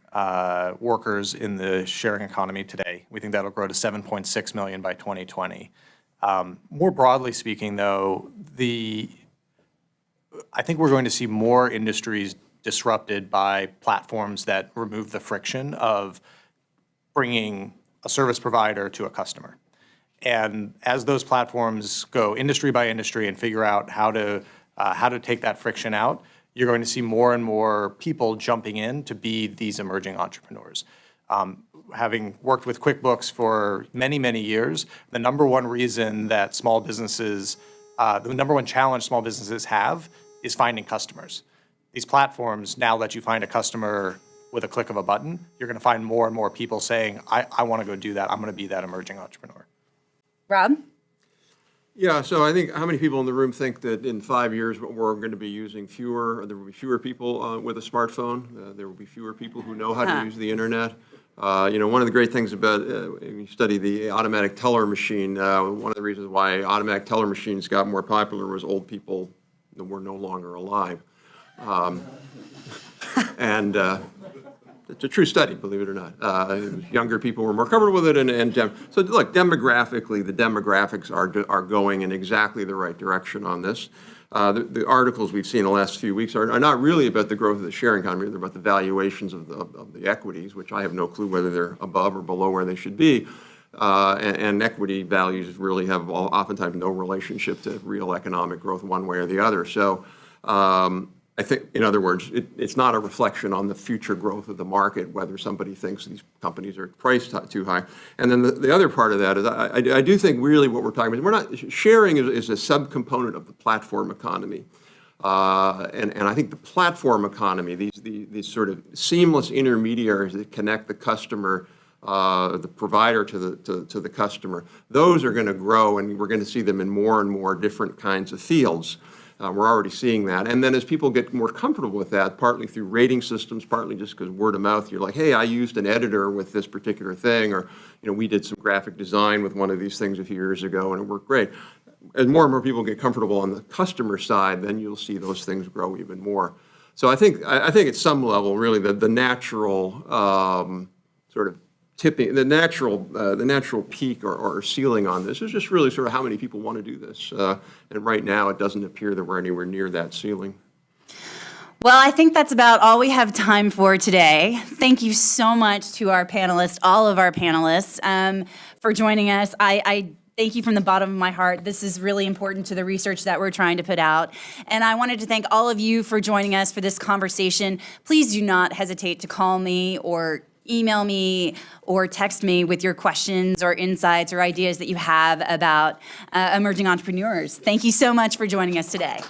workers in the sharing economy today. We think that'll grow to 7.6 million by 2020. More broadly speaking, though, I think we're going to see more industries disrupted by platforms that remove the friction of bringing a service provider to a customer. And as those platforms go industry by industry and figure out how to take that friction out, you're going to see more and more people jumping in to be these emerging entrepreneurs. Having worked with QuickBooks for many, many years, the number one reason that small businesses, the number one challenge small businesses have is finding customers. These platforms now let you find a customer with a click of a button. You're going to find more and more people saying, I want to go do that. I'm going to be that emerging entrepreneur. Rob? Yeah, so I think how many people in the room think that in 5 years we're going to be using there will be fewer people with a smartphone. There will be fewer people who know how to use the internet. One of the great things about, when you study the automatic teller machine, one of the reasons why automatic teller machines got more popular was old people that were no longer alive. And it's a true study, believe it or not. Younger people were more comfortable with it, so look, demographically, the demographics are going in exactly the right direction on this. The articles we've seen in the last few weeks are not really about the growth of the sharing economy. They're about the valuations of the equities, which I have no clue whether they're above or below where they should be. And equity values really have oftentimes no relationship to real economic growth one way or the other. So I think, in other words, it's not a reflection on the future growth of the market, whether somebody thinks these companies are priced too high. And then the other part of that is I do think really what we're talking about, sharing is a subcomponent of the platform economy. And I think the platform economy, these sort of seamless intermediaries that connect the customer, the provider to the customer, those are going to grow, and we're going to see them in more and more different kinds of fields. We're already seeing that. And then as people get more comfortable with that, partly through rating systems, partly just because word of mouth, you're like, hey, I used an editor with this particular thing, or we did some graphic design with one of these things a few years ago and it worked great. As more and more people get comfortable on the customer side, then you'll see those things grow even more. So I think at some level, really, the natural sort of tipping, the natural peak or ceiling on this is just really sort of how many people want to do this. And right now, it doesn't appear that we're anywhere near that ceiling. Well, I think that's about all we have time for today. Thank you so much to our panelists, all of our panelists, for joining us. I thank you from the bottom of my heart. This is really important to the research that we're trying to put out. And I wanted to thank all of you for joining us for this conversation. Please do not hesitate to call me or email me or text me with your questions or insights or ideas that you have about emerging entrepreneurs. Thank you so much for joining us today.